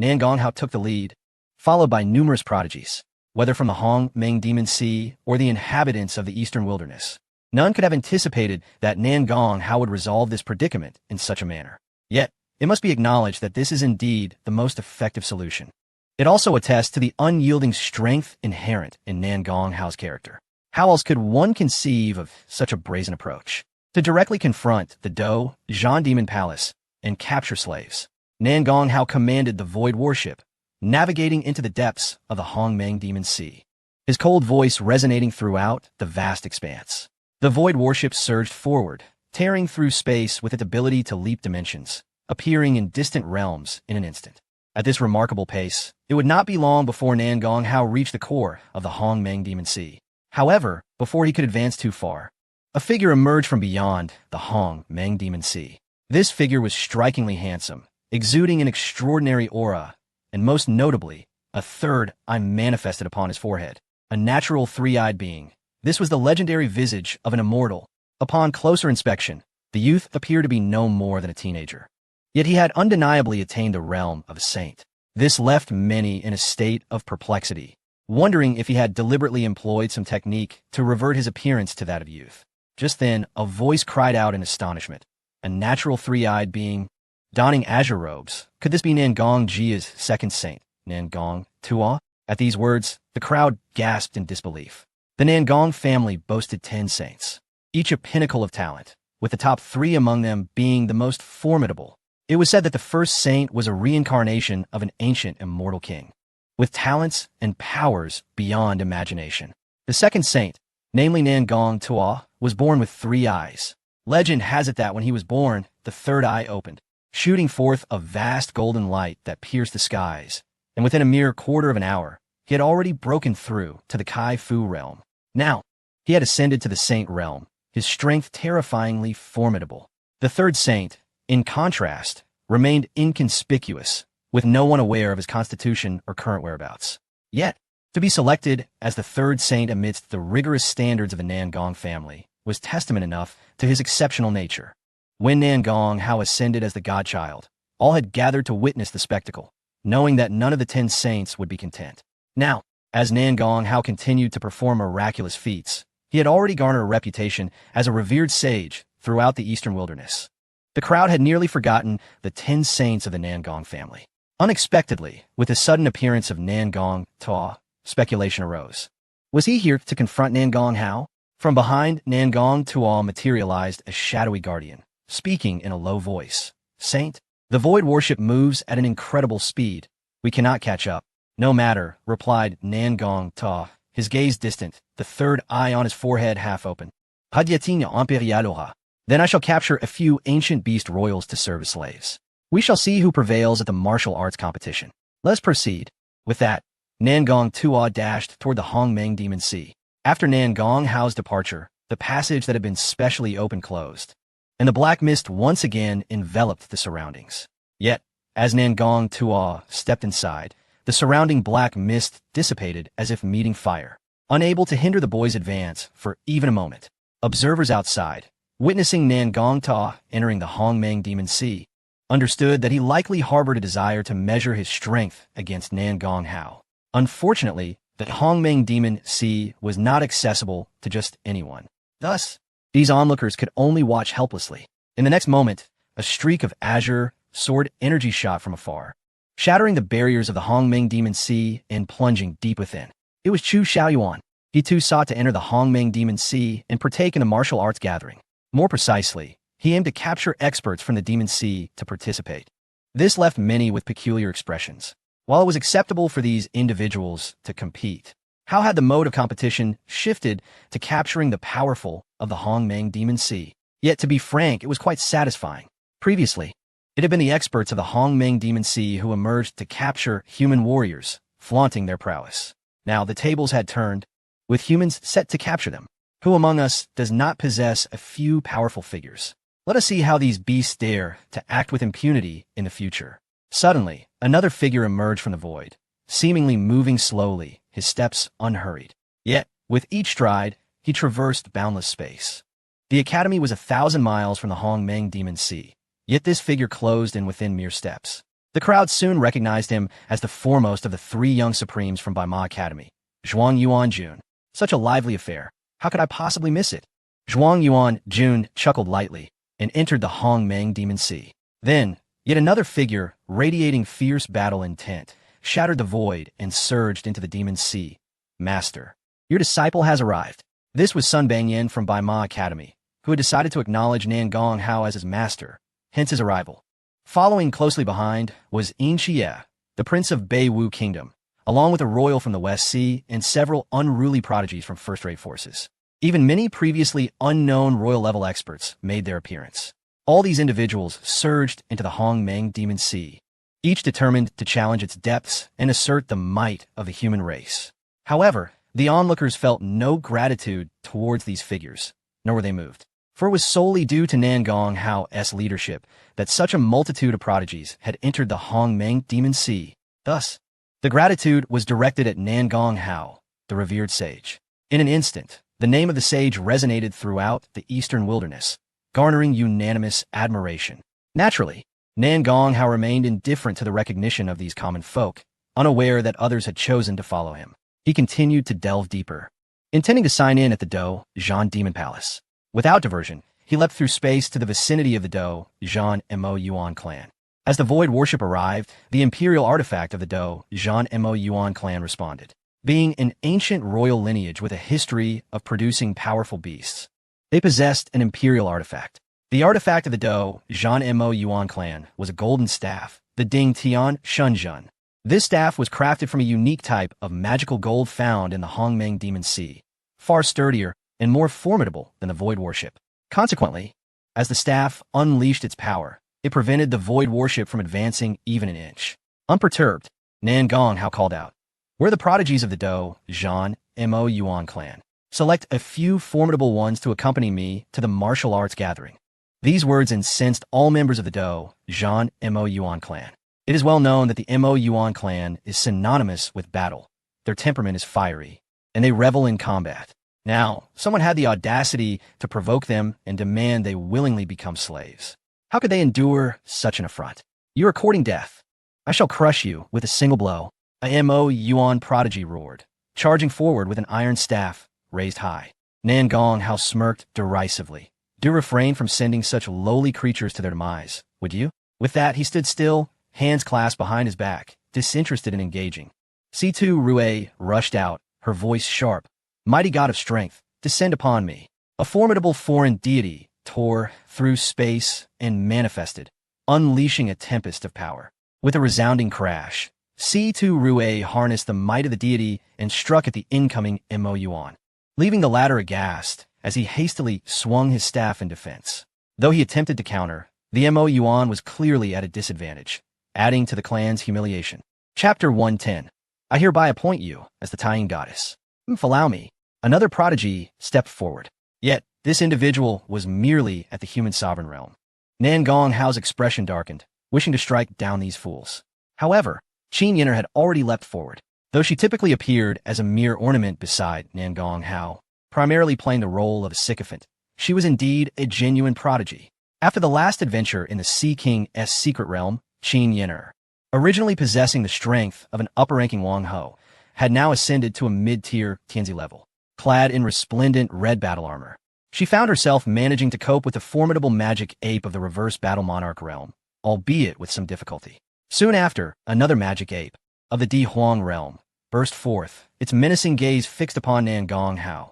Nan Gonghao took the lead, followed by numerous prodigies, whether from the Hong-Meng Demon Sea or the inhabitants of the eastern wilderness. None could have anticipated that Nan Gonghao would resolve this predicament in such a manner. Yet, it must be acknowledged that this is indeed the most effective solution. It also attests to the unyielding strength inherent in Nan Gonghao's character. How else could one conceive of such a brazen approach? To directly confront the Do Zhan Demon Palace and capture slaves, Nan Gonghao commanded the Void Warship, navigating into the depths of the Hong-Meng Demon Sea, his cold voice resonating throughout the vast expanse. The Void Warship surged forward, tearing through space with its ability to leap dimensions, appearing in distant realms in an instant. At this remarkable pace, it would not be long before Nan Gonghao reached the core of the Hong-Meng Demon Sea. However, before he could advance too far, a figure emerged from beyond the Hong-Meng Demon Sea. This figure was strikingly handsome, exuding an extraordinary aura, and most notably, a third eye manifested upon his forehead, a natural three-eyed being. This was the legendary visage of an immortal. Upon closer inspection, the youth appeared to be no more than a teenager. Yet he had undeniably attained the realm of a saint. This left many in a state of perplexity, wondering if he had deliberately employed some technique to revert his appearance to that of youth. Just then, a voice cried out in astonishment. A natural three-eyed being, donning azure robes. Could this be Nan Gongjia's second saint, Nan Gong Tuo? At these words, the crowd gasped in disbelief. The Nan Gong family boasted 10 saints, each a pinnacle of talent, with the top 3 among them being the most formidable. It was said that the first saint was a reincarnation of an ancient immortal king, with talents and powers beyond imagination. The second saint, namely Nan Gong Tuo, was born with 3 eyes. Legend has it that when he was born, the third eye opened, shooting forth a vast golden light that pierced the skies, and within a mere quarter of an hour, he had already broken through to the Kai Fu realm. Now, he had ascended to the saint realm, his strength terrifyingly formidable. The third saint, in contrast, remained inconspicuous, with no one aware of his constitution or current whereabouts. Yet, to be selected as the third saint amidst the rigorous standards of the Nan Gong family was testament enough to his exceptional nature. When Nan Gonghao ascended as the godchild, all had gathered to witness the spectacle, knowing that none of the 10 saints would be content. Now, as Nan Gonghao continued to perform miraculous feats, he had already garnered a reputation as a revered sage throughout the eastern wilderness. The crowd had nearly forgotten the 10 saints of the Nan Gong family. Unexpectedly, with the sudden appearance of Nan Gong Tuo, speculation arose. Was he here to confront Nan Gonghao? From behind, Nan Gong Tuo materialized a shadowy guardian, speaking in a low voice. Saint, the Void Warship moves at an incredible speed. We cannot catch up. No matter, replied Nan Gong Tuo, his gaze distant, the third eye on his forehead half open. Hadyatina Imperialora. Then I shall capture a few ancient beast royals to serve as slaves. We shall see who prevails at the martial arts competition. Let's proceed. With that, Nan Gong Tuo dashed toward the Hong-Meng Demon Sea. After Nan Gonghao's departure, the passage that had been specially opened closed, and the black mist once again enveloped the surroundings. Yet, as Nan Gong Tuo stepped inside, the surrounding black mist dissipated as if meeting fire, unable to hinder the boy's advance for even a moment. Observers outside, witnessing Nan Gong Tuo entering the Hong-Meng Demon Sea, understood that he likely harbored a desire to measure his strength against Nan Gonghao. Unfortunately, the Hong-Meng Demon Sea was not accessible to just anyone. Thus, these onlookers could only watch helplessly. In the next moment, a streak of azure sword energy shot from afar, shattering the barriers of the Hong-Meng Demon Sea and plunging deep within. It was Chu Xiaoyuan. He too sought to enter the Hong-Meng Demon Sea and partake in the martial arts gathering. More precisely, he aimed to capture experts from the Demon Sea to participate. This left many with peculiar expressions. While it was acceptable for these individuals to compete, how had the mode of competition shifted to capturing the powerful of the Hong-Meng Demon Sea? Yet, to be frank, it was quite satisfying. Previously, it had been the experts of the Hong-Meng Demon Sea who emerged to capture human warriors, flaunting their prowess. Now the tables had turned, with humans set to capture them. Who among us does not possess a few powerful figures? Let us see how these beasts dare to act with impunity in the future. Suddenly, another figure emerged from the void, seemingly moving slowly, his steps unhurried. Yet, with each stride, he traversed boundless space. The academy was 1,000 miles from the Hong-Meng Demon Sea, yet this figure closed in within mere steps. The crowd soon recognized him as the foremost of the three young Supremes from Baima Academy, Zhuang Yuan Jun. Such a lively affair. How could I possibly miss it? Zhuang Yuan Jun chuckled lightly and entered the Hong Meng Demon Sea. Then, yet another figure, radiating fierce battle intent, shattered the void and surged into the Demon Sea. Master, your disciple has arrived. This was Sun Bangyan from Baima Academy, who had decided to acknowledge Nan Gonghao as his master, hence his arrival. Following closely behind was Yin Xie, the prince of Beiwu Kingdom, along with a royal from the West Sea and several unruly prodigies from first-rate forces. Even many previously unknown royal-level experts made their appearance. All these individuals surged into the Hong Meng Demon Sea, each determined to challenge its depths and assert the might of the human race. However, the onlookers felt no gratitude towards these figures, nor were they moved. For it was solely due to Nan Gonghao's leadership that such a multitude of prodigies had entered the Hong Meng Demon Sea. Thus, the gratitude was directed at Nan Gonghao, the revered sage. In an instant, the name of the sage resonated throughout the eastern wilderness, garnering unanimous admiration. Naturally, Nan Gonghao remained indifferent to the recognition of these common folk, unaware that others had chosen to follow him. He continued to delve deeper, intending to sign in at the Do Zhan Demon Palace. Without diversion, he leapt through space to the vicinity of the Do Zhan Mo Yuan clan. As the void worship arrived, the imperial artifact of the Do Zhan Mo Yuan clan responded. Being an ancient royal lineage with a history of producing powerful beasts, they possessed an imperial artifact. The artifact of the Do Zhan Mo Yuan clan was a golden staff, the Ding Tian Shunjun. This staff was crafted from a unique type of magical gold found in the Hong Meng Demon Sea, far sturdier and more formidable than the void worship. Consequently, as the staff unleashed its power, it prevented the void worship from advancing even an inch. Unperturbed, Nan Gonghao called out, "We're the prodigies of the Do Zhan Mo Yuan clan. Select a few formidable ones to accompany me to the martial arts gathering." These words incensed all members of the Do Zhan Mo Yuan clan. It is well known that the Mo Yuan clan is synonymous with battle. Their temperament is fiery, and they revel in combat. Now, someone had the audacity to provoke them and demand they willingly become slaves. How could they endure such an affront? You are courting death. I shall crush you with a single blow. A Mo Yuan prodigy roared, charging forward with an iron staff raised high. Nan Gonghao smirked derisively. Do refrain from sending such lowly creatures to their demise, would you? With that, he stood still, hands clasped behind his back, disinterested in engaging. Situ Rue rushed out, her voice sharp. Mighty god of strength, descend upon me. A formidable foreign deity tore through space and manifested, unleashing a tempest of power. With a resounding crash, Situ Rue harnessed the might of the deity and struck at the incoming Mo Yuan, leaving the latter aghast as he hastily swung his staff in defense. Though he attempted to counter, the Mo Yuan was clearly at a disadvantage, adding to the clan's humiliation. Chapter 110. I hereby appoint you as the tying goddess. Allow me. Another prodigy stepped forward. Yet, this individual was merely at the human sovereign realm. Nan Gonghao's expression darkened, wishing to strike down these fools. However, Qin Yinner had already leapt forward. Though she typically appeared as a mere ornament beside Nan Gonghao, primarily playing the role of a sycophant, she was indeed a genuine prodigy. After the last adventure in the Sea King's secret realm, Qin Yinner, originally possessing the strength of an upper-ranking Wang Ho, had now ascended to a mid-tier Tianzi level. Clad in resplendent red battle armor, she found herself managing to cope with the formidable magic ape of the reverse battle monarch realm, albeit with some difficulty. Soon after, another magic ape, of the Di Huang realm, burst forth, its menacing gaze fixed upon Nan Gonghao.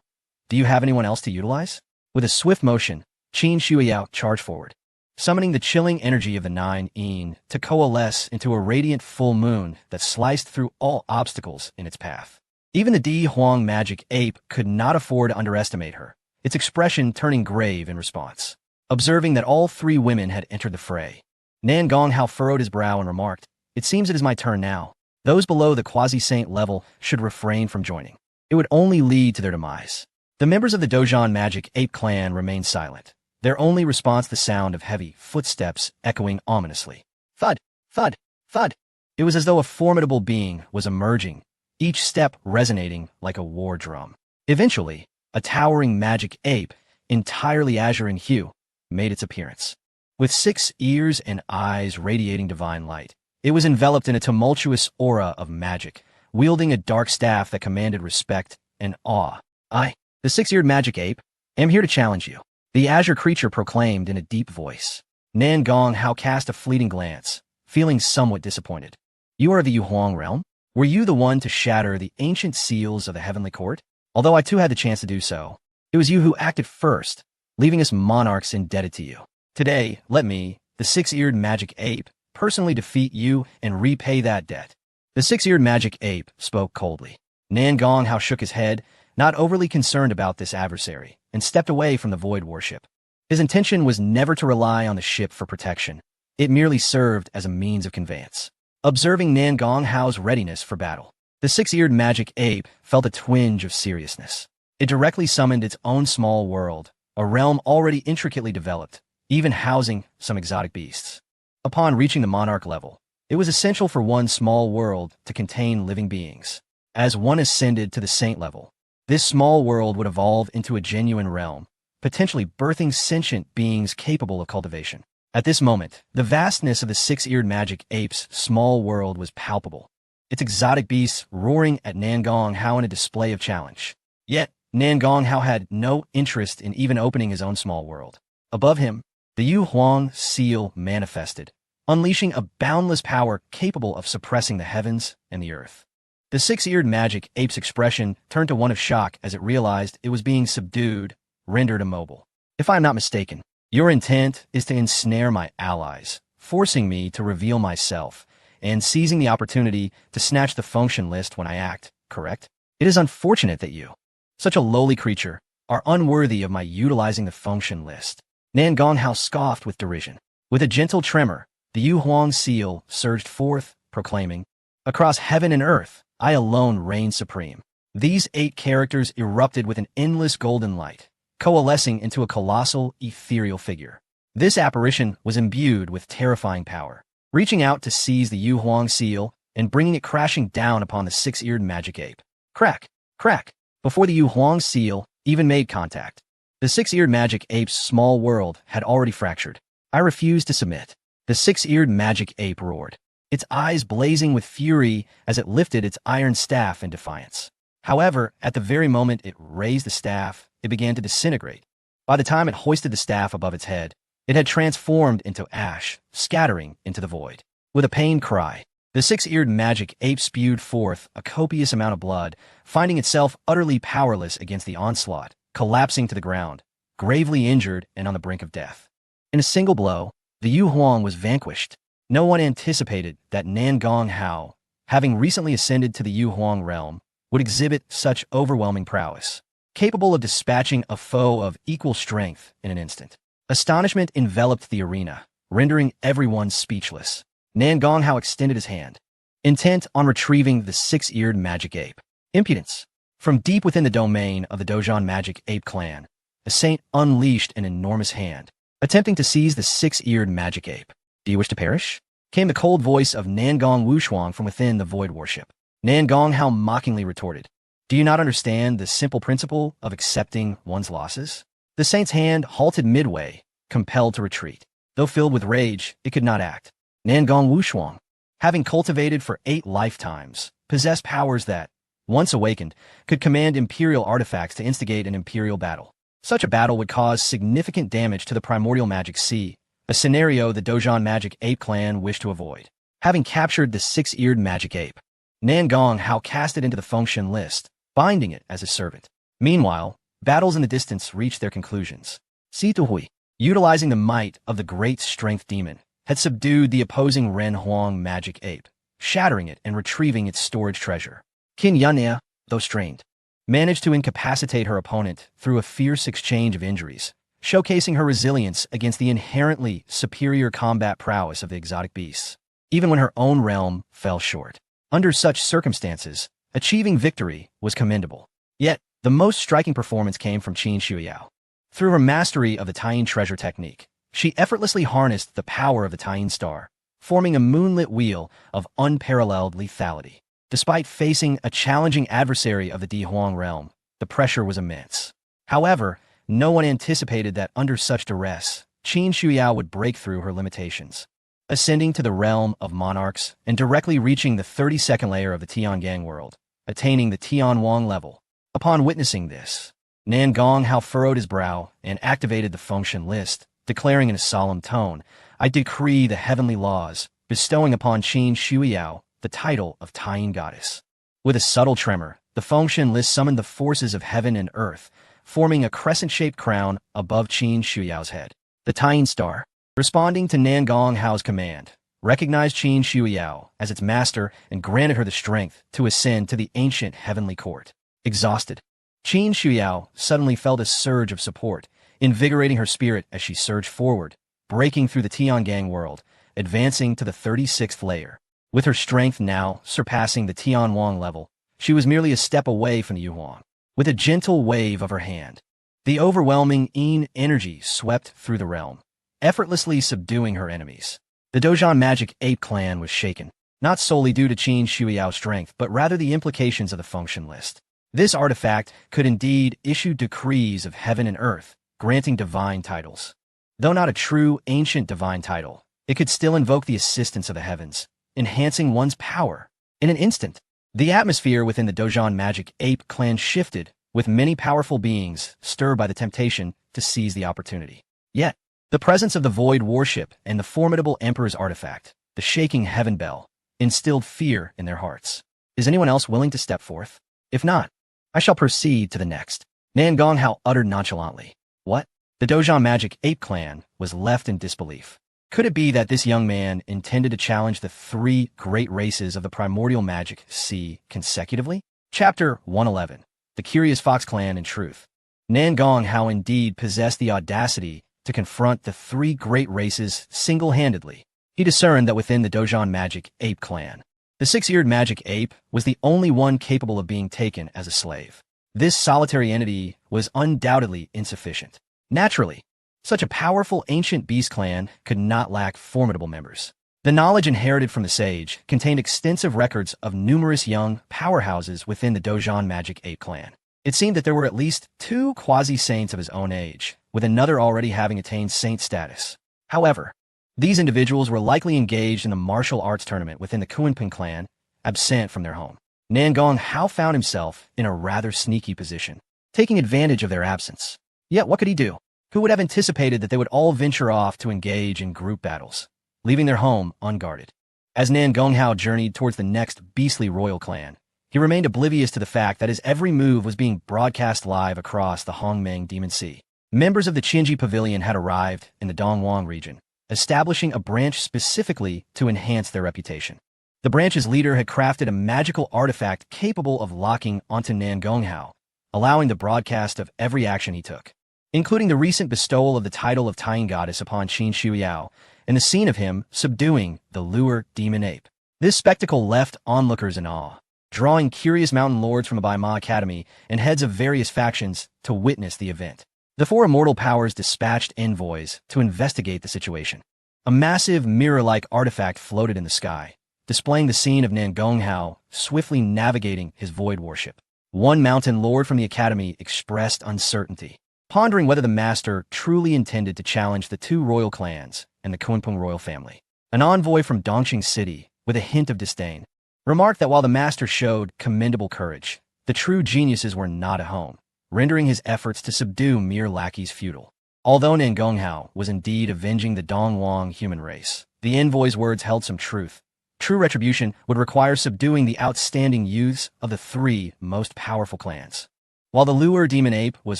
Do you have anyone else to utilize? With a swift motion, Qin Shuiyao charged forward, summoning the chilling energy of the Nine Yin to coalesce into a radiant full moon that sliced through all obstacles in its path. Even the Di Huang magic ape could not afford to underestimate her, its expression turning grave in response. Observing that all three women had entered the fray, Nan Gonghao furrowed his brow and remarked, "It seems it is my turn now. Those below the quasi-saint level should refrain from joining. It would only lead to their demise." The members of the Do Zhan magic ape clan remained silent, their only response the sound of heavy footsteps echoing ominously. Thud, thud, thud. It was as though a formidable being was emerging, each step resonating like a war drum. Eventually, a towering magic ape, entirely azure in hue, made its appearance. With 6 ears and eyes radiating divine light, It was enveloped in a tumultuous aura of magic, wielding a dark staff that commanded respect and awe. I, the six-eared magic ape, am here to challenge you, the azure creature proclaimed in a deep voice. Nan Gong Hao cast a fleeting glance, feeling somewhat disappointed. You are of the Yu Huang realm? Were you the one to shatter the ancient seals of the heavenly court? Although I too had the chance to do so, it was you who acted first, leaving us monarchs indebted to you. Today, let me, the six-eared magic ape, personally defeat you and repay that debt. The six-eared magic ape spoke coldly. Nan Gong Hao shook his head, not overly concerned about this adversary, and stepped away from the void warship. His intention was never to rely on the ship for protection. It merely served as a means of conveyance. Observing Nan Gong Hao's readiness for battle, the six-eared magic ape felt a twinge of seriousness. It directly summoned its own small world, a realm already intricately developed, even housing some exotic beasts. Upon reaching the monarch level, it was essential for one small world to contain living beings. As one ascended to the saint level, this small world would evolve into a genuine realm, potentially birthing sentient beings capable of cultivation. At this moment, the vastness of the six-eared magic ape's small world was palpable, its exotic beasts roaring at Nan Gong Hao in a display of challenge. Yet, Nan Gong Hao had no interest in even opening his own small world. Above him, the Yu Huang seal manifested, unleashing a boundless power capable of suppressing the heavens and the earth. The six-eared magic ape's expression turned to one of shock as it realized it was being subdued, rendered immobile. If I am not mistaken, your intent is to ensnare my allies, forcing me to reveal myself, and seizing the opportunity to snatch the function list when I act, correct? It is unfortunate that you, such a lowly creature, are unworthy of my utilizing the function list. Nan Gong Hao scoffed with derision. With a gentle tremor, the Yu Huang seal surged forth, proclaiming, "Across heaven and earth, I alone reign supreme." These 8 characters erupted with an endless golden light, coalescing into a colossal, ethereal figure. This apparition was imbued with terrifying power, reaching out to seize the Yu Huang seal and bringing it crashing down upon the six-eared magic ape. Crack! Crack! Before the Yu Huang seal even made contact, the six-eared magic ape's small world had already fractured. I refuse to submit. The six-eared magic ape roared, its eyes blazing with fury as it lifted its iron staff in defiance. However, at the very moment it raised the staff, it began to disintegrate. By the time it hoisted the staff above its head, it had transformed into ash, scattering into the void. With a pained cry, the six-eared magic ape spewed forth a copious amount of blood, finding itself utterly powerless against the onslaught, collapsing to the ground, gravely injured and on the brink of death. In a single blow, the Yu Huang was vanquished. No one anticipated that Nan Gong Hao, having recently ascended to the Yu Huang realm, would exhibit such overwhelming prowess, capable of dispatching a foe of equal strength in an instant. Astonishment enveloped the arena, rendering everyone speechless. Nan Gong Hao extended his hand, intent on retrieving the six-eared magic ape. Impudence! From deep within the domain of the Dozhan magic ape clan, a saint unleashed an enormous hand, attempting to seize the six-eared magic ape. Do you wish to perish? Came the cold voice of Nan Gong Wushuang from within the void warship. Nan Gong Hao mockingly retorted, "Do you not understand the simple principle of accepting one's losses?" The saint's hand halted midway, compelled to retreat. Though filled with rage, it could not act. Nan Gong Wushuang, having cultivated for 8 lifetimes, possessed powers that, once awakened, could command imperial artifacts to instigate an imperial battle. Such a battle would cause significant damage to the primordial magic sea, a scenario the Dozhan magic ape clan wished to avoid. Having captured the six-eared magic ape, Nan Gong Hao cast it into the function list, binding it as his servant. Meanwhile, battles in the distance reached their conclusions. Si Tuhui, utilizing the might of the great strength demon, had subdued the opposing Ren Huang magic ape, shattering it and retrieving its storage treasure. Qin Yunya, though strained, managed to incapacitate her opponent through a fierce exchange of injuries, showcasing her resilience against the inherently superior combat prowess of the exotic beasts, even when her own realm fell short. Under such circumstances, achieving victory was commendable. Yet, the most striking performance came from Qin Shuyao. Through her mastery of the Taiyin treasure technique, she effortlessly harnessed the power of the Taiyin star, forming a moonlit wheel of unparalleled lethality. Despite facing a challenging adversary of the Di Huang realm, the pressure was immense. However, no one anticipated that under such duress, Qin Shuyao would break through her limitations. ascending to the realm of monarchs and directly reaching the 32nd layer of the Tiangang world, attaining the Tianwang level. Upon witnessing this, Nan Gonghao furrowed his brow and activated the function list, declaring in a solemn tone, "I decree the heavenly laws, bestowing upon Qin Shuiyao the title of Tying Goddess." With a subtle tremor, the function list summoned the forces of heaven and earth, forming a crescent-shaped crown above Qin Shuiyao's head. The Tying Star, responding to Nan Gonghao's command, recognized Qin Shuiyao as its master and granted her the strength to ascend to the ancient heavenly court. Exhausted, Qin Shuiyao suddenly felt a surge of support, invigorating her spirit as she surged forward, breaking through the Tiangang world, advancing to the 36th layer. With her strength now surpassing the Tianwang level, she was merely a step away from the Yuhuang. With a gentle wave of her hand, the overwhelming Yin energy swept through the realm, effortlessly subduing her enemies. The Dojan Magic Ape clan was shaken, not solely due to Qin Shuiyao's strength, but rather the implications of the function list. This artifact could indeed issue decrees of heaven and earth, granting divine titles. Though not a true ancient divine title, it could still invoke the assistance of the heavens, enhancing one's power. In an instant, the atmosphere within the Dojan Magic Ape clan shifted, with many powerful beings stirred by the temptation to seize the opportunity. Yet, the presence of the Void Warship and the formidable Emperor's artifact, the shaking Heaven Bell, instilled fear in their hearts. Is anyone else willing to step forth? If not, I shall proceed to the next. Nan Gonghao uttered nonchalantly. What? The Dojan Magic Ape clan was left in disbelief. Could it be that this young man intended to challenge the three great races of the primordial magic sea consecutively? Chapter 111. The Curious Fox Clan in Truth. Nan Gonghao indeed possessed the audacity to confront the three great races single-handedly. He discerned that within the Dojan Magic Ape clan, the six-eared magic ape was the only one capable of being taken as a slave. This solitary entity was undoubtedly insufficient. Naturally, such a powerful ancient beast clan could not lack formidable members. The knowledge inherited from the sage contained extensive records of numerous young powerhouses within the Dojan Magic Ape clan. It seemed that there were at least two quasi-saints of his own age, with another already having attained saint status. However, these individuals were likely engaged in the martial arts tournament within the Kunpeng clan, absent from their home. Nan Gonghao found himself in a rather sneaky position, taking advantage of their absence. Yet what could he do? Who would have anticipated that they would all venture off to engage in group battles, leaving their home unguarded? As Nan Gonghao journeyed towards the next beastly royal clan, he remained oblivious to the fact that his every move was being broadcast live across the Hongmeng Demon Sea. Members of the Qinji Pavilion had arrived in the Dongwang region, establishing a branch specifically to enhance their reputation. The branch's leader had crafted a magical artifact capable of locking onto Nan Gonghao, allowing the broadcast of every action he took, including the recent bestowal of the title of Tying Goddess upon Qin Shuiyao and the scene of him subduing the lure demon ape. This spectacle left onlookers in awe, drawing curious mountain lords from the Baima Academy and heads of various factions to witness the event. The four immortal powers dispatched envoys to investigate the situation. A massive mirror-like artifact floated in the sky, displaying the scene of Nan Gonghao swiftly navigating his void warship. One mountain lord from the academy expressed uncertainty, pondering whether the master truly intended to challenge the two royal clans and the Kunpeng royal family. An envoy from Dongqing City, with a hint of disdain, remarked that while the master showed commendable courage, the true geniuses were not at home, rendering his efforts to subdue mere lackeys futile. Although Nan Gonghao was indeed avenging the Dongwang human race, the envoy's words held some truth. True retribution would require subduing the outstanding youths of the three most powerful clans. While the lure demon ape was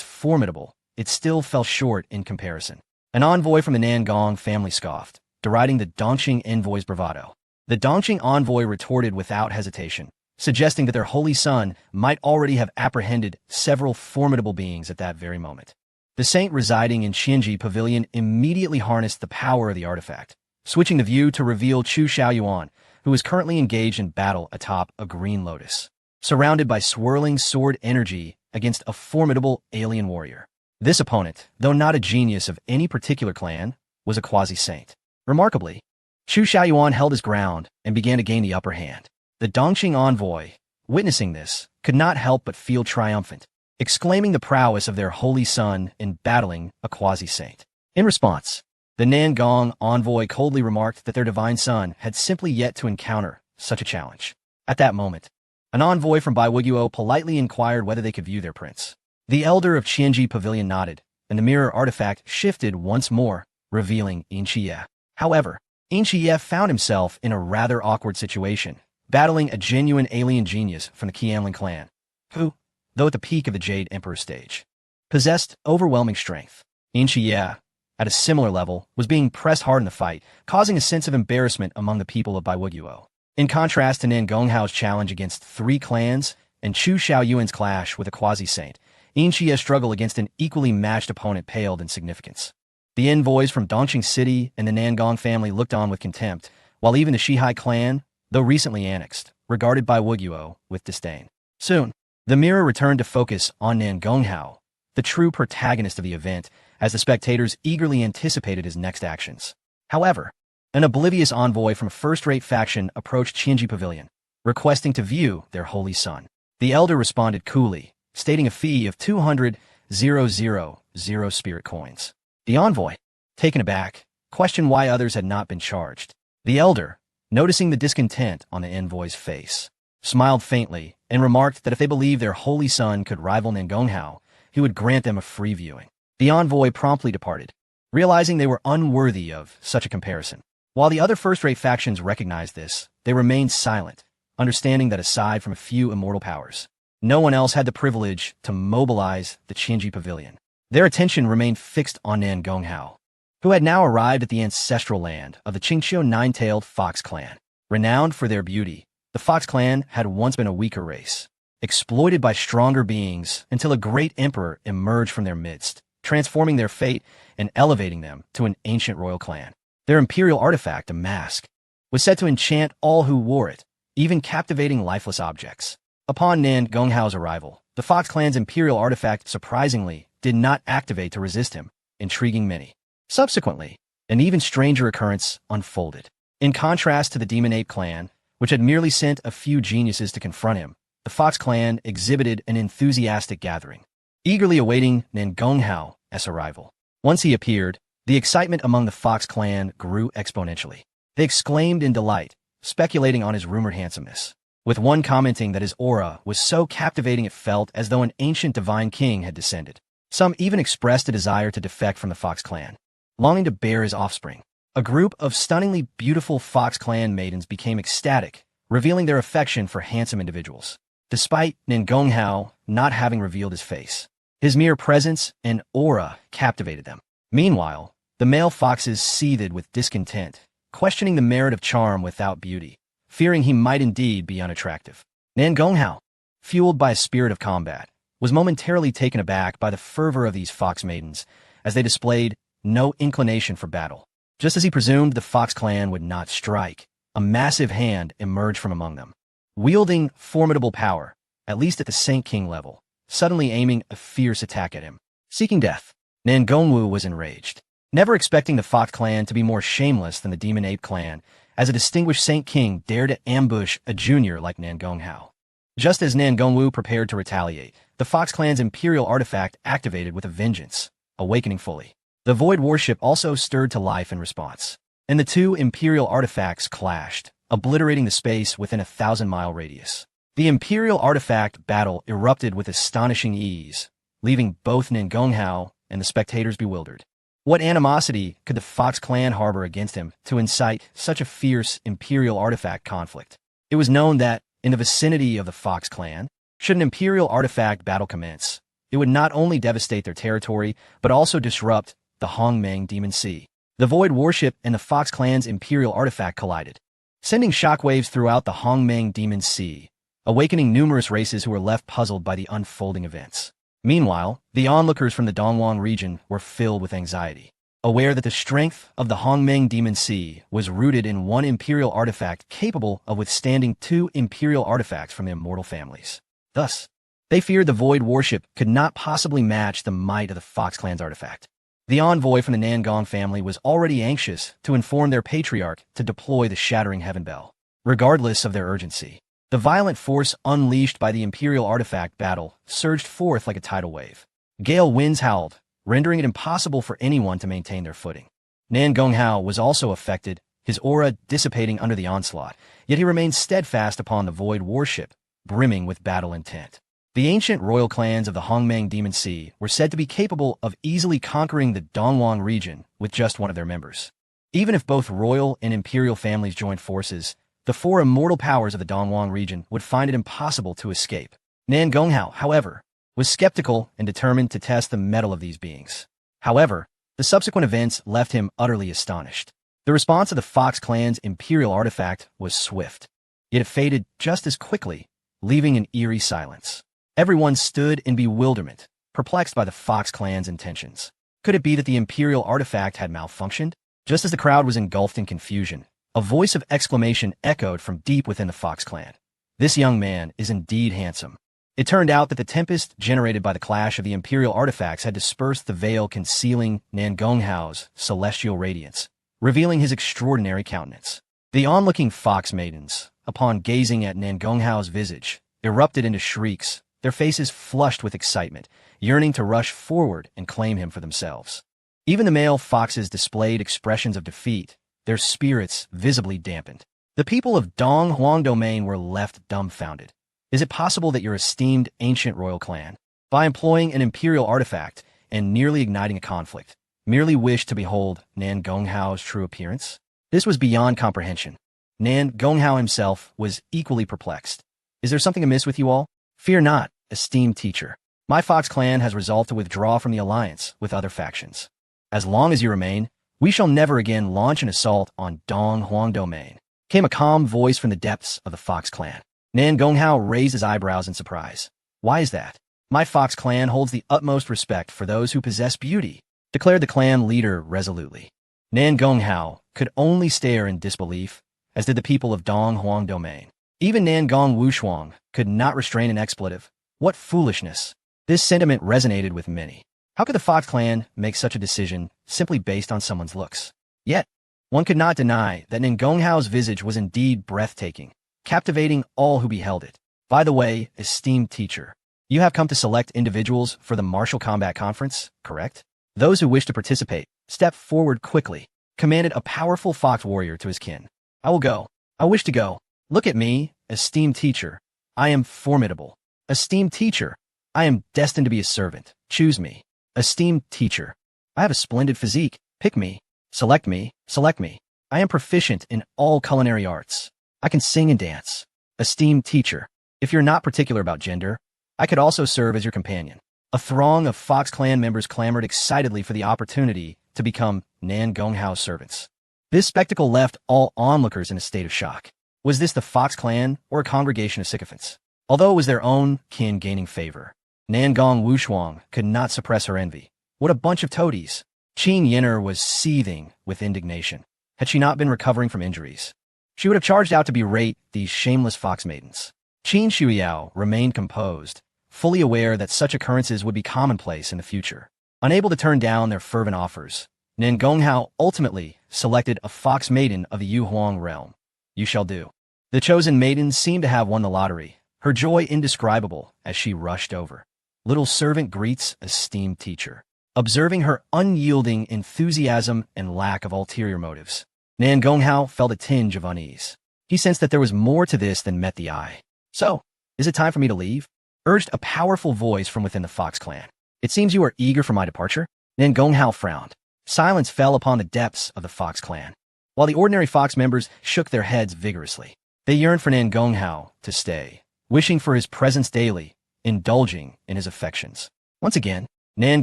formidable, it still fell short in comparison. An envoy from the Nangong family scoffed, deriding the Dongqing envoy's bravado. The Dongqing envoy retorted without hesitation, suggesting that their holy son might already have apprehended several formidable beings at that very moment. The saint residing in Qinji Pavilion immediately harnessed the power of the artifact, switching the view to reveal Chu Xiaoyuan, who is currently engaged in battle atop a green lotus, surrounded by swirling sword energy against a formidable alien warrior. This opponent, though not a genius of any particular clan, was a quasi-saint. Remarkably, Chu Xiaoyuan held his ground and began to gain the upper hand. The Dongqing envoy, witnessing this, could not help but feel triumphant, exclaiming the prowess of their holy son in battling a quasi-saint. In response, The Nangong envoy coldly remarked that their divine son had simply yet to encounter such a challenge. At that moment, an envoy from Baiwiguo politely inquired whether they could view their prince. The elder of Qianji Pavilion nodded, and the mirror artifact shifted once more, revealing Yin Qiye. However, Yin Qiye found himself in a rather awkward situation, battling a genuine alien genius from the Qianlin clan, who, though at the peak of the Jade Emperor stage, possessed overwhelming strength. Yin Qiye, at a similar level, was being pressed hard in the fight, causing a sense of embarrassment among the people of Baiwiguo. In contrast to Nangonghao's challenge against 3 clans and Chu Xiaoyuan's clash with a quasi-saint, Yin Qiye's struggle against an equally matched opponent paled in significance. The envoys from Dongqing City and the Nangong family looked on with contempt, while even the Shihai clan, though recently annexed, regarded Baiwiguo with disdain. Soon, the mirror returned to focus on Nangonghao, the true protagonist of the event, as the spectators eagerly anticipated his next actions. However, an oblivious envoy from a first-rate faction approached Qianji Pavilion, requesting to view their holy son. The elder responded coolly, stating a fee of 200,000 spirit coins. The envoy, taken aback, questioned why others had not been charged. The elder, noticing the discontent on the envoy's face, smiled faintly and remarked that if they believed their holy son could rival Nangonghao, he would grant them a free viewing. The envoy promptly departed, realizing they were unworthy of such a comparison. While the other first-rate factions recognized this, they remained silent, understanding that aside from a few immortal powers, no one else had the privilege to mobilize the Qianji Pavilion. Their attention remained fixed on Nangonghao, who had now arrived at the ancestral land of the Qingqiu Nine-Tailed Fox Clan. Renowned for their beauty, the Fox Clan had once been a weaker race, exploited by stronger beings until a great emperor emerged from their midst, transforming their fate and elevating them to an ancient royal clan. Their imperial artifact, a mask, was said to enchant all who wore it, even captivating lifeless objects. Upon Nangonghao's arrival, the Fox Clan's imperial artifact surprisingly did not activate to resist him, intriguing many. Subsequently, an even stranger occurrence unfolded. In contrast to the Demon Ape Clan, which had merely sent a few geniuses to confront him, the Fox Clan exhibited an enthusiastic gathering, eagerly awaiting Nangonghao's arrival. Once he appeared, the excitement among the Fox Clan grew exponentially. They exclaimed in delight, speculating on his rumored handsomeness, with one commenting that his aura was so captivating it felt as though an ancient divine king had descended. Some even expressed a desire to defect from the Fox Clan, longing to bear his offspring. A group of stunningly beautiful Fox Clan maidens became ecstatic, revealing their affection for handsome individuals. Despite Nangonghao not having revealed his face, his mere presence and aura captivated them. Meanwhile, the male foxes seethed with discontent, questioning the merit of charm without beauty, fearing he might indeed be unattractive. Nangonghao, fueled by a spirit of combat, was momentarily taken aback by the fervor of these fox maidens, as they displayed no inclination for battle. Just as he presumed the Fox Clan would not strike, a massive hand emerged from among them, wielding formidable power, at least at the Saint King level, suddenly aiming a fierce attack at him. Seeking death, Nangongwu was enraged, never expecting the Fox Clan to be more shameless than the Demon Ape Clan, as a distinguished Saint King dared to ambush a junior like Nangonghao. Just as Nangongwu prepared to retaliate, the Fox Clan's imperial artifact activated with a vengeance, awakening fully. The Void Warship also stirred to life in response, and the two imperial artifacts clashed, obliterating the space within a 1,000-mile radius. The imperial artifact battle erupted with astonishing ease, leaving both Nangonghao and the spectators bewildered. What animosity could the Fox Clan harbor against him to incite such a fierce imperial artifact conflict? It was known that, in the vicinity of the Fox Clan, should an imperial artifact battle commence, it would not only devastate their territory, but also disrupt the Hongmeng Demon Sea. The Void Warship and the Fox Clan's imperial artifact collided, sending shockwaves throughout the Hongmeng Demon Sea, awakening numerous races who were left puzzled by the unfolding events. Meanwhile, the onlookers from the Dongwang region were filled with anxiety, aware that the strength of the Hongmeng Demon Sea was rooted in one imperial artifact capable of withstanding 2 imperial artifacts from the immortal families. Thus, they feared the Void Warship could not possibly match the might of the Fox Clan's artifact. The envoy from the Nangong family was already anxious to inform their patriarch to deploy the Shattering Heaven Bell. Regardless of their urgency, the violent force unleashed by the imperial artifact battle surged forth like a tidal wave. Gale winds howled, rendering it impossible for anyone to maintain their footing. Nan Gonghao was also affected, his aura dissipating under the onslaught, yet he remained steadfast upon the void warship, brimming with battle intent. The ancient royal clans of the Hongmeng Demon Sea were said to be capable of easily conquering the Dongwang region with just one of their members. Even if both royal and imperial families joined forces, the four immortal powers of the Dongwang region would find it impossible to escape. Nan Gonghao, however, was skeptical and determined to test the mettle of these beings. However, the subsequent events left him utterly astonished. The response of the Fox clan's imperial artifact was swift, yet it faded just as quickly, leaving an eerie silence. Everyone stood in bewilderment, perplexed by the Fox clan's intentions. Could it be that the imperial artifact had malfunctioned? Just as the crowd was engulfed in confusion, a voice of exclamation echoed from deep within the Fox clan. This young man is indeed handsome. It turned out that the tempest generated by the clash of the imperial artifacts had dispersed the veil concealing Nan Gonghao's celestial radiance, revealing his extraordinary countenance. The onlooking Fox maidens, upon gazing at Nan Gonghao's visage, erupted into shrieks, their faces flushed with excitement, yearning to rush forward and claim him for themselves. Even the male foxes displayed expressions of defeat, their spirits visibly dampened. The people of Dong Huang Domain were left dumbfounded. Is it possible that your esteemed ancient royal clan, by employing an imperial artifact and nearly igniting a conflict, merely wished to behold Nan Gonghao's true appearance? This was beyond comprehension. Nan Gonghao himself was equally perplexed. Is there something amiss with you all? Fear not, esteemed teacher. My Fox clan has resolved to withdraw from the alliance with other factions. As long as you remain, we shall never again launch an assault on Dong Huang Domain. Came a calm voice from the depths of the Fox clan. Nan Gonghao raised his eyebrows in surprise. Why is that? My Fox clan holds the utmost respect for those who possess beauty, declared the clan leader resolutely. Nan Gonghao could only stare in disbelief, as did the people of Dong Huang Domain. Even Nan Gong Wushuang could not restrain an expletive. What foolishness! This sentiment resonated with many. How could the Fox clan make such a decision simply based on someone's looks? Yet, one could not deny that Nan Gonghao's visage was indeed breathtaking, captivating all who beheld it. By the way, esteemed teacher, you have come to select individuals for the Martial Combat Conference, correct? Those who wish to participate, step forward quickly, commanded a powerful Fox warrior to his kin. I will go. I wish to go. Look at me, esteemed teacher. I am formidable. Esteemed teacher, I am destined to be a servant. Choose me. Esteemed teacher, I have a splendid physique. Pick me. Select me. Select me. I am proficient in all culinary arts. I can sing and dance. Esteemed teacher, if you're not particular about gender, I could also serve as your companion. A throng of Fox clan members clamored excitedly for the opportunity to become Nan Gonghao's servants. This spectacle left all onlookers in a state of shock. Was this the Fox clan or a congregation of sycophants? Although it was their own kin gaining favor, Nan Gong Wushuang could not suppress her envy. What a bunch of toadies! Qin Yin'er was seething with indignation. Had she not been recovering from injuries, she would have charged out to berate these shameless Fox maidens. Qin Shuyao remained composed, fully aware that such occurrences would be commonplace in the future. Unable to turn down their fervent offers, Nan Gonghao ultimately selected a Fox maiden of the Yu Huang realm. You shall do. The chosen maiden seemed to have won the lottery, her joy indescribable as she rushed over. Little servant greets esteemed teacher. Observing her unyielding enthusiasm and lack of ulterior motives, Nan Gonghao felt a tinge of unease. He sensed that there was more to this than met the eye. So, is it time for me to leave? Urged a powerful voice from within the Fox clan. It seems you are eager for my departure? Nan Gonghao frowned. Silence fell upon the depths of the Fox clan. While the ordinary Fox members shook their heads vigorously, they yearned for Nan Gonghao to stay, wishing for his presence daily, indulging in his affections. Once again, Nan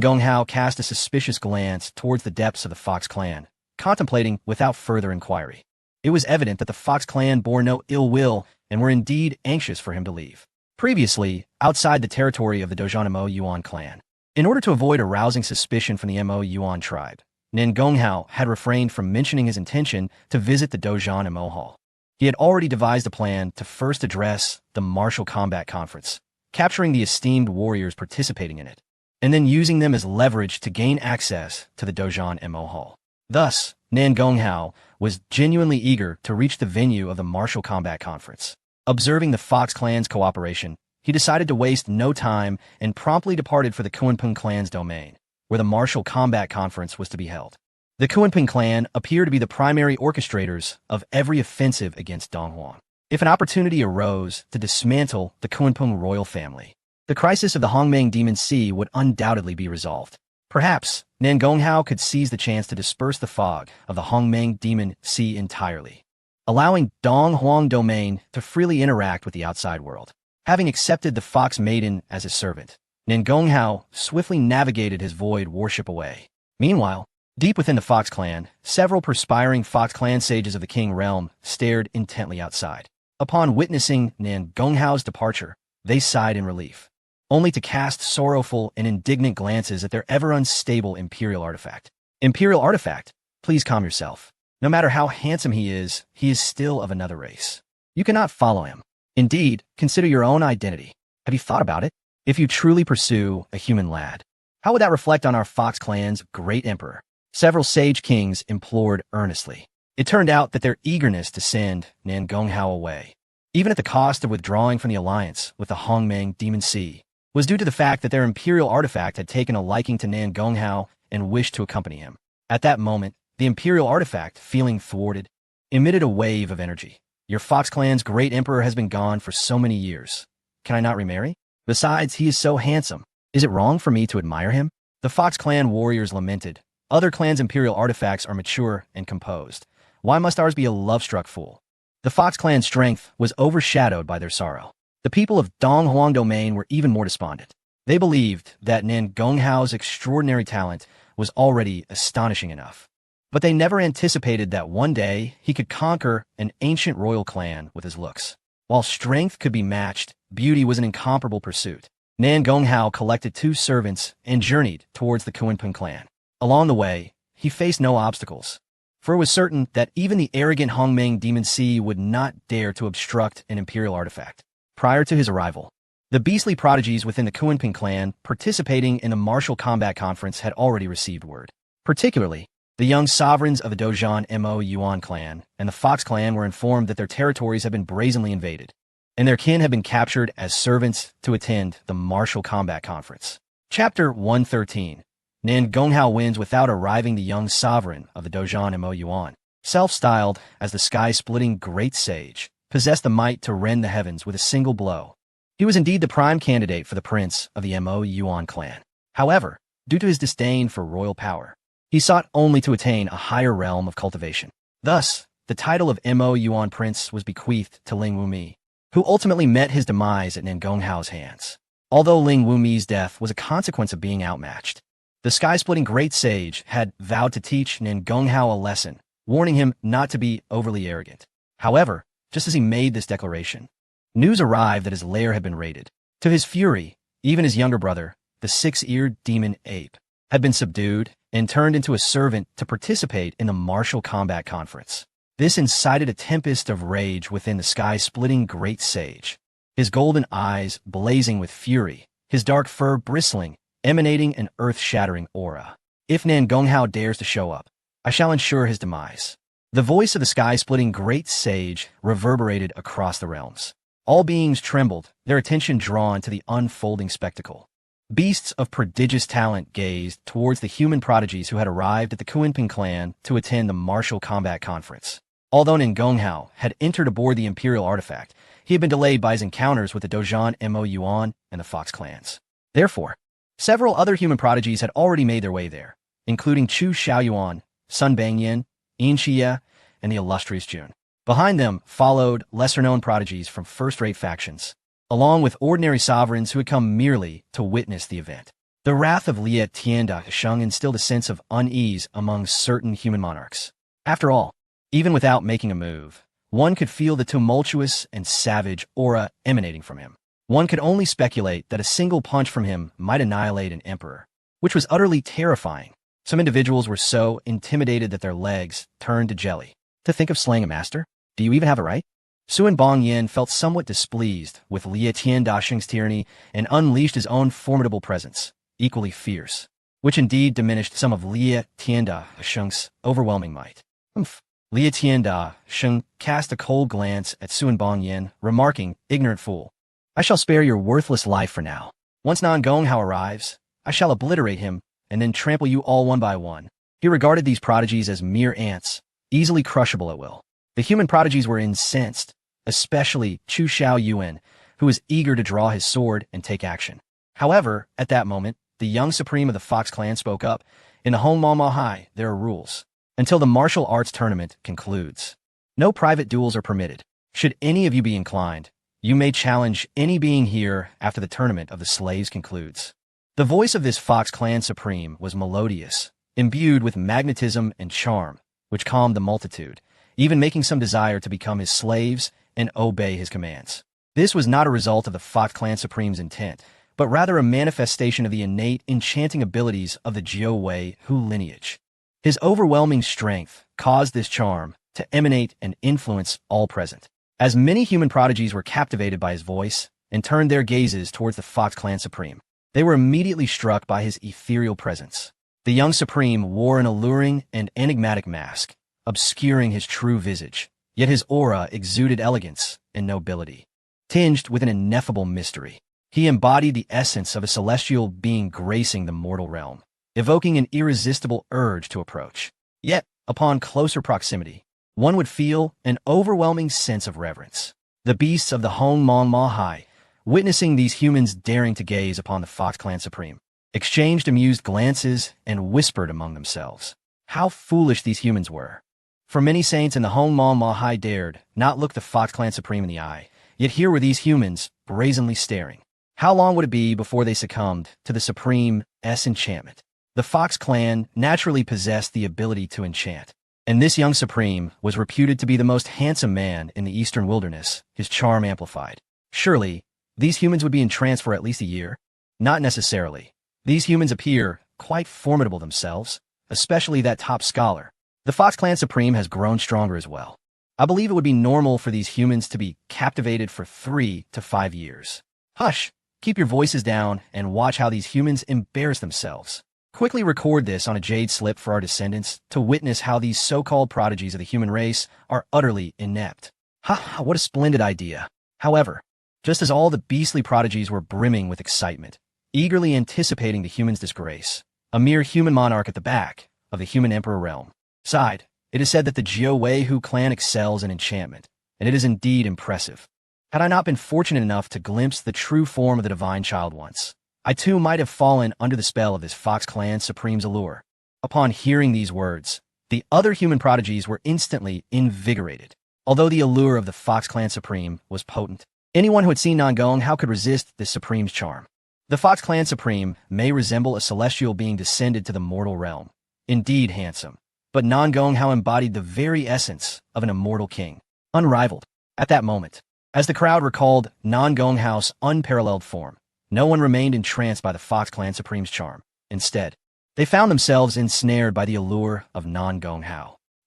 Gonghao cast a suspicious glance towards the depths of the Fox clan, contemplating without further inquiry. It was evident that the Fox clan bore no ill will and were indeed anxious for him to leave. Previously, outside the territory of the Dozhan Mo Yuan clan, in order to avoid arousing suspicion from the Mo Yuan tribe, Nan Gonghao had refrained from mentioning his intention to visit the Dozhan Mo Hall. He had already devised a plan to first address the Martial Combat Conference, capturing the esteemed warriors participating in it, and then using them as leverage to gain access to the Dozhan Mo Hall. Thus, Nan Gonghao was genuinely eager to reach the venue of the Martial Combat Conference. Observing the Fox clan's cooperation, he decided to waste no time and promptly departed for the Kunpeng clan's domain, where the Martial Combat Conference was to be held. The Kunping clan appear to be the primary orchestrators of every offensive against Donghuang. If an opportunity arose to dismantle the Kunping royal family, the crisis of the Hongmeng Demon Sea would undoubtedly be resolved. Perhaps Nan Gonghao could seize the chance to disperse the fog of the Hongmeng Demon Sea entirely, allowing Donghuang Domain to freely interact with the outside world. Having accepted the Fox Maiden as his servant, Nan Gonghao swiftly navigated his void warship away. Meanwhile, deep within the Fox clan, several perspiring Fox clan sages of the King Realm stared intently outside. Upon witnessing Nan Gonghao's departure, they sighed in relief, only to cast sorrowful and indignant glances at their ever-unstable Imperial artifact. Imperial artifact, please calm yourself. No matter how handsome he is still of another race. You cannot follow him. Indeed, consider your own identity. Have you thought about it? If you truly pursue a human lad, how would that reflect on our Fox clan's great emperor? Several sage kings implored earnestly. It turned out that their eagerness to send Nan Gonghao away, even at the cost of withdrawing from the alliance with the Hongmeng Demon Sea, was due to the fact that their imperial artifact had taken a liking to Nan Gonghao and wished to accompany him. At that moment, the imperial artifact, feeling thwarted, emitted a wave of energy. Your Fox clan's great emperor has been gone for so many years. Can I not remarry? Besides, he is so handsome. Is it wrong for me to admire him? The Fox clan warriors lamented. Other clans' imperial artifacts are mature and composed. Why must ours be a love-struck fool? The Fox clan's strength was overshadowed by their sorrow. The people of Donghuang Domain were even more despondent. They believed that Nan Gonghao's extraordinary talent was already astonishing enough. But they never anticipated that one day he could conquer an ancient royal clan with his looks. While strength could be matched, beauty was an incomparable pursuit. Nan Gonghao collected 2 servants and journeyed towards the Kunping clan. Along the way, he faced no obstacles, for it was certain that even the arrogant Hongmeng Demon Sea would not dare to obstruct an imperial artifact. Prior to his arrival, the beastly prodigies within the Kunping clan participating in the martial combat conference had already received word. Particularly, the young sovereigns of the Dozhan Mo Yuan clan and the Fox clan were informed that their territories had been brazenly invaded, and their kin had been captured as servants to attend the martial combat conference. Chapter 113. Nan Gonghao wins without arriving. The young sovereign of the Dozhan Mo Yuan, self-styled as the sky-splitting great sage, possessed the might to rend the heavens with a single blow. He was indeed the prime candidate for the prince of the Mo Yuan clan. However, due to his disdain for royal power, he sought only to attain a higher realm of cultivation. Thus, the title of Mo Yuan Prince was bequeathed to Ling Wumi, who ultimately met his demise at Nan Gonghao's hands. Although Ling Wumi's death was a consequence of being outmatched, the sky-splitting great sage had vowed to teach Nan Gonghao a lesson, warning him not to be overly arrogant. However, just as he made this declaration, news arrived that his lair had been raided. To his fury, even his younger brother, the 6-eared demon ape, had been subdued and turned into a servant to participate in the martial combat conference. This incited a tempest of rage within the sky-splitting great sage, his golden eyes blazing with fury, his dark fur bristling, emanating an earth-shattering aura. If Nan Gonghao dares to show up, I shall ensure his demise. The voice of the sky-splitting great sage reverberated across the realms. All beings trembled, their attention drawn to the unfolding spectacle. Beasts of prodigious talent gazed towards the human prodigies who had arrived at the Kunping clan to attend the martial combat conference. Although Nan Gonghao had entered aboard the imperial artifact, he had been delayed by his encounters with the Dozhan Mo Yuan and the Fox clans. Therefore, several other human prodigies had already made their way there, including Chu Xiaoyuan, Sun Bangyan, Yin Xie, and the illustrious Jun. Behind them followed lesser-known prodigies from first-rate factions, along with ordinary sovereigns who had come merely to witness the event. The wrath of Lie Tianda Sheng instilled a sense of unease among certain human monarchs. After all, even without making a move, one could feel the tumultuous and savage aura emanating from him. One could only speculate that a single punch from him might annihilate an emperor, which was utterly terrifying. Some individuals were so intimidated that their legs turned to jelly. To think of slaying a master? Do you even have a right? Sun Bangyan felt somewhat displeased with Lie Tiandasheng's tyranny and unleashed his own formidable presence, equally fierce, which indeed diminished some of Lie Tiandasheng's overwhelming might. Lie Tiandasheng cast a cold glance at Sun Bangyan, remarking, "Ignorant fool, I shall spare your worthless life for now. Once Nan Gonghao arrives, I shall obliterate him and then trample you all one by one." He regarded these prodigies as mere ants, easily crushable at will. The human prodigies were incensed, especially Chu Xiao Yuan, who was eager to draw his sword and take action. However, at that moment, the young supreme of the Fox clan spoke up. In the Hong Ma Hai, there are rules. Until the martial arts tournament concludes, no private duels are permitted. Should any of you be inclined, you may challenge any being here after the tournament of the slaves concludes. The voice of this Fox clan supreme was melodious, imbued with magnetism and charm, which calmed the multitude, even making some desire to become his slaves and obey his commands. This was not a result of the Fox clan supreme's intent, but rather a manifestation of the innate enchanting abilities of the Jiao Wei Hu lineage. His overwhelming strength caused this charm to emanate and influence all present. As many human prodigies were captivated by his voice and turned their gazes towards the Fox clan supreme, they were immediately struck by his ethereal presence. The young supreme wore an alluring and enigmatic mask, obscuring his true visage, yet his aura exuded elegance and nobility, tinged with an ineffable mystery. He embodied the essence of a celestial being gracing the mortal realm, evoking an irresistible urge to approach. Yet, upon closer proximity, one would feel an overwhelming sense of reverence. The beasts of the Hong Ma Hai, witnessing these humans daring to gaze upon the Fox clan supreme, exchanged amused glances and whispered among themselves how foolish these humans were. For many saints in the Hong Ma Hai dared not look the Fox clan supreme in the eye, yet here were these humans brazenly staring. How long would it be before they succumbed to the supreme's enchantment? The Fox clan naturally possessed the ability to enchant, and this young supreme was reputed to be the most handsome man in the eastern wilderness, his charm amplified. Surely, these humans would be entranced for at least a year? Not necessarily. These humans appear quite formidable themselves, especially that top scholar. The Fox clan supreme has grown stronger as well. I believe it would be normal for these humans to be captivated for 3 to 5 years. Hush! Keep your voices down and watch how these humans embarrass themselves. Quickly record this on a jade slip for our descendants to witness how these so-called prodigies of the human race are utterly inept. Ha, what a splendid idea. However, just as all the beastly prodigies were brimming with excitement, eagerly anticipating the humans' disgrace, a mere human monarch at the back of the human emperor realm sighed. It is said that the Jiao Wei Hu clan excels in enchantment, and it is indeed impressive. Had I not been fortunate enough to glimpse the true form of the divine child once, I too might have fallen under the spell of this Fox clan supreme's allure. Upon hearing these words, the other human prodigies were instantly invigorated. Although the allure of the Fox clan supreme was potent, anyone who had seen Nan Gong could resist this supreme's charm. The Fox clan supreme may resemble a celestial being descended to the mortal realm, indeed handsome, but Nan Gong embodied the very essence of an immortal king, unrivaled. At that moment, as the crowd recalled Nan Gong's unparalleled form, no one remained entranced by the Fox clan supreme's charm. Instead, they found themselves ensnared by the allure of Nan Gong.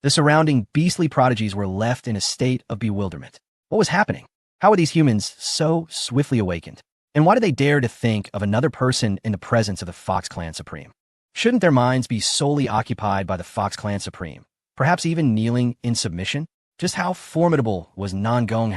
The surrounding beastly prodigies were left in a state of bewilderment. What was happening? How were these humans so swiftly awakened? And why did they dare to think of another person in the presence of the Fox clan supreme? Shouldn't their minds be solely occupied by the Fox clan supreme, perhaps even kneeling in submission? Just how formidable was Nan Gong?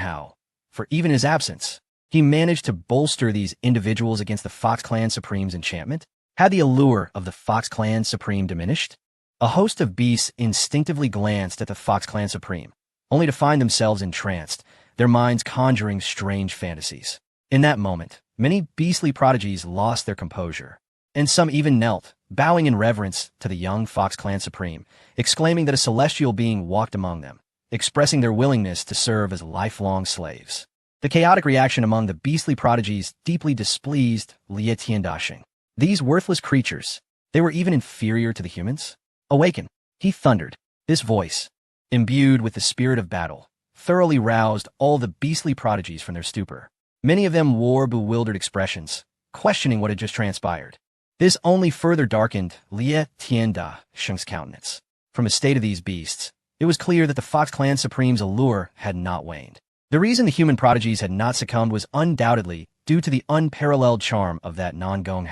For even in his absence, he managed to bolster these individuals against the Fox clan supreme's enchantment. Had the allure of the Fox clan supreme diminished? A host of beasts instinctively glanced at the Fox clan supreme, only to find themselves entranced, their minds conjuring strange fantasies. In that moment, many beastly prodigies lost their composure, and some even knelt, bowing in reverence to the young Fox clan supreme, exclaiming that a celestial being walked among them, expressing their willingness to serve as lifelong slaves. The chaotic reaction among the beastly prodigies deeply displeased Lie Tiandashing. These worthless creatures, they were even inferior to the humans? Awaken, he thundered. This voice, imbued with the spirit of battle, thoroughly roused all the beastly prodigies from their stupor. Many of them wore bewildered expressions, questioning what had just transpired. This only further darkened Lie Tiandashing's countenance. From the state of these beasts, it was clear that the Fox clan supreme's allure had not waned. The reason the human prodigies had not succumbed was undoubtedly due to the unparalleled charm of that Nan Gong,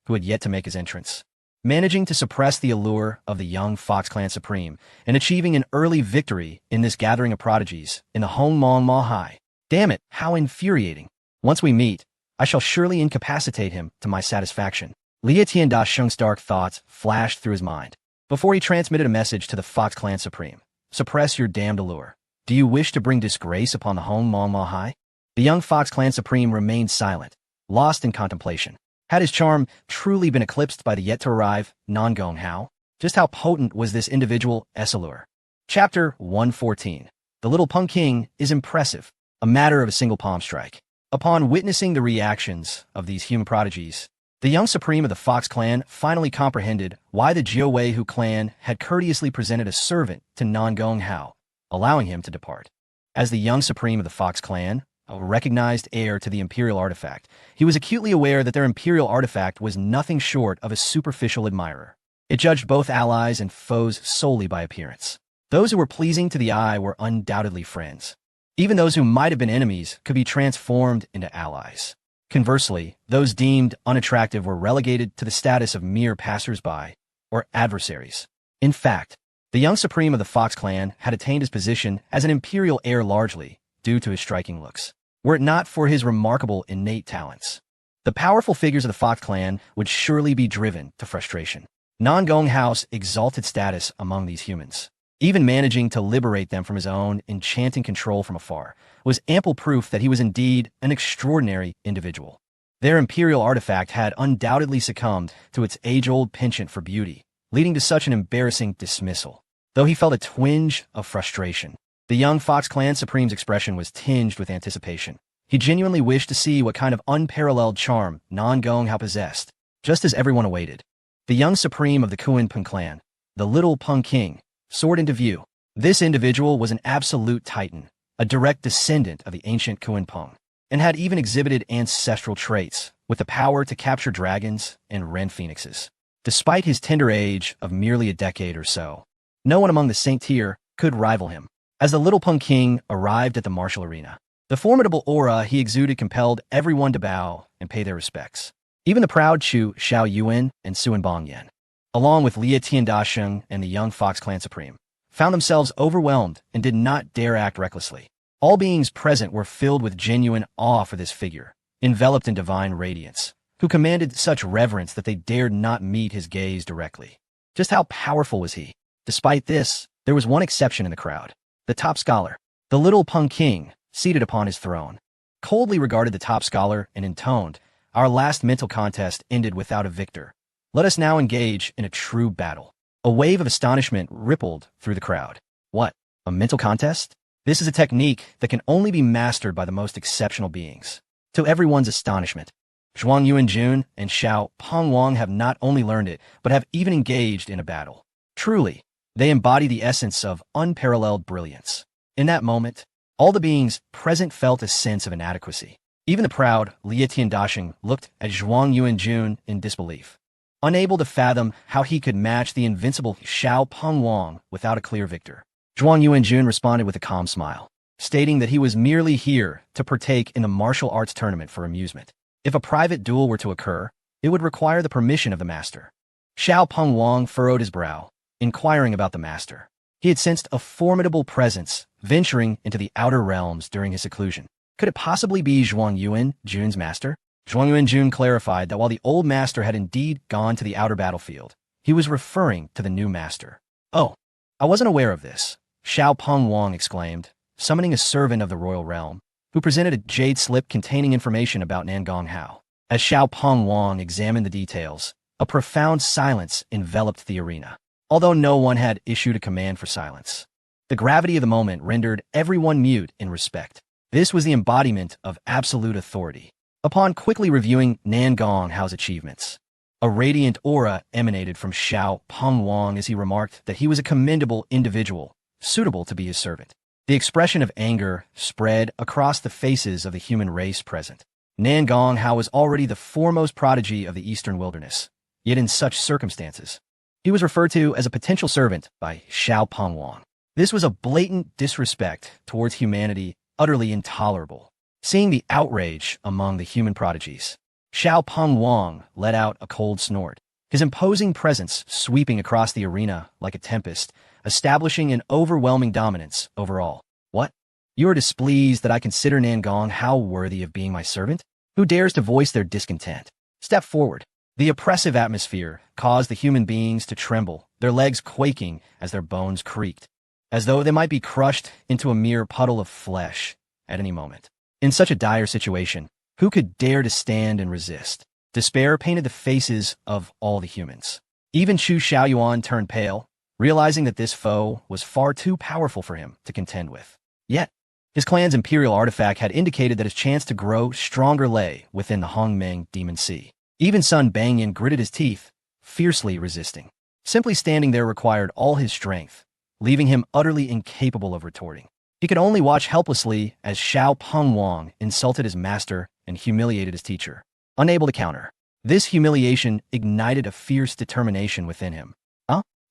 who had yet to make his entrance. Managing to suppress the allure of the young Fox clan supreme and achieving an early victory in this gathering of prodigies in the Hong Ma Hai. Damn it, how infuriating. Once we meet, I shall surely incapacitate him to my satisfaction. Lie Tiandashing's dark thoughts flashed through his mind. before he transmitted a message to the Fox Clan Supreme. Suppress your damned allure. Do you wish to bring disgrace upon the Hong Mong Ma Hai? The young Fox Clan Supreme remained silent, lost in contemplation. Had his charm truly been eclipsed by the yet-to-arrive Nan Gong Hao? Just how potent was this individual allure? Chapter 114. The Little Peng King is impressive, a matter of a single palm strike. Upon witnessing the reactions of these human prodigies, the young supreme of the Fox clan finally comprehended why the Jiao Weihu clan had courteously presented a servant to Nan Gong Hao, allowing him to depart. As the young supreme of the Fox clan, a recognized heir to the imperial artifact, he was acutely aware that their imperial artifact was nothing short of a superficial admirer. It judged both allies and foes solely by appearance. Those who were pleasing to the eye were undoubtedly friends. Even those who might have been enemies could be transformed into allies. Conversely, those deemed unattractive were relegated to the status of mere passers-by or adversaries. In fact, the young supreme of the Fox clan had attained his position as an imperial heir largely due to his striking looks, were it not for his remarkable innate talents. The powerful figures of the Fox clan would surely be driven to frustration. Nan Gong Hao's exalted status among these humans, even managing to liberate them from his own enchanting control from afar, was ample proof that he was indeed an extraordinary individual. Their imperial artifact had undoubtedly succumbed to its age-old penchant for beauty, leading to such an embarrassing dismissal. Though he felt a twinge of frustration, the young Fox Clan Supreme's expression was tinged with anticipation. He genuinely wished to see what kind of unparalleled charm Nan Gong Hao possessed, just as everyone awaited. The young Supreme of the Kuan Peng clan, the Little Peng King, soared into view. This individual was an absolute titan, a direct descendant of the ancient Kuan Peng, and had even exhibited ancestral traits, with the power to capture dragons and rend phoenixes. Despite his tender age of merely a decade or so, no one among the Saint Tier could rival him. As the Little Peng King arrived at the martial arena, the formidable aura he exuded compelled everyone to bow and pay their respects. Even the proud Chu Xiao Yuan and Suan Bongyan, along with Lia Tiandasheng and the young Fox Clan Supreme, found themselves overwhelmed and did not dare act recklessly. All beings present were filled with genuine awe for this figure, enveloped in divine radiance, who commanded such reverence that they dared not meet his gaze directly. Just how powerful was he? Despite this, there was one exception in the crowd. The top scholar, the Little Peng King, seated upon his throne, coldly regarded the top scholar and intoned, "Our last mental contest ended without a victor. Let us now engage in a true battle." A wave of astonishment rippled through the crowd. What? A mental contest? This is a technique that can only be mastered by the most exceptional beings. To everyone's astonishment, Zhuang Yuanjun and Xiao Peng Wang have not only learned it, but have even engaged in a battle. Truly, they embody the essence of unparalleled brilliance. In that moment, all the beings present felt a sense of inadequacy. Even the proud Lia Tiandasheng looked at Zhuang Yuanjun in disbelief, unable to fathom how he could match the invincible Xiao Peng Wang without a clear victor. Zhuang Yuanjun responded with a calm smile, stating that he was merely here to partake in the martial arts tournament for amusement. If a private duel were to occur, it would require the permission of the master. Xiao Peng Wang furrowed his brow, inquiring about the master. He had sensed a formidable presence venturing into the outer realms during his seclusion. Could it possibly be Zhuang Yuanjun's master? Zhuang Yuanjun clarified that while the old master had indeed gone to the outer battlefield, he was referring to the new master. "Oh, I wasn't aware of this," Xiao Peng Wang exclaimed, summoning a servant of the royal realm, who presented a jade slip containing information about Nan Gong Hao. As Xiao Peng Wang examined the details, a profound silence enveloped the arena, although no one had issued a command for silence. The gravity of the moment rendered everyone mute in respect. This was the embodiment of absolute authority. Upon quickly reviewing Nan Gong Hao's achievements, a radiant aura emanated from Xiao Peng Wang as he remarked that he was a commendable individual, suitable to be his servant. The expression of anger spread across the faces of the human race present. Nan Gong Hao was already the foremost prodigy of the eastern wilderness, yet in such circumstances, he was referred to as a potential servant by Xiao Peng Wang. This was a blatant disrespect towards humanity, utterly intolerable. Seeing the outrage among the human prodigies, Xiao Peng Wang let out a cold snort, his imposing presence sweeping across the arena like a tempest, establishing an overwhelming dominance over all. "What? You are displeased that I consider Nan Gong Hao worthy of being my servant? Who dares to voice their discontent? Step forward." The oppressive atmosphere caused the human beings to tremble, their legs quaking as their bones creaked, as though they might be crushed into a mere puddle of flesh at any moment. In such a dire situation, who could dare to stand and resist? Despair painted the faces of all the humans. Even Chu Xiaoyuan turned pale, realizing that this foe was far too powerful for him to contend with. Yet, his clan's imperial artifact had indicated that his chance to grow stronger lay within the Hongmeng Demon Sea. Even Sun Bangyan gritted his teeth, fiercely resisting. Simply standing there required all his strength, leaving him utterly incapable of retorting. He could only watch helplessly as Xiao Pengwang insulted his master and humiliated his teacher. Unable to counter, this humiliation ignited a fierce determination within him.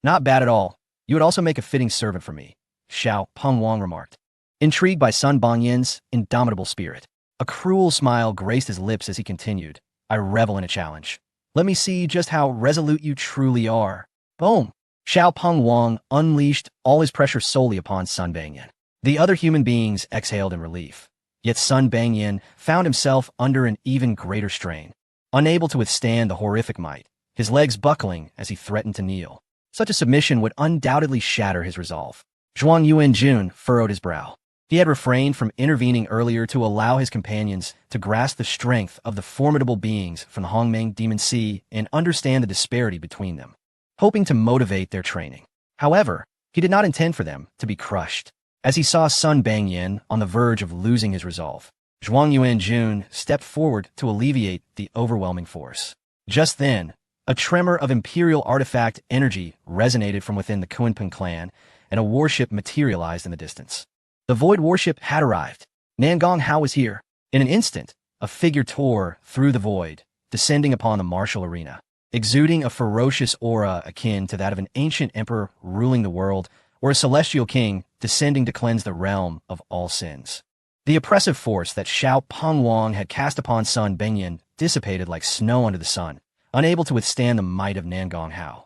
Not bad at all. You would also make a fitting servant for me, Xiao Pengwang remarked. Intrigued by Sun Bangyan's indomitable spirit, a cruel smile graced his lips as he continued. I revel in a challenge. Let me see just how resolute you truly are. Boom! Xiao Pengwang unleashed all his pressure solely upon Sun Bangyan. The other human beings exhaled in relief. Yet Sun Bangyan found himself under an even greater strain. Unable to withstand the horrific might, his legs buckling as he threatened to kneel. Such a submission would undoubtedly shatter his resolve. Zhuang Yuanjun furrowed his brow. He had refrained from intervening earlier to allow his companions to grasp the strength of the formidable beings from the Hongmeng Demon Sea and understand the disparity between them, hoping to motivate their training. However, he did not intend for them to be crushed. As he saw Sun Bangyan on the verge of losing his resolve, Zhuang Yuanjun stepped forward to alleviate the overwhelming force. Just then, a tremor of imperial artifact energy resonated from within the Kunpeng clan, and a warship materialized in the distance. The void warship had arrived. Nangong Hao was here. In an instant, a figure tore through the void, descending upon the martial arena, exuding a ferocious aura akin to that of an ancient emperor ruling the world, or a celestial king descending to cleanse the realm of all sins. The oppressive force that Xiao Pengwang had cast upon Sun Bangyan dissipated like snow under the sun, unable to withstand the might of Nangong Hao.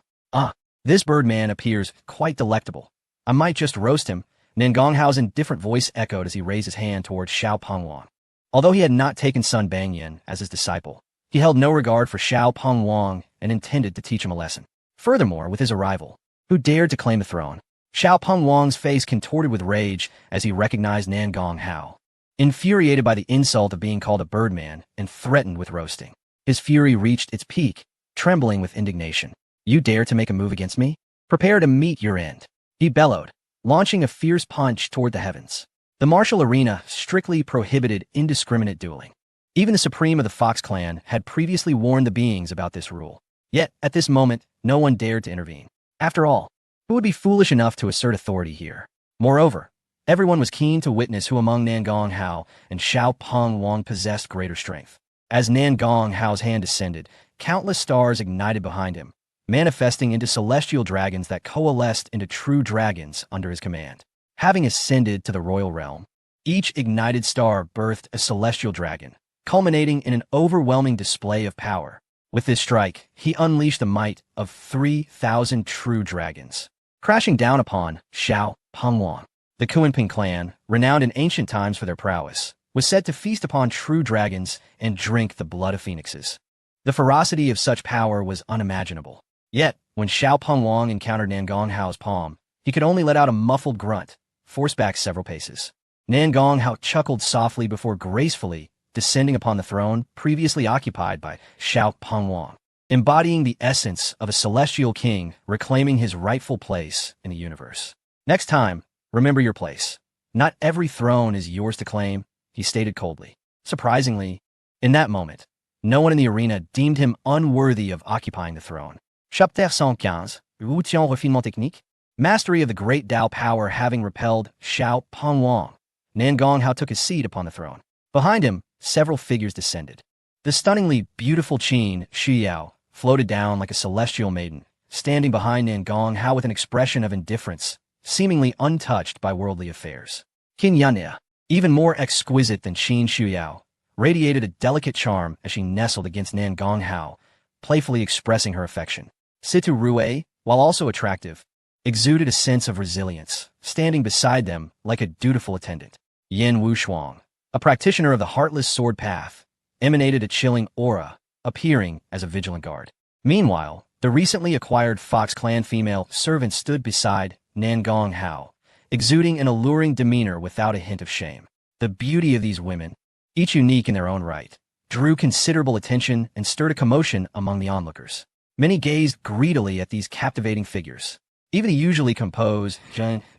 This birdman appears quite delectable. I might just roast him, Nangong Hao's indifferent voice echoed as he raised his hand towards Xiao Pengwang. Although he had not taken Sun Bangyan as his disciple, he held no regard for Xiao Pengwang and intended to teach him a lesson. Furthermore, with his arrival, who dared to claim the throne? Xiao Pengwang's face contorted with rage as he recognized Nangong Hao. Infuriated by the insult of being called a birdman and threatened with roasting, his fury reached its peak, trembling with indignation. You dare to make a move against me? Prepare to meet your end, he bellowed, launching a fierce punch toward the heavens. The martial arena strictly prohibited indiscriminate dueling. Even the Supreme of the Fox clan had previously warned the beings about this rule. Yet, at this moment, no one dared to intervene. After all, who would be foolish enough to assert authority here? Moreover, everyone was keen to witness who among Nangong Hao and Xiao Pengwang possessed greater strength. As Nangong Hao's hand descended, countless stars ignited behind him, manifesting into celestial dragons that coalesced into true dragons under his command. Having ascended to the royal realm, each ignited star birthed a celestial dragon, culminating in an overwhelming display of power. With this strike, he unleashed the might of 3,000 true dragons, crashing down upon Xiao Pengwang. The Kunpeng clan, renowned in ancient times for their prowess, was said to feast upon true dragons and drink the blood of phoenixes. The ferocity of such power was unimaginable. Yet, when Xiao Pengwang encountered Nangong Hao's palm, he could only let out a muffled grunt, forced back several paces. Nangong Hao chuckled softly before gracefully descending upon the throne previously occupied by Xiao Pengwang, embodying the essence of a celestial king reclaiming his rightful place in the universe. Next time, remember your place. Not every throne is yours to claim, he stated coldly. Surprisingly, in that moment, no one in the arena deemed him unworthy of occupying the throne. Chapitre 115, Routien Refinement Technique. Mastery of the great Dao power having repelled Xiao Pengwang, Nangong Hao took his seat upon the throne. Behind him, several figures descended. The stunningly beautiful Qin Shuyao floated down like a celestial maiden, standing behind Nangong Hao with an expression of indifference, seemingly untouched by worldly affairs. Qin Yannia, even more exquisite than Qin Shuyao, radiated a delicate charm as she nestled against Nangong Hao, playfully expressing her affection. Situ Rue, while also attractive, exuded a sense of resilience, standing beside them like a dutiful attendant. Yin Wushuang, a practitioner of the heartless sword path, emanated a chilling aura, appearing as a vigilant guard. Meanwhile, the recently acquired Fox Clan female servant stood beside Nan Gong Hao, exuding an alluring demeanor without a hint of shame. The beauty of these women, each unique in their own right, drew considerable attention and stirred a commotion among the onlookers. Many gazed greedily at these captivating figures. Even the usually composed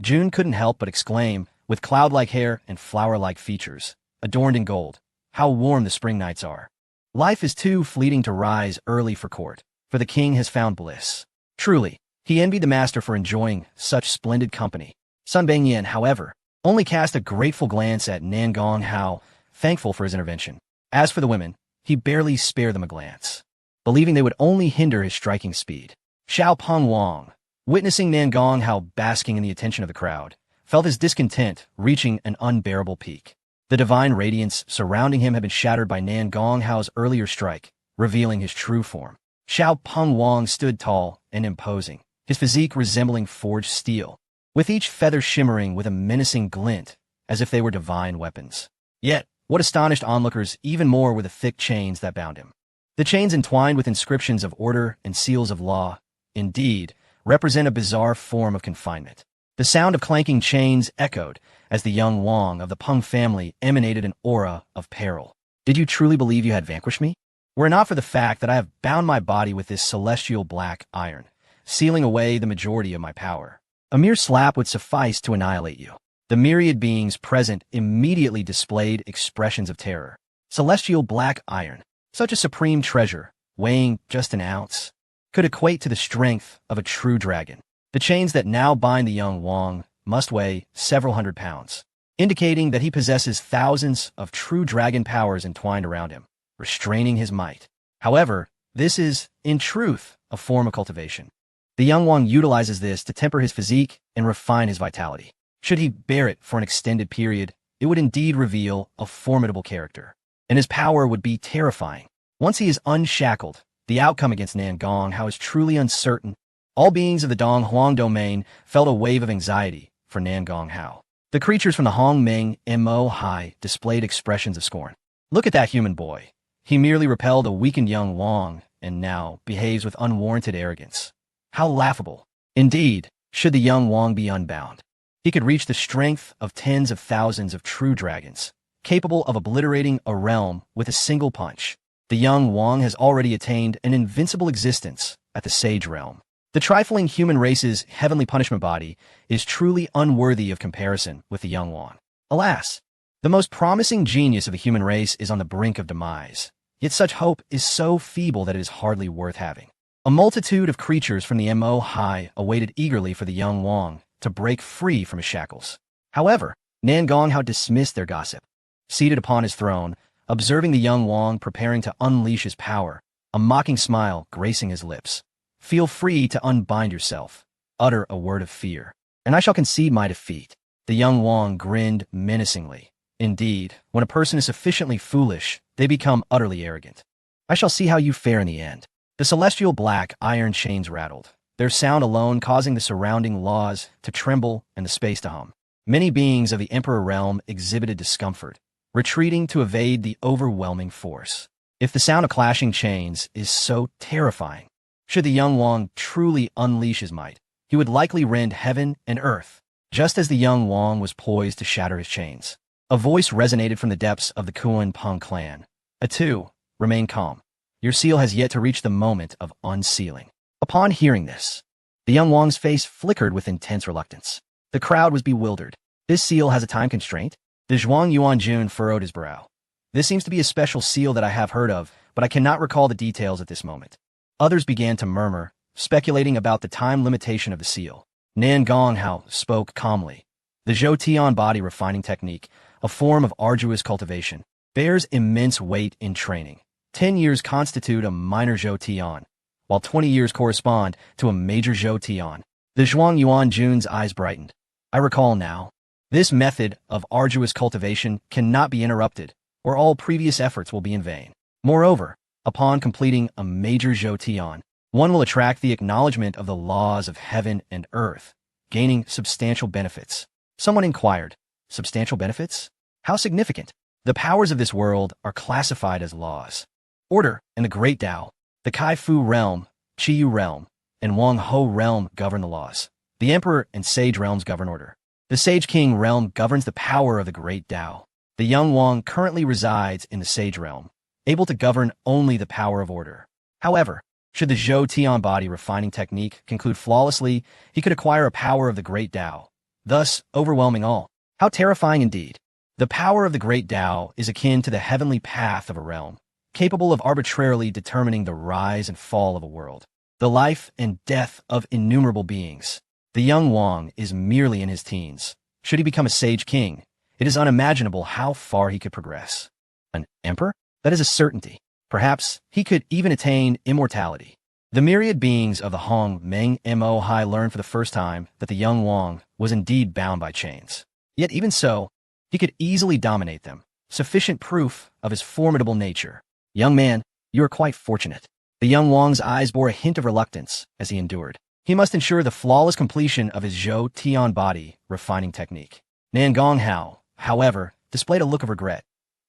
June couldn't help but exclaim, with cloud-like hair and flower-like features, adorned in gold, "How warm the spring nights are. Life is too fleeting to rise early for court, for the king has found bliss." Truly, he envied the master for enjoying such splendid company. Sun Bangyan, however, only cast a grateful glance at Nan Gong Hao, thankful for his intervention. As for the women, he barely spared them a glance, believing they would only hinder his striking speed. Xiao Peng Wang, witnessing Nan Gong Hao basking in the attention of the crowd, felt his discontent reaching an unbearable peak. The divine radiance surrounding him had been shattered by Nan Gong Hao's earlier strike, revealing his true form. Xiao Peng Wang stood tall and imposing, his physique resembling forged steel, with each feather shimmering with a menacing glint, as if they were divine weapons. Yet, what astonished onlookers even more were the thick chains that bound him. The chains entwined with inscriptions of order and seals of law, indeed, represent a bizarre form of confinement. The sound of clanking chains echoed as the young Wang of the Peng family emanated an aura of peril. "Did you truly believe you had vanquished me? Were it not for the fact that I have bound my body with this celestial black iron, sealing away the majority of my power, a mere slap would suffice to annihilate you." The myriad beings present immediately displayed expressions of terror. Celestial black iron, such a supreme treasure, weighing just an ounce, could equate to the strength of a true dragon. The chains that now bind the young Wang must weigh several hundred pounds, indicating that he possesses thousands of true dragon powers entwined around him, restraining his might. However, this is, in truth, a form of cultivation. The young Wang utilizes this to temper his physique and refine his vitality. Should he bear it for an extended period, it would indeed reveal a formidable character, and his power would be terrifying. Once he is unshackled, the outcome against Nan Gong Hao is truly uncertain. All beings of the Dong Huang domain felt a wave of anxiety for Nan Gong Hao. The creatures from the Hong Meng Mo Hai displayed expressions of scorn. "Look at that human boy. He merely repelled a weakened young Wang, and now behaves with unwarranted arrogance. How laughable. Indeed, should the young Wang be unbound, he could reach the strength of tens of thousands of true dragons, capable of obliterating a realm with a single punch. The young Wang has already attained an invincible existence at the Sage Realm. The trifling human race's heavenly punishment body is truly unworthy of comparison with the young Wang. Alas, the most promising genius of the human race is on the brink of demise, yet such hope is so feeble that it is hardly worth having." A multitude of creatures from the Mo Hai awaited eagerly for the young Wang to break free from his shackles. However, Nan Gong Hao dismissed their gossip. Seated upon his throne, observing the young Wang preparing to unleash his power, a mocking smile gracing his lips. "Feel free to unbind yourself. Utter a word of fear, and I shall concede my defeat." The young Wang grinned menacingly. Indeed, when a person is sufficiently foolish, they become utterly arrogant. "I shall see how you fare in the end." The celestial black iron chains rattled, their sound alone causing the surrounding laws to tremble and the space to hum. Many beings of the Emperor realm exhibited discomfort, retreating to evade the overwhelming force. If the sound of clashing chains is so terrifying, should the young Wang truly unleash his might, he would likely rend heaven and earth, just as the young Wang was poised to shatter his chains. A voice resonated from the depths of the Kuan Peng clan. "Atu, remain calm. Your seal has yet to reach the moment of unsealing." Upon hearing this, the young Wang's face flickered with intense reluctance. The crowd was bewildered. "This seal has a time constraint?" The Zhuang Yuanjun furrowed his brow. "This seems to be a special seal that I have heard of, but I cannot recall the details at this moment." Others began to murmur, speculating about the time limitation of the seal. Nan Gong Hao spoke calmly. "The Zhou Tian body refining technique, a form of arduous cultivation, bears immense weight in training. 10 years constitute a minor Zhou Tian, while 20 years correspond to a major Zhou Tian." The Zhuang Yuanjun's eyes brightened. "I recall now. This method of arduous cultivation cannot be interrupted, or all previous efforts will be in vain. Moreover, upon completing a major Zhou Tian, one will attract the acknowledgement of the laws of heaven and earth, gaining substantial benefits." Someone inquired, "Substantial benefits? How significant?" "The powers of this world are classified as laws. Order in the Great Tao. The Kai-Fu realm, Qiyu realm, and Wang-Ho realm govern the laws. The Emperor and Sage realms govern order. The Sage King realm governs the power of the Great Tao. The young Wang currently resides in the Sage realm, able to govern only the power of order. However, should the Zhou Tian body refining technique conclude flawlessly, he could acquire a power of the Great Tao, thus overwhelming all. How terrifying indeed. The power of the Great Tao is akin to the heavenly path of a realm, capable of arbitrarily determining the rise and fall of a world, the life and death of innumerable beings. The young Wang is merely in his teens. Should he become a Sage King, it is unimaginable how far he could progress. An emperor? That is a certainty. Perhaps he could even attain immortality. The myriad beings of the Hong Meng Mo Hai learned for the first time that the young Wang was indeed bound by chains. Yet even so, he could easily dominate them, sufficient proof of his formidable nature. Young man, you are quite fortunate. The young Wang's eyes bore a hint of reluctance as he endured. He must ensure the flawless completion of his Zhou Tian body refining technique. Nan Gonghao, however, displayed a look of regret.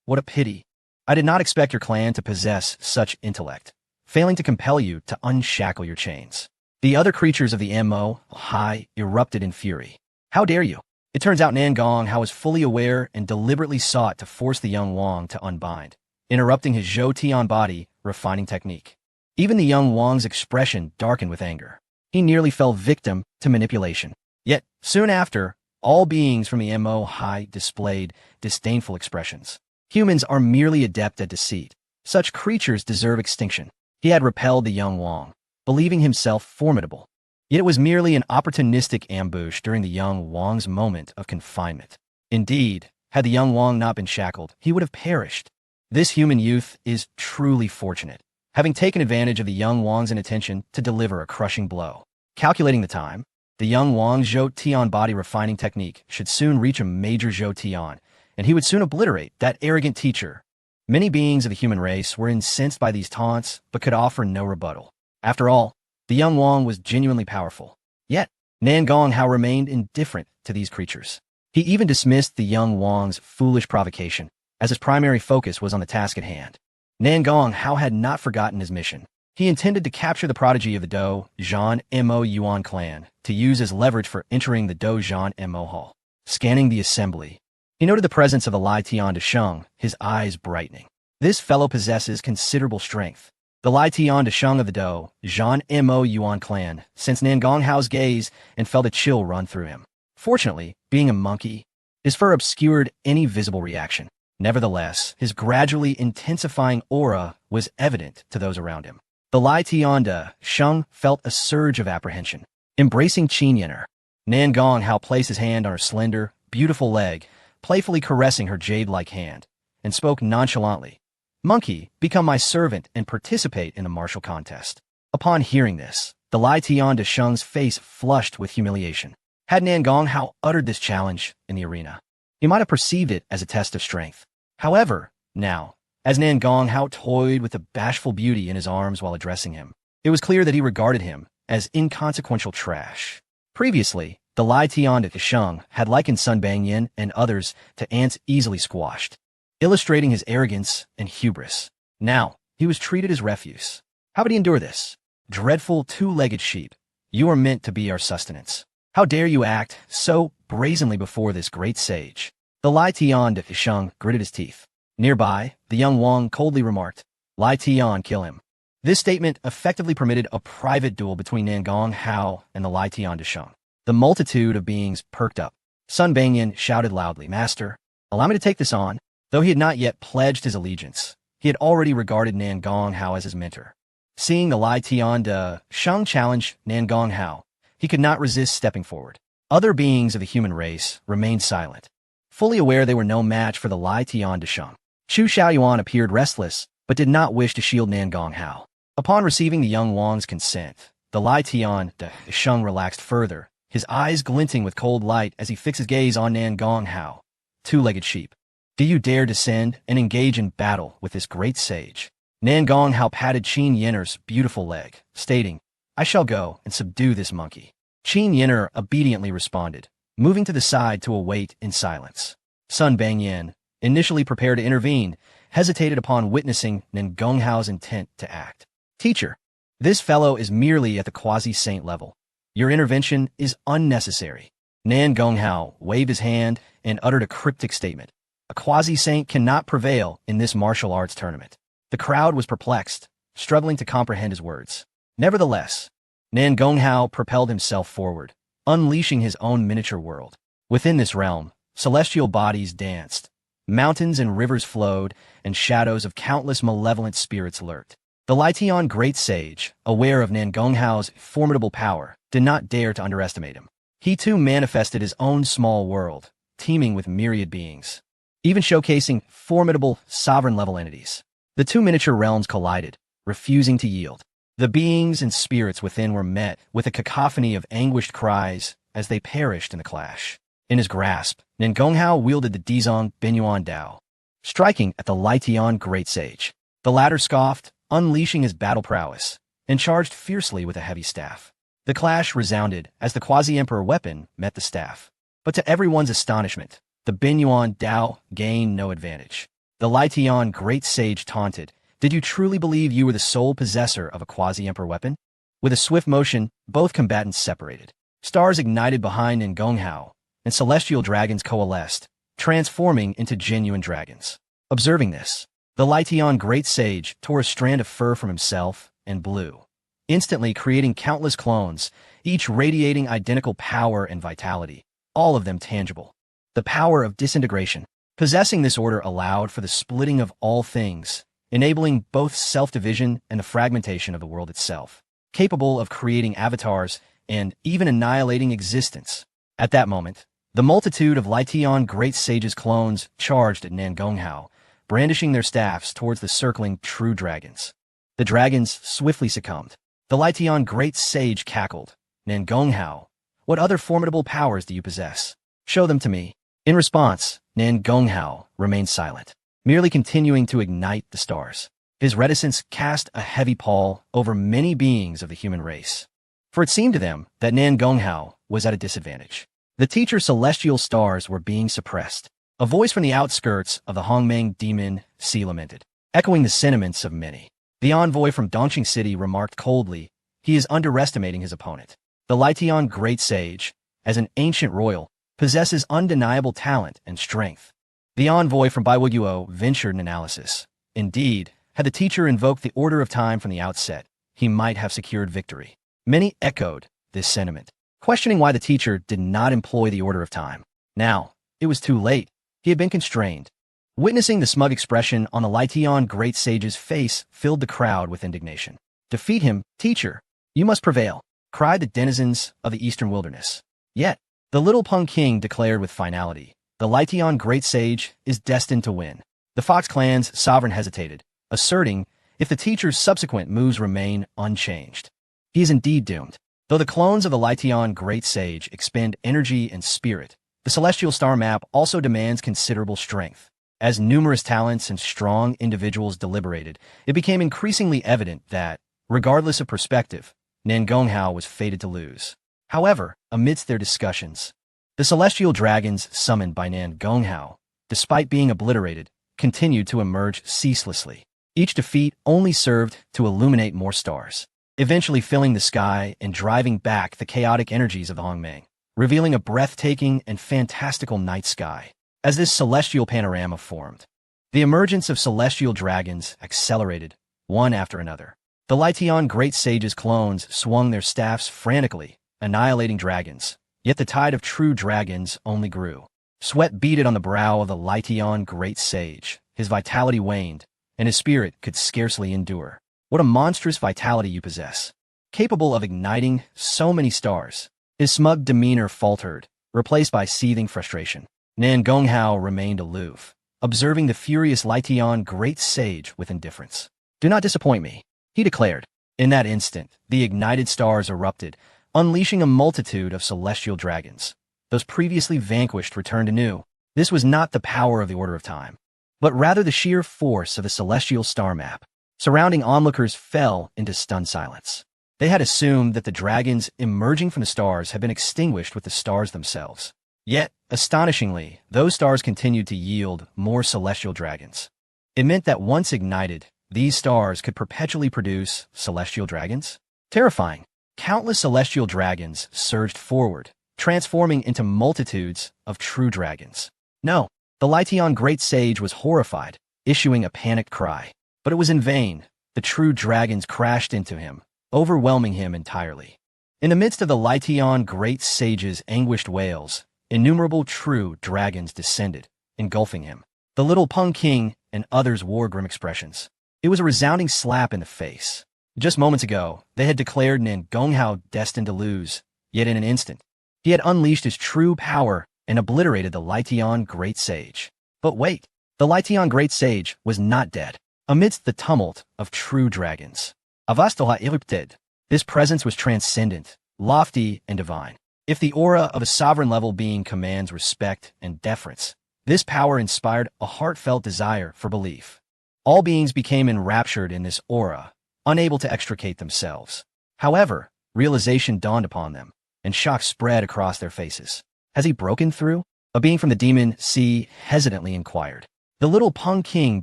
What a pity. I did not expect your clan to possess such intellect, failing to compel you to unshackle your chains. The other creatures of the Mo Hai erupted in fury. How dare you? It turns out Nan Gonghao was fully aware and deliberately sought to force the young Wang to unbind, interrupting his Zhou Tian body refining technique. Even the young Wang's expression darkened with anger. He nearly fell victim to manipulation. Yet, soon after, all beings from the Mo Hai displayed disdainful expressions. Humans are merely adept at deceit. Such creatures deserve extinction. He had repelled the young Wang, believing himself formidable. Yet it was merely an opportunistic ambush during the young Wang's moment of confinement. Indeed, had the young Wang not been shackled, he would have perished. This human youth is truly fortunate, having taken advantage of the young Wang's inattention to deliver a crushing blow. Calculating the time, the young Wang's Zhou Tian body refining technique should soon reach a major Zhou Tian, and he would soon obliterate that arrogant teacher. Many beings of the human race were incensed by these taunts, but could offer no rebuttal. After all, the young Wang was genuinely powerful. Yet, Nan Gonghao remained indifferent to these creatures. He even dismissed the young Wang's foolish provocation, as his primary focus was on the task at hand. Nan Gonghao had not forgotten his mission. He intended to capture the prodigy of the Dou Zhan Mo Yuan clan to use as leverage for entering the Dou Zhan Mo Hall. Scanning the assembly, he noted the presence of the Lai Tian de Sheng, his eyes brightening. This fellow possesses considerable strength. The Lai Tian de Sheng of the Dou Zhan Mo Yuan clan sensed Nan Gonghao's gaze and felt a chill run through him. Fortunately, being a monkey, his fur obscured any visible reaction. Nevertheless, his gradually intensifying aura was evident to those around him. The Lai Tian de Sheng felt a surge of apprehension. Embracing Qin Yen'er, Nan Gonghao placed his hand on her slender, beautiful leg, playfully caressing her jade-like hand, and spoke nonchalantly. Monkey, become my servant and participate in the martial contest. Upon hearing this, the Lai Tian de Sheng's face flushed with humiliation. Had Nan Gonghao uttered this challenge in the arena, he might have perceived it as a test of strength. However, now, as Nan Gonghao toyed with the bashful beauty in his arms while addressing him, it was clear that he regarded him as inconsequential trash. Previously, the Lai Tian de Sheng had likened Sun Bangyan and others to ants easily squashed, illustrating his arrogance and hubris. Now, he was treated as refuse. How would he endure this? Dreadful two-legged sheep, you are meant to be our sustenance. How dare you act so brazenly before this great sage? The Lai Tian de Sheng gritted his teeth. Nearby, the young Wang coldly remarked, Lai Tian, kill him. This statement effectively permitted a private duel between Nan Gonghao and the Lai Tian de Sheng. The multitude of beings perked up. Sun Bangyan shouted loudly, Master, allow me to take this on. Though he had not yet pledged his allegiance, he had already regarded Nan Gonghao as his mentor. Seeing the Lai Tian de Sheng challenge Nan Gonghao, he could not resist stepping forward. Other beings of the human race remained silent, fully aware they were no match for the Lai Tian de Sheng. Chu Xiaoyuan appeared restless, but did not wish to shield Nan Gonghao. Upon receiving the young Wang's consent, the Lai Tian de Sheng relaxed further, his eyes glinting with cold light as he fixed his gaze on Nan Gonghao. Two-legged sheep, do you dare descend and engage in battle with this great sage? Nan Gonghao patted Qin Yen'er's beautiful leg, stating, I shall go and subdue this monkey. Qin Yen'er obediently responded, moving to the side to await in silence. Sun Bangyan, initially prepared to intervene, hesitated upon witnessing Nengonghao's intent to act. Teacher, this fellow is merely at the quasi-saint level. Your intervention is unnecessary. Nangonghao waved his hand and uttered a cryptic statement. A quasi-saint cannot prevail in this martial arts tournament. The crowd was perplexed, struggling to comprehend his words. Nevertheless, Nangonghao propelled himself forward, unleashing his own miniature world. Within this realm, celestial bodies danced, mountains and rivers flowed, and shadows of countless malevolent spirits lurked. The Laition Great Sage, aware of Nangonghao's formidable power, did not dare to underestimate him. He too manifested his own small world, teeming with myriad beings, even showcasing formidable sovereign-level entities. The two miniature realms collided, refusing to yield. The beings and spirits within were met with a cacophony of anguished cries as they perished in the clash. In his grasp, Nangonghao wielded the Dizong Binyuan Dao, striking at the Laition Great Sage. The latter scoffed, unleashing his battle prowess, and charged fiercely with a heavy staff. The clash resounded as the quasi-emperor weapon met the staff. But to everyone's astonishment, the Binyuan Dao gained no advantage. The Laition Great Sage taunted, "Did you truly believe you were the sole possessor of a quasi-emperor weapon?" With a swift motion, both combatants separated. Stars ignited behind Ngonghao, and celestial dragons coalesced, transforming into genuine dragons. Observing this, the Laition Great Sage tore a strand of fur from himself and blew, instantly creating countless clones, each radiating identical power and vitality, all of them tangible. The power of disintegration. Possessing this order allowed for the splitting of all things, enabling both self-division and the fragmentation of the world itself, capable of creating avatars and even annihilating existence. At that moment, the multitude of Laition Great Sage's clones charged at Nangonghao, brandishing their staffs towards the circling true dragons. The dragons swiftly succumbed. The Laition Great Sage cackled. "Nangonghao, what other formidable powers do you possess? Show them to me." In response, Nangonghao remained silent, merely continuing to ignite the stars. His reticence cast a heavy pall over many beings of the human race, for it seemed to them that Nangonghao was at a disadvantage. The teacher's celestial stars were being suppressed. A voice from the outskirts of the Hongmeng Demon Sea lamented, echoing the sentiments of many. The envoy from Dongqing City remarked coldly, "He is underestimating his opponent. The Laition Great Sage, as an ancient royal, possesses undeniable talent and strength." The envoy from Baiwuguo ventured an analysis. Indeed, had the teacher invoked the Order of Time from the outset, he might have secured victory. Many echoed this sentiment, questioning why the teacher did not employ the Order of Time. Now, it was too late. He had been constrained. Witnessing the smug expression on the Laition Great Sage's face filled the crowd with indignation. "Defeat him, teacher. You must prevail," cried the denizens of the eastern wilderness. Yet, the little Peng King declared with finality, "The Laition Great Sage is destined to win." The Fox clan's sovereign hesitated, asserting, "If the teacher's subsequent moves remain unchanged, he is indeed doomed." Though the clones of the Laition Great Sage expend energy and spirit, the celestial star map also demands considerable strength. As numerous talents and strong individuals deliberated, it became increasingly evident that, regardless of perspective, Nangonghao was fated to lose. However, amidst their discussions, the celestial dragons summoned by Nangonghao, despite being obliterated, continued to emerge ceaselessly. Each defeat only served to illuminate more stars, eventually filling the sky and driving back the chaotic energies of the Hongmeng, revealing a breathtaking and fantastical night sky. As this celestial panorama formed, the emergence of celestial dragons accelerated, one after another. The Laition Great Sage's clones swung their staffs frantically, annihilating dragons, yet the tide of true dragons only grew. Sweat beaded on the brow of the Laition Great Sage. His vitality waned, and his spirit could scarcely endure. "What a monstrous vitality you possess, capable of igniting so many stars." His smug demeanor faltered, replaced by seething frustration. Nangonghao remained aloof, observing the furious Laition Great Sage with indifference. "Do not disappoint me," he declared. In that instant, the ignited stars erupted, unleashing a multitude of celestial dragons. Those previously vanquished returned anew. This was not the power of the Order of Time, but rather the sheer force of the celestial star map. Surrounding onlookers fell into stunned silence. They had assumed that the dragons emerging from the stars had been extinguished with the stars themselves. Yet, astonishingly, those stars continued to yield more celestial dragons. It meant that once ignited, these stars could perpetually produce celestial dragons? Terrifying. Countless celestial dragons surged forward, transforming into multitudes of true dragons. No, the Lytion Great Sage was horrified, issuing a panicked cry. But it was in vain. The true dragons crashed into him, overwhelming him entirely. In the midst of the Lytion Great Sage's anguished wails, innumerable true dragons descended, engulfing him. The little Peng King and others wore grim expressions. It was a resounding slap in the face. Just moments ago, they had declared Nan Gonghao destined to lose, yet in an instant, he had unleashed his true power and obliterated the Lytion Great Sage. But wait, the Lytion Great Sage was not dead. Amidst the tumult of true dragons, Avastala erupted. This presence was transcendent, lofty, and divine. If the aura of a sovereign-level being commands respect and deference, this power inspired a heartfelt desire for belief. All beings became enraptured in this aura, unable to extricate themselves. However, realization dawned upon them, and shock spread across their faces. Has he broken through? A being from the demon sea hesitantly inquired. The little Peng King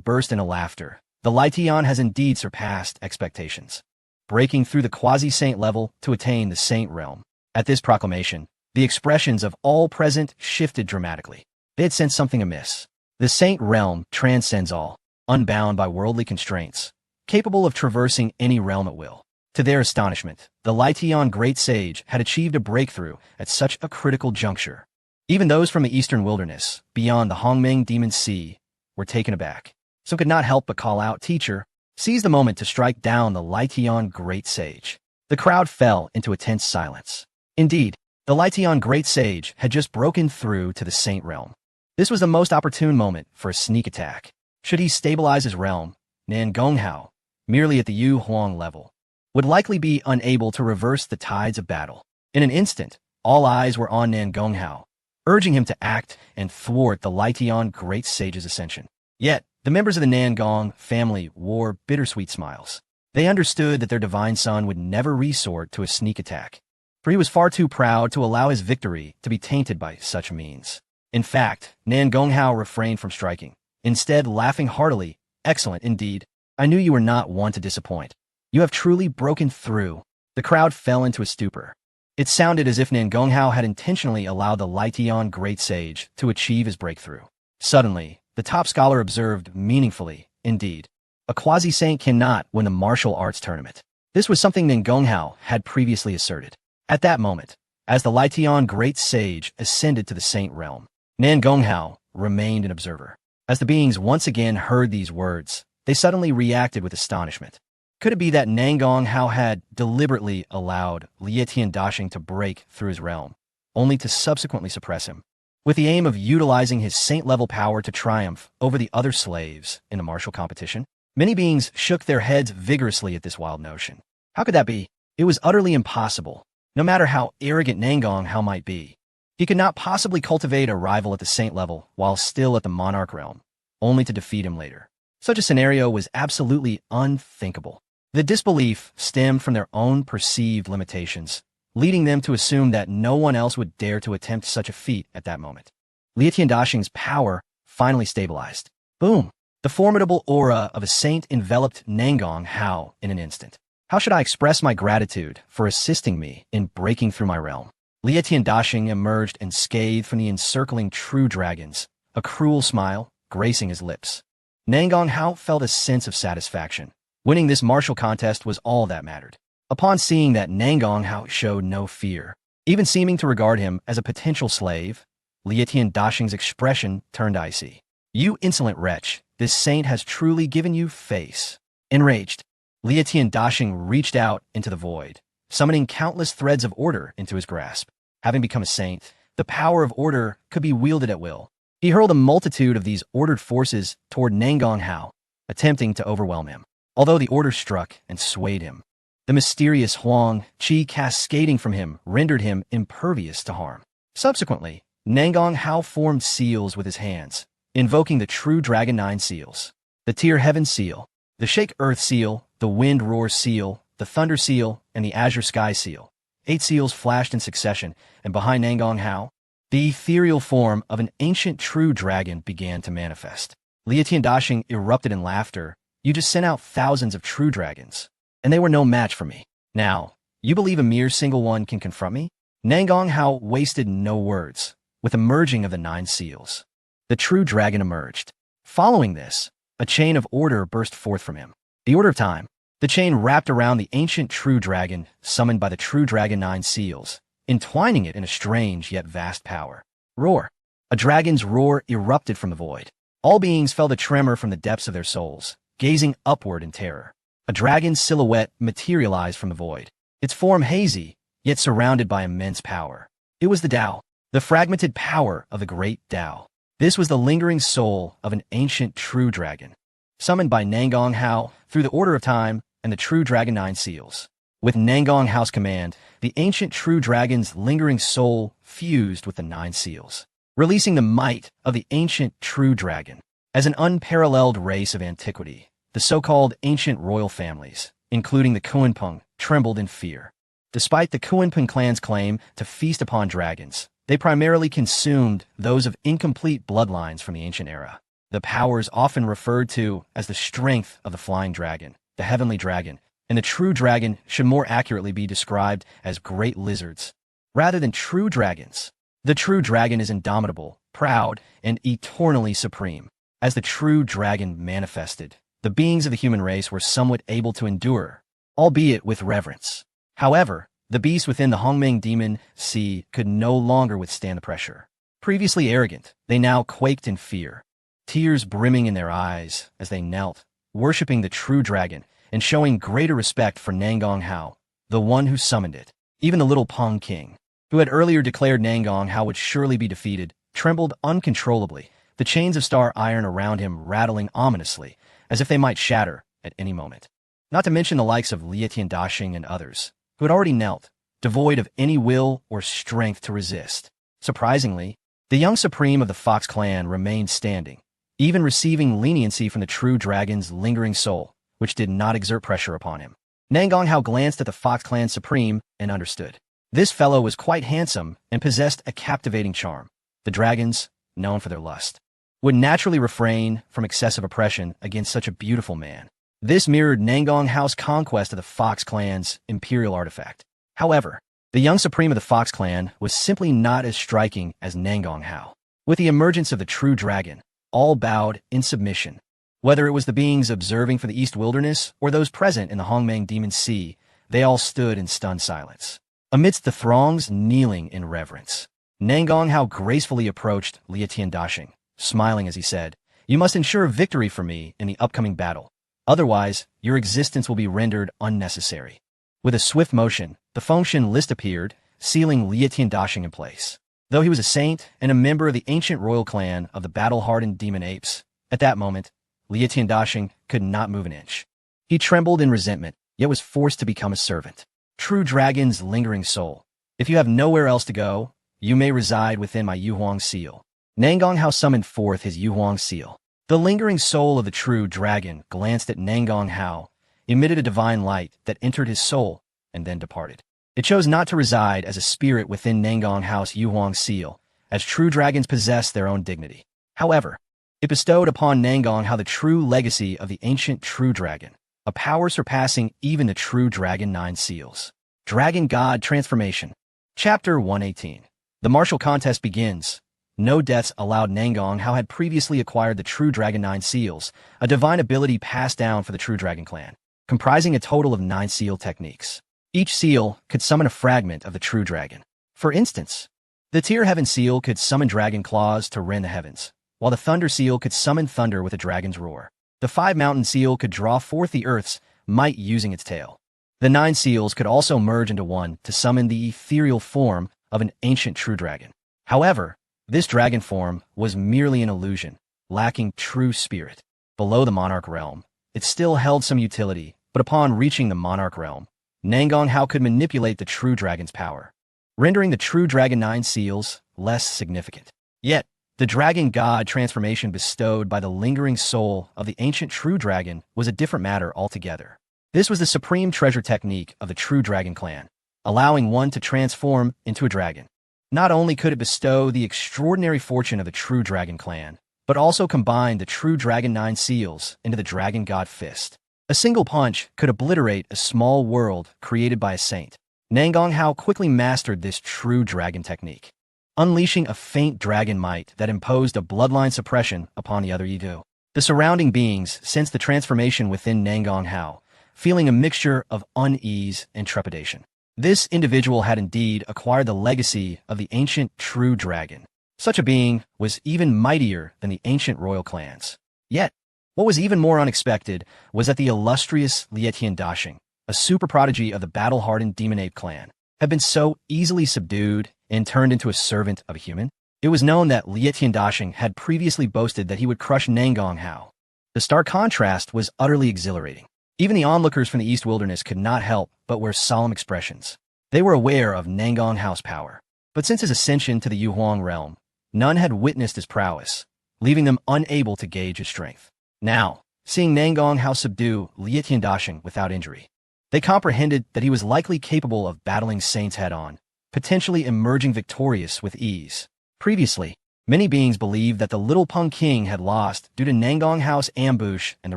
burst into laughter. The Lytion has indeed surpassed expectations, breaking through the quasi-saint level to attain the saint realm. At this proclamation, the expressions of all present shifted dramatically. They had sensed something amiss. The saint realm transcends all, unbound by worldly constraints, capable of traversing any realm at will. To their astonishment, the Lytion Great Sage had achieved a breakthrough at such a critical juncture. Even those from the eastern wilderness, beyond the Hongmeng Demon Sea, were taken aback. Some could not help but call out, "Teacher!" Seize the moment to strike down the Lytion Great Sage. The crowd fell into a tense silence. Indeed, the Lytion Great Sage had just broken through to the Saint Realm. This was the most opportune moment for a sneak attack. Should he stabilize his realm, Nan Gonghao, merely at the Yu Huang level, would likely be unable to reverse the tides of battle. In an instant, all eyes were on Nan Gonghao, urging him to act and thwart the Lytion Great Sage's ascension. Yet, the members of the Nan Gong family wore bittersweet smiles. They understood that their divine son would never resort to a sneak attack, for he was far too proud to allow his victory to be tainted by such means. In fact, Nan Gonghao refrained from striking, instead laughing heartily. "Excellent indeed. I knew you were not one to disappoint. You have truly broken through." The crowd fell into a stupor. It sounded as if Nan Gonghao had intentionally allowed the Lytion Great Sage to achieve his breakthrough. Suddenly, the top scholar observed meaningfully, "Indeed, a quasi-saint cannot win the martial arts tournament." This was something Nan Gonghao had previously asserted. At that moment, as the Lytion Great Sage ascended to the saint realm, Nan Gonghao remained an observer. As the beings once again heard these words, they suddenly reacted with astonishment. Could it be that Nan Gonghao had deliberately allowed Liu Tiandashing to break through his realm, only to subsequently suppress him, with the aim of utilizing his saint-level power to triumph over the other slaves in the martial competition? Many beings shook their heads vigorously at this wild notion. How could that be? It was utterly impossible. No matter how arrogant Nan Gonghao might be, he could not possibly cultivate a rival at the saint level while still at the monarch realm, only to defeat him later. Such a scenario was absolutely unthinkable. The disbelief stemmed from their own perceived limitations, leading them to assume that no one else would dare to attempt such a feat at that moment. Liu Tiandashing's power finally stabilized. Boom! The formidable aura of a saint enveloped Nan Gonghao in an instant. How should I express my gratitude for assisting me in breaking through my realm? Liu Tiandashing emerged unscathed from the encircling true dragons, a cruel smile gracing his lips. Nan Gonghao felt a sense of satisfaction. Winning this martial contest was all that mattered. Upon seeing that Nan Gonghao showed no fear, even seeming to regard him as a potential slave, Liu Tiandashing's expression turned icy. "You insolent wretch, this saint has truly given you face." Enraged, Liu Tiandashing reached out into the void, summoning countless threads of order into his grasp. Having become a saint, the power of order could be wielded at will. He hurled a multitude of these ordered forces toward Nan Gonghao, attempting to overwhelm him. Although the order struck and swayed him, the mysterious Huang Qi cascading from him rendered him impervious to harm. Subsequently, Nan Gonghao formed seals with his hands, invoking the true Dragon 9 seals. The Tear Heaven seal, the Shake Earth seal, the Wind Roar seal, the Thunder seal, and the Azure Sky seal. 8 seals flashed in succession, and behind Nan Gonghao, the ethereal form of an ancient true dragon began to manifest. Liu Tiandashing erupted in laughter. You just sent out thousands of true dragons, and they were no match for me. Now, you believe a mere single one can confront me? Nangong Hao wasted no words. With the merging of the 9 seals, the true dragon emerged. Following this, a chain of order burst forth from him. The Order of Time. The chain wrapped around the ancient true dragon, summoned by the true dragon 9 seals, entwining it in a strange yet vast power. Roar. A dragon's roar erupted from the void. All beings felt a tremor from the depths of their souls, gazing upward in terror. A dragon's silhouette materialized from the void, its form hazy, yet surrounded by immense power. It was the Tao, the fragmented power of the great Tao. This was the lingering soul of an ancient true dragon, summoned by Nangong Hao through the Order of Time and the true dragon 9 seals. With Nangong Hao's command, the ancient true dragon's lingering soul fused with the 9 seals, releasing the might of the ancient true dragon. As an unparalleled race of antiquity, the so-called ancient royal families, including the Kuanping, trembled in fear. Despite the Kuanping clan's claim to feast upon dragons, they primarily consumed those of incomplete bloodlines from the ancient era. The powers often referred to as the strength of the flying dragon, the heavenly dragon, and the true dragon should more accurately be described as great lizards, rather than true dragons. The true dragon is indomitable, proud, and eternally supreme. As the true dragon manifested, the beings of the human race were somewhat able to endure, albeit with reverence. However, the beasts within the Hongmeng Demon Sea could no longer withstand the pressure. Previously arrogant, they now quaked in fear, tears brimming in their eyes as they knelt, worshipping the true dragon and showing greater respect for Nangong Hao, the one who summoned it. Even the little Peng King, who had earlier declared Nangong Hao would surely be defeated, trembled uncontrollably, the chains of star iron around him rattling ominously, as if they might shatter at any moment. Not to mention the likes of Liu Tiandashing and others, who had already knelt, devoid of any will or strength to resist. Surprisingly, the young supreme of the Fox clan remained standing, even receiving leniency from the true dragon's lingering soul, which did not exert pressure upon him. Nangong Hao glanced at the Fox clan supreme and understood. This fellow was quite handsome and possessed a captivating charm. The dragons, known for their lust, would naturally refrain from excessive oppression against such a beautiful man. This mirrored Nangong Hao's conquest of the Fox clan's imperial artifact. However, the young supreme of the Fox clan was simply not as striking as Nangong Hao. With the emergence of the true dragon, all bowed in submission. Whether it was the beings observing for the East Wilderness or those present in the Hongmeng Demon Sea, they all stood in stunned silence. Amidst the throngs kneeling in reverence, Nangong Hao gracefully approached Liu Tiandashing, smiling as he said, "You must ensure victory for me in the upcoming battle. Otherwise, your existence will be rendered unnecessary." With a swift motion, the Fengshen list appeared, sealing Liu Tiandashing in place. Though he was a saint and a member of the ancient royal clan of the battle-hardened demon apes, at that moment, Liu Tiandashing could not move an inch. He trembled in resentment, yet was forced to become a servant. True dragon's lingering soul. If you have nowhere else to go, you may reside within my Yuhuang seal. Nangong Hao summoned forth his Yuhuang seal. The lingering soul of the true dragon glanced at Nangong Hao, emitted a divine light that entered his soul, and then departed. It chose not to reside as a spirit within Nangong Hao's Yuhuang seal, as true dragons possess their own dignity. However, it bestowed upon Nangong Hao the true legacy of the ancient true dragon, a power surpassing even the true dragon 9 seals. Dragon God Transformation. Chapter 118. The martial contest begins. No deaths allowed. Nangong Hao had previously acquired the true dragon 9 seals, a divine ability passed down for the true dragon clan, comprising a total of 9 seal techniques. Each seal could summon a fragment of the true dragon. For instance, the Tear Heaven seal could summon dragon claws to rend the heavens, while the Thunder seal could summon thunder with a dragon's roar. The 5 Mountain seal could draw forth the earth's might using its tail. The 9 seals could also merge into one to summon the ethereal form of an ancient true dragon. However, this dragon form was merely an illusion, lacking true spirit. Below the Monarch realm, it still held some utility, but upon reaching the Monarch realm, Nangong Hao could manipulate the true dragon's power, rendering the true dragon 9 seals less significant. Yet, the dragon god transformation bestowed by the lingering soul of the ancient true dragon was a different matter altogether. This was the supreme treasure technique of the true dragon clan, allowing one to transform into a dragon. Not only could it bestow the extraordinary fortune of the true dragon clan, but also combined the true Dragon Nine Seals into the Dragon God Fist. A single punch could obliterate a small world created by a saint. Nangong Hao quickly mastered this true dragon technique, unleashing a faint dragon might that imposed a bloodline suppression upon the other ego. The surrounding beings sensed the transformation within Nangong Hao, feeling a mixture of unease and trepidation. This individual had indeed acquired the legacy of the ancient true dragon. Such a being was even mightier than the ancient royal clans. Yet, what was even more unexpected was that the illustrious Lietian Dashing, a super prodigy of the battle-hardened Demon Ape clan, had been so easily subdued and turned into a servant of a human. It was known that Lietian Dashing had previously boasted that he would crush Nangong Hao. The stark contrast was utterly exhilarating. Even the onlookers from the East Wilderness could not help but wear solemn expressions. They were aware of Nangong Hao's power, but since his ascension to the Yuhuang realm, none had witnessed his prowess, leaving them unable to gauge his strength. Now, seeing Nangong Hao subdue Lietian Dashing without injury, they comprehended that he was likely capable of battling saints head-on, potentially emerging victorious with ease. Previously, many beings believed that the Little Peng King had lost due to Nangong Hao's ambush and the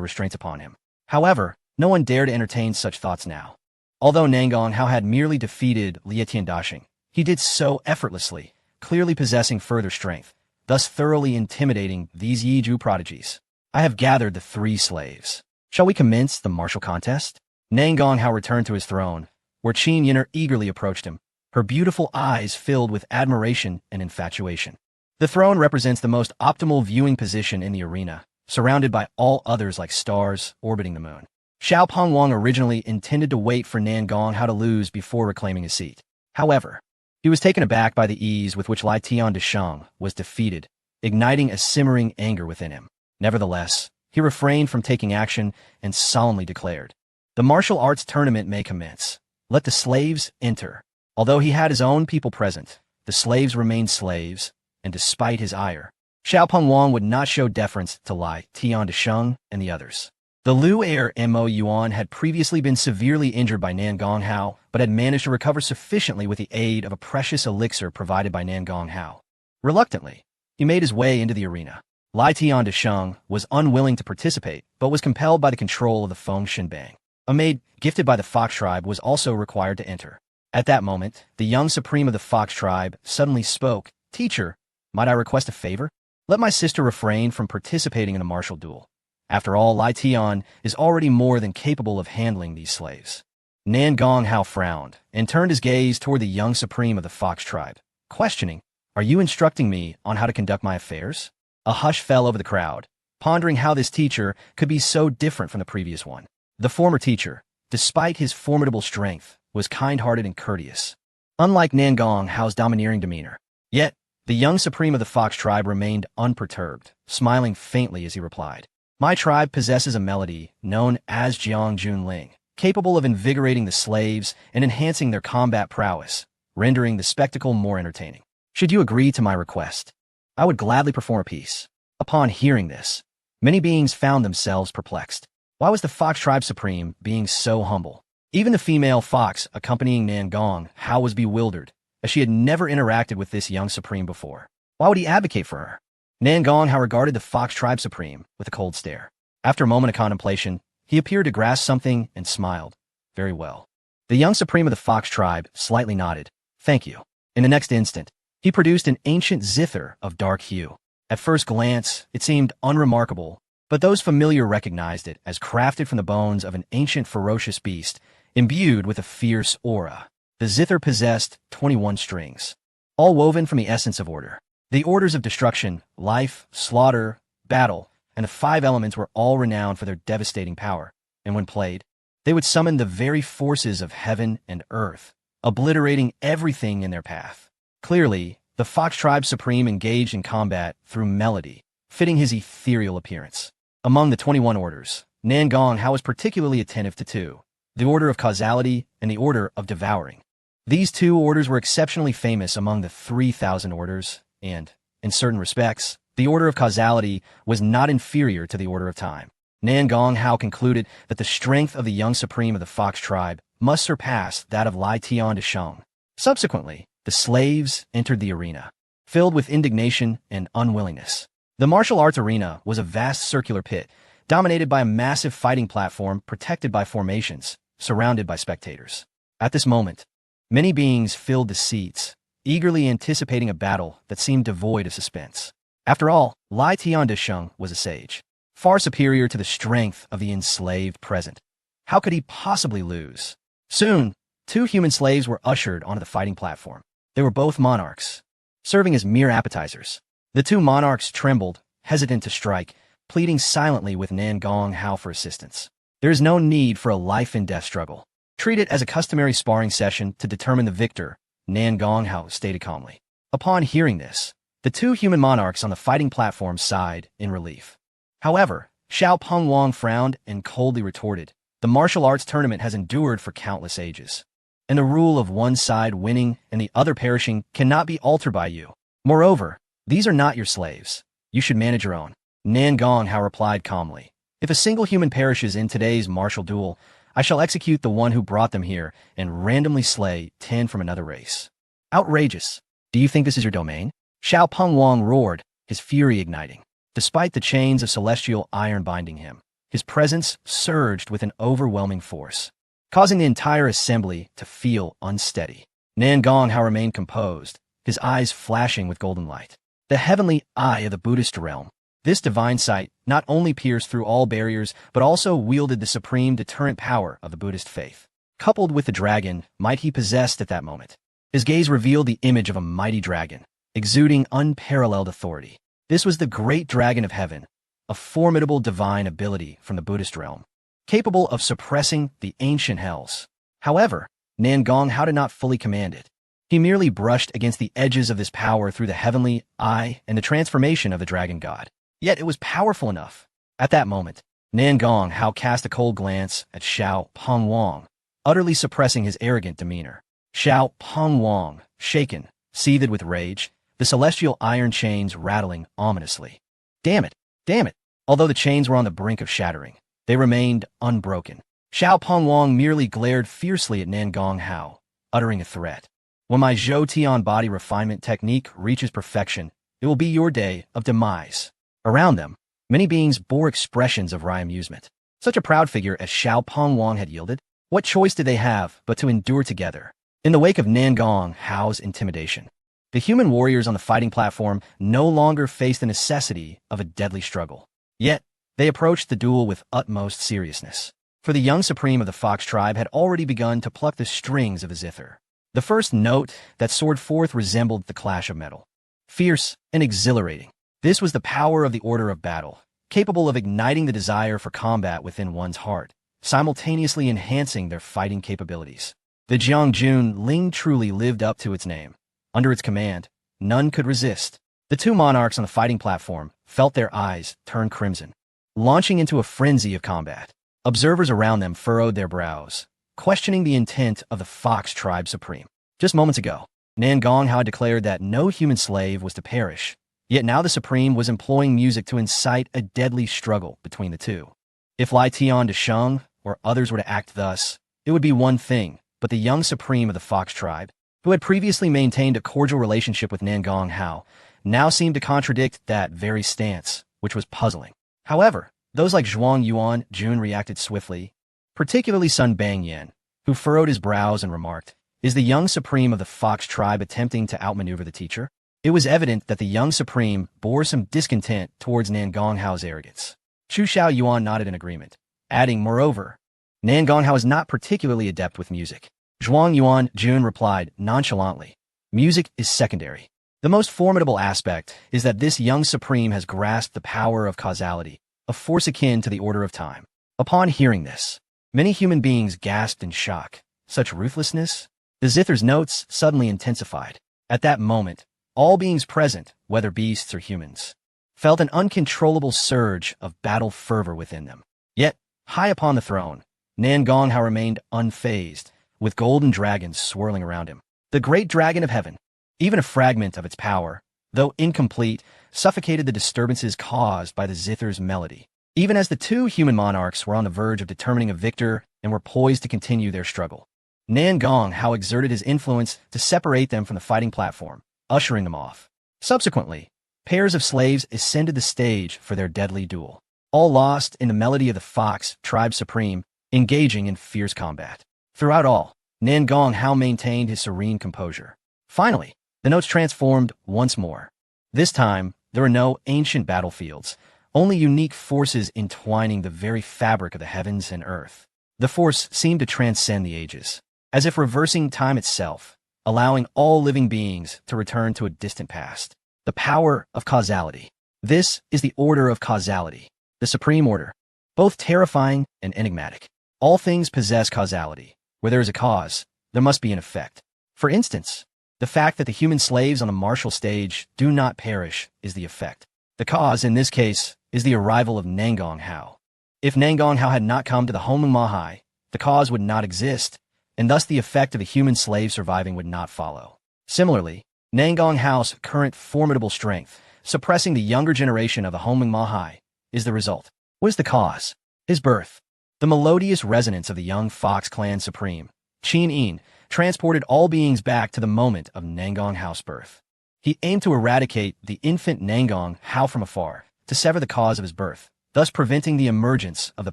restraints upon him. However, no one dared entertain such thoughts now. Although Nangong Hao had merely defeated Lietian Dashing, he did so effortlessly, clearly possessing further strength, thus thoroughly intimidating these Yiju prodigies. I have gathered the 3 slaves. Shall we commence the martial contest? Nangong Hao returned to his throne, where Qin Yin'er eagerly approached him, her beautiful eyes filled with admiration and infatuation. The throne represents the most optimal viewing position in the arena, surrounded by all others like stars orbiting the moon. Xiao Pengwang originally intended to wait for Nangong Hao to lose before reclaiming his seat. However, he was taken aback by the ease with which Lai Tian de Sheng was defeated, igniting a simmering anger within him. Nevertheless, he refrained from taking action and solemnly declared, "The martial arts tournament may commence. Let the slaves enter." Although he had his own people present, the slaves remained slaves, and despite his ire, Xiao Pengwang would not show deference to Lai Tian de Sheng and the others. The Lu heir Mo Yuan had previously been severely injured by Nangong Hao, but had managed to recover sufficiently with the aid of a precious elixir provided by Nangong Hao. Reluctantly, he made his way into the arena. Lai Tian de Sheng was unwilling to participate, but was compelled by the control of the Feng Shinbang. A maid gifted by the Fox tribe was also required to enter. At that moment, the young supreme of the Fox tribe suddenly spoke. "Teacher, might I request a favor? Let my sister refrain from participating in a martial duel. After all, Lai Tian is already more than capable of handling these slaves." Nangong Hao frowned and turned his gaze toward the young supreme of the Fox tribe, questioning, "Are you instructing me on how to conduct my affairs?" A hush fell over the crowd, pondering how this teacher could be so different from the previous one. The former teacher, despite his formidable strength, was kind-hearted and courteous, unlike Nangong Hao's domineering demeanor. Yet, the young supreme of the Fox tribe remained unperturbed, smiling faintly as he replied, "My tribe possesses a melody known as Jiang Junling, capable of invigorating the slaves and enhancing their combat prowess, rendering the spectacle more entertaining. Should you agree to my request, I would gladly perform a piece." Upon hearing this, many beings found themselves perplexed. Why was the Fox tribe supreme being so humble? Even the female fox accompanying Nangong Hao was bewildered, as she had never interacted with this young supreme before. Why would he advocate for her? Nangong Hao regarded the Fox tribe supreme with a cold stare. After a moment of contemplation, he appeared to grasp something and smiled. "Very well." The young supreme of the Fox tribe slightly nodded. "Thank you." In the next instant, he produced an ancient zither of dark hue. At first glance, it seemed unremarkable, but those familiar recognized it as crafted from the bones of an ancient ferocious beast, imbued with a fierce aura. The zither possessed 21 strings, all woven from the essence of order. The orders of destruction, life, slaughter, battle, and the 5 elements were all renowned for their devastating power, and when played, they would summon the very forces of heaven and earth, obliterating everything in their path. Clearly, the Fox tribe supreme engaged in combat through melody, fitting his ethereal appearance. Among the 21 orders, Nangong Hao was particularly attentive to 2, the Order of Causality and the Order of Devouring. These 2 orders were exceptionally famous among the 3,000 orders, and, in certain respects, the Order of Causality was not inferior to the Order of Time. Nangong Hao concluded that the strength of the young supreme of the Fox tribe must surpass that of Lai Tian de Sheng. Subsequently, the slaves entered the arena, filled with indignation and unwillingness. The martial arts arena was a vast circular pit, dominated by a massive fighting platform protected by formations, surrounded by spectators. At this moment, many beings filled the seats, eagerly anticipating a battle that seemed devoid of suspense. After all, Lai Tiandisheng was a sage, far superior to the strength of the enslaved present. How could he possibly lose? Soon, two human slaves were ushered onto the fighting platform. They were both monarchs, serving as mere appetizers. The two monarchs trembled, hesitant to strike, pleading silently with Nan Gonghao for assistance. There is no need for a life-and-death struggle. Treat it as a customary sparring session to determine the victor, Nan Gonghao stated calmly. Upon hearing this, the two human monarchs on the fighting platform sighed in relief. However, Xiao Pengwang frowned and coldly retorted, "The martial arts tournament has endured for countless ages, and the rule of one side winning and the other perishing cannot be altered by you. Moreover, these are not your slaves. You should manage your own." Nan Gonghao replied calmly, "If a single human perishes in today's martial duel, I shall execute the one who brought them here and randomly slay 10 from another race." Outrageous. Do you think this is your domain? Xiao Pengwang roared, his fury igniting. Despite the chains of celestial iron binding him, his presence surged with an overwhelming force, causing the entire assembly to feel unsteady. Nan Gonghao remained composed, his eyes flashing with golden light. The heavenly eye of the Buddhist realm. This divine sight not only pierced through all barriers, but also wielded the supreme deterrent power of the Buddhist faith. Coupled with the dragon might he possessed at that moment, his gaze revealed the image of a mighty dragon, exuding unparalleled authority. This was the great dragon of heaven, a formidable divine ability from the Buddhist realm, capable of suppressing the ancient hells. However, Nan Gonghao did not fully command it. He merely brushed against the edges of this power through the heavenly eye and the transformation of the dragon god. Yet it was powerful enough. At that moment, Nan Gonghao cast a cold glance at Xiao Pengwang, utterly suppressing his arrogant demeanor. Xiao Pengwang, shaken, seethed with rage, the celestial iron chains rattling ominously. Damn it! Damn it! Although the chains were on the brink of shattering, they remained unbroken. Xiao Pengwang merely glared fiercely at Nan Gonghao, uttering a threat. "When my Zhou Tian body refinement technique reaches perfection, it will be your day of demise." Around them, many beings bore expressions of wry amusement. Such a proud figure as Xiao Pengwang had yielded, what choice did they have but to endure together? In the wake of Nan Gonghao's intimidation, the human warriors on the fighting platform no longer faced the necessity of a deadly struggle. Yet, they approached the duel with utmost seriousness. For the young supreme of the Fox tribe had already begun to pluck the strings of the zither. The first note that soared forth resembled the clash of metal. Fierce and exhilarating. This was the power of the order of battle, capable of igniting the desire for combat within one's heart, simultaneously enhancing their fighting capabilities. The Jiangjun Ling truly lived up to its name. Under its command, none could resist. The two monarchs on the fighting platform felt their eyes turn crimson, launching into a frenzy of combat. Observers around them furrowed their brows, questioning the intent of the Fox tribe supreme. Just moments ago, Nan Gonghao declared that no human slave was to perish. Yet now the Supreme was employing music to incite a deadly struggle between the two. If Lai Tiandisheng or others were to act thus, it would be one thing, but the young Supreme of the Fox tribe, who had previously maintained a cordial relationship with Nan Gonghao, now seemed to contradict that very stance, which was puzzling. However, those like Zhuang Yuan Jun reacted swiftly, particularly Sun Bangyan, who furrowed his brows and remarked, "Is the young Supreme of the Fox tribe attempting to outmaneuver the teacher?" It was evident that the young Supreme bore some discontent towards Nan Gonghao's arrogance. Chu Xiao Yuan nodded in agreement, adding, "Moreover, Nan Gonghao is not particularly adept with music." Zhuang Yuan Jun replied nonchalantly, "Music is secondary. The most formidable aspect is that this young Supreme has grasped the power of causality, a force akin to the order of time." Upon hearing this, many human beings gasped in shock. Such ruthlessness? The zither's notes suddenly intensified. At that moment, all beings present, whether beasts or humans, felt an uncontrollable surge of battle fervor within them. Yet, high upon the throne, Nan Gonghao remained unfazed, with golden dragons swirling around him. The great dragon of heaven, even a fragment of its power, though incomplete, suffocated the disturbances caused by the zither's melody. Even as the two human monarchs were on the verge of determining a victor and were poised to continue their struggle, Nan Gonghao exerted his influence to separate them from the fighting platform, ushering them off. Subsequently, Pairs of slaves ascended the stage for their deadly duel, all lost in the melody of the Fox Tribe Supreme, engaging in fierce combat. Throughout all, Nan Gong Hao maintained his serene composure. Finally, the notes transformed once more. This time, there were no ancient battlefields, only unique forces entwining the very fabric of the heavens and earth. The force seemed to transcend the ages, as if reversing time itself, allowing all living beings to return to a distant past. The power of causality. This is the order of causality, the supreme order, both terrifying and enigmatic. All things possess causality. Where there is a cause, there must be an effect. For instance, the fact that the human slaves on the martial stage do not perish is the effect. The cause, in this case, is the arrival of Nan Gong Hao. If Nan Gong Hao had not come to the Hong Meng Mahai, the cause would not exist, and thus the effect of the human slave surviving would not follow. Similarly, Nan Gong Hao's current formidable strength, suppressing the younger generation of the Hong Meng Mahai, is the result. What is the cause? His birth. The melodious resonance of the young Fox Clan Supreme, Qin Yin, transported all beings back to the moment of Nan Gong Hao's birth. He aimed to eradicate the infant Nan Gong Hao from afar, to sever the cause of his birth, thus preventing the emergence of the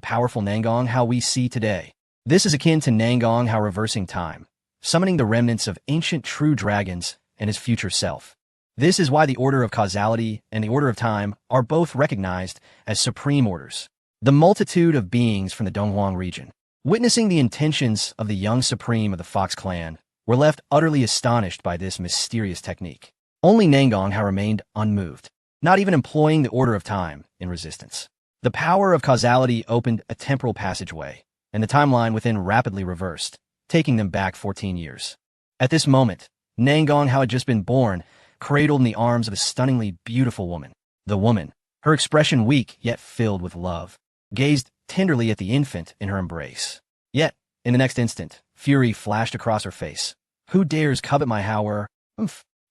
powerful Nan Gong Hao we see today. This is akin to Nan Gong Hao reversing time, summoning the remnants of ancient true dragons and his future self. This is why the order of causality and the order of time are both recognized as supreme orders. The multitude of beings from the Donghuang region, witnessing the intentions of the young supreme of the Fox clan, were left utterly astonished by this mysterious technique. Only Nan Gong Hao remained unmoved, not even employing the order of time in resistance. The power of causality opened a temporal passageway, and the timeline within rapidly reversed, taking them back 14 years. At this moment, Nan Gong Hao had just been born, cradled in the arms of a stunningly beautiful woman. The woman, her expression weak yet filled with love, gazed tenderly at the infant in her embrace. Yet, in the next instant, fury flashed across her face. Who dares covet my Hao?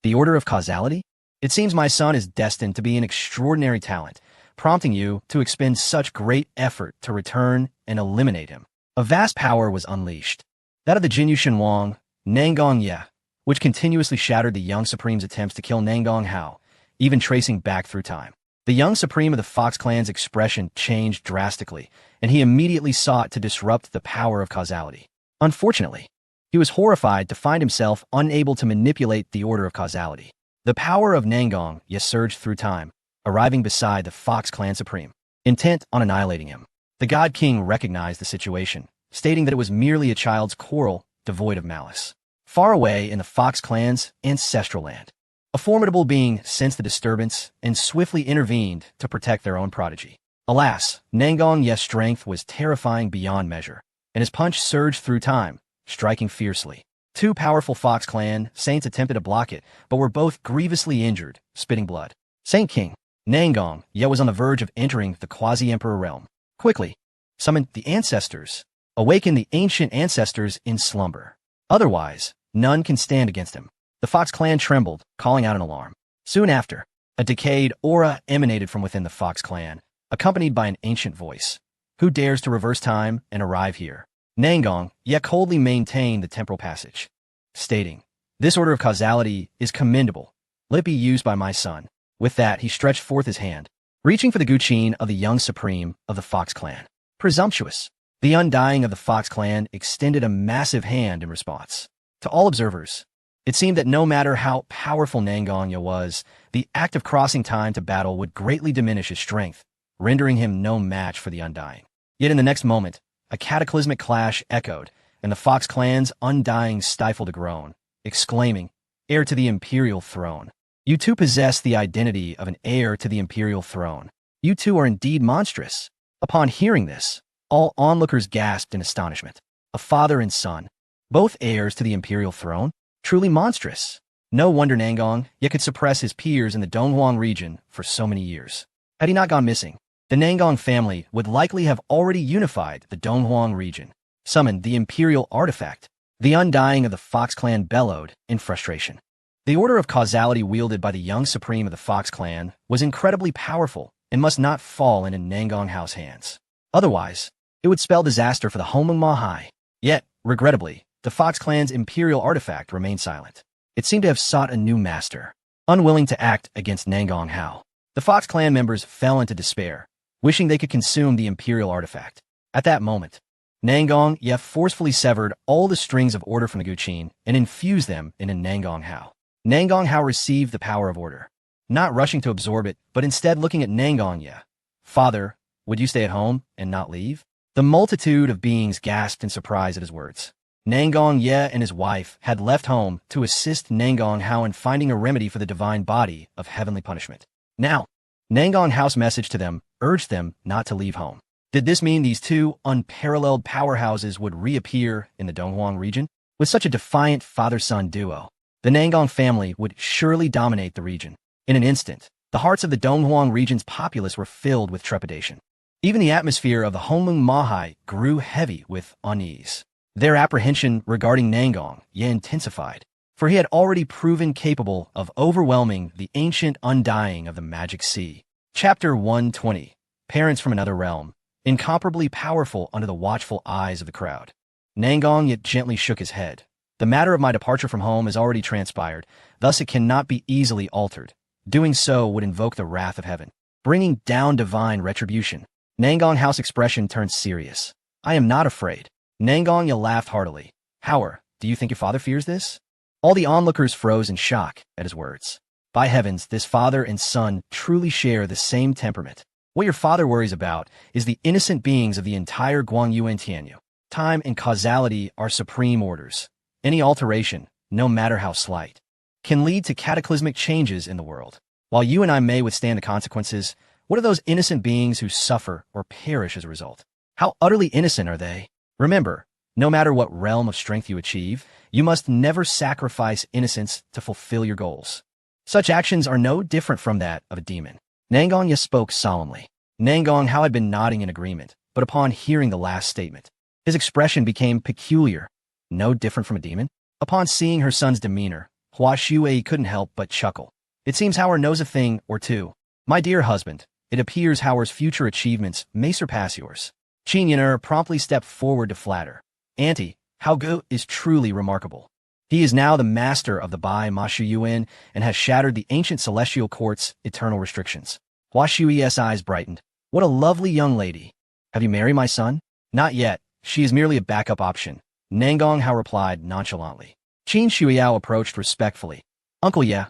The order of causality? It seems my son is destined to be an extraordinary talent, prompting you to expend such great effort to return and eliminate him. A vast power was unleashed, that of the Jinyu Shenhuang, Nan Gong Ye, which continuously shattered the young Supreme's attempts to kill Nan Gong Hao, even tracing back through time. The young Supreme of the Fox clan's expression changed drastically, and he immediately sought to disrupt the power of causality. Unfortunately, he was horrified to find himself unable to manipulate the order of causality. The power of Nan Gong Ye surged through time, arriving beside the Fox clan Supreme, intent on annihilating him. The God King recognized the situation, stating that it was merely a child's quarrel devoid of malice. Far away in the Fox clan's ancestral land, a formidable being sensed the disturbance and swiftly intervened to protect their own prodigy. Alas, Nan Gong Ye's strength was terrifying beyond measure, and his punch surged through time, striking fiercely. Two powerful Fox clan saints attempted to block it, but were both grievously injured, spitting blood. Saint King Nan Gong Ye was on the verge of entering the quasi-emperor realm. Quickly, summoned the ancestors, awakened the ancient ancestors in slumber. Otherwise, none can stand against him. The Fox clan trembled, calling out an alarm. Soon after, a decayed aura emanated from within the Fox clan, accompanied by an ancient voice. Who dares to reverse time and arrive here? Nan Gong Ye coldly maintained the temporal passage, stating, "This order of causality is commendable. Let it be used by my son." With that, he stretched forth his hand, reaching for the guqin of the young supreme of the Fox clan. Presumptuous. The Undying of the Fox clan extended a massive hand in response. To all observers, it seemed that no matter how powerful Nan Gong Ye was, the act of crossing time to battle would greatly diminish his strength, rendering him no match for the Undying. Yet in the next moment, a cataclysmic clash echoed, and the Fox clan's Undying stifled a groan, exclaiming, "Heir to the imperial throne. You two possess the identity of an heir to the imperial throne. You two are indeed monstrous." Upon hearing this, all onlookers gasped in astonishment. A father and son, both heirs to the imperial throne? Truly monstrous. No wonder Nan Gong Ye could suppress his peers in the Donghuang region for so many years. Had he not gone missing, the Nan Gong family would likely have already unified the Donghuang region, summoned the imperial artifact. The Undying of the Fox clan bellowed in frustration. The order of causality wielded by the young supreme of the Fox clan was incredibly powerful and must not fall into Nan Gong Hao's hands. Otherwise, it would spell disaster for the Hong Meng Mahai. Yet, regrettably, the Fox clan's imperial artifact remained silent. It seemed to have sought a new master. unwilling to act against Nangong Hao. The Fox clan members fell into despair, wishing they could consume the imperial artifact. At that moment, Nangong Ye forcefully severed all the strings of order from the Guqin and infused them into Nangong Hao. Nangong Hao received the power of order, not rushing to absorb it, but instead looking at Nangong Ye. Father, would you stay at home and not leave? The multitude of beings gasped in surprise at his words. Nangong Ye and his wife had left home to assist Nangong Hao in finding a remedy for the divine body of heavenly punishment. Now, Nangong Hao's message to them urged them not to leave home. Did this mean these two unparalleled powerhouses would reappear in the Donghuang region? With such a defiant father-son duo, the Nangong family would surely dominate the region. In an instant, the hearts of the Donghuang region's populace were filled with trepidation. Even the atmosphere of the Honglung Mahai grew heavy with unease. Their apprehension regarding Nangong Ye intensified, for he had already proven capable of overwhelming the ancient undying of the Magic Sea. Chapter 120. Parents from Another Realm, incomparably powerful under the watchful eyes of the crowd. Nangong Ye gently shook his head. The matter of my departure from home has already transpired, thus it cannot be easily altered. Doing so would invoke the wrath of heaven, bringing down divine retribution. Nangong Hao's expression turned serious. I am not afraid. Nangong Ye laughed heartily. Howard, do you think your father fears this? All the onlookers froze in shock at his words. By heavens, this father and son truly share the same temperament. What your father worries about is the innocent beings of the entire Guangyuan Tianyu. Time and causality are supreme orders. Any alteration, no matter how slight, can lead to cataclysmic changes in the world. While you and I may withstand the consequences, what are those innocent beings who suffer or perish as a result? How utterly innocent are they? Remember, no matter what realm of strength you achieve, you must never sacrifice innocence to fulfill your goals. Such actions are no different from that of a demon. Nangong Ye spoke solemnly. Nangong Hao had been nodding in agreement, but upon hearing the last statement, his expression became peculiar. No different from a demon? Upon seeing her son's demeanor, Hua Shui couldn't help but chuckle. It seems Howard knows a thing or two. My dear husband, it appears Howard's future achievements may surpass yours. Qin Yin'er promptly stepped forward to flatter. Auntie, Hao Gu is truly remarkable. He is now the master of the Bai Ma Shuyuan and has shattered the ancient celestial court's eternal restrictions. Hua Shui's eyes brightened. What a lovely young lady. Have you married my son? Not yet. She is merely a backup option. Nangong Hao replied nonchalantly. Qin Shuiyao approached respectfully. Uncle Ye.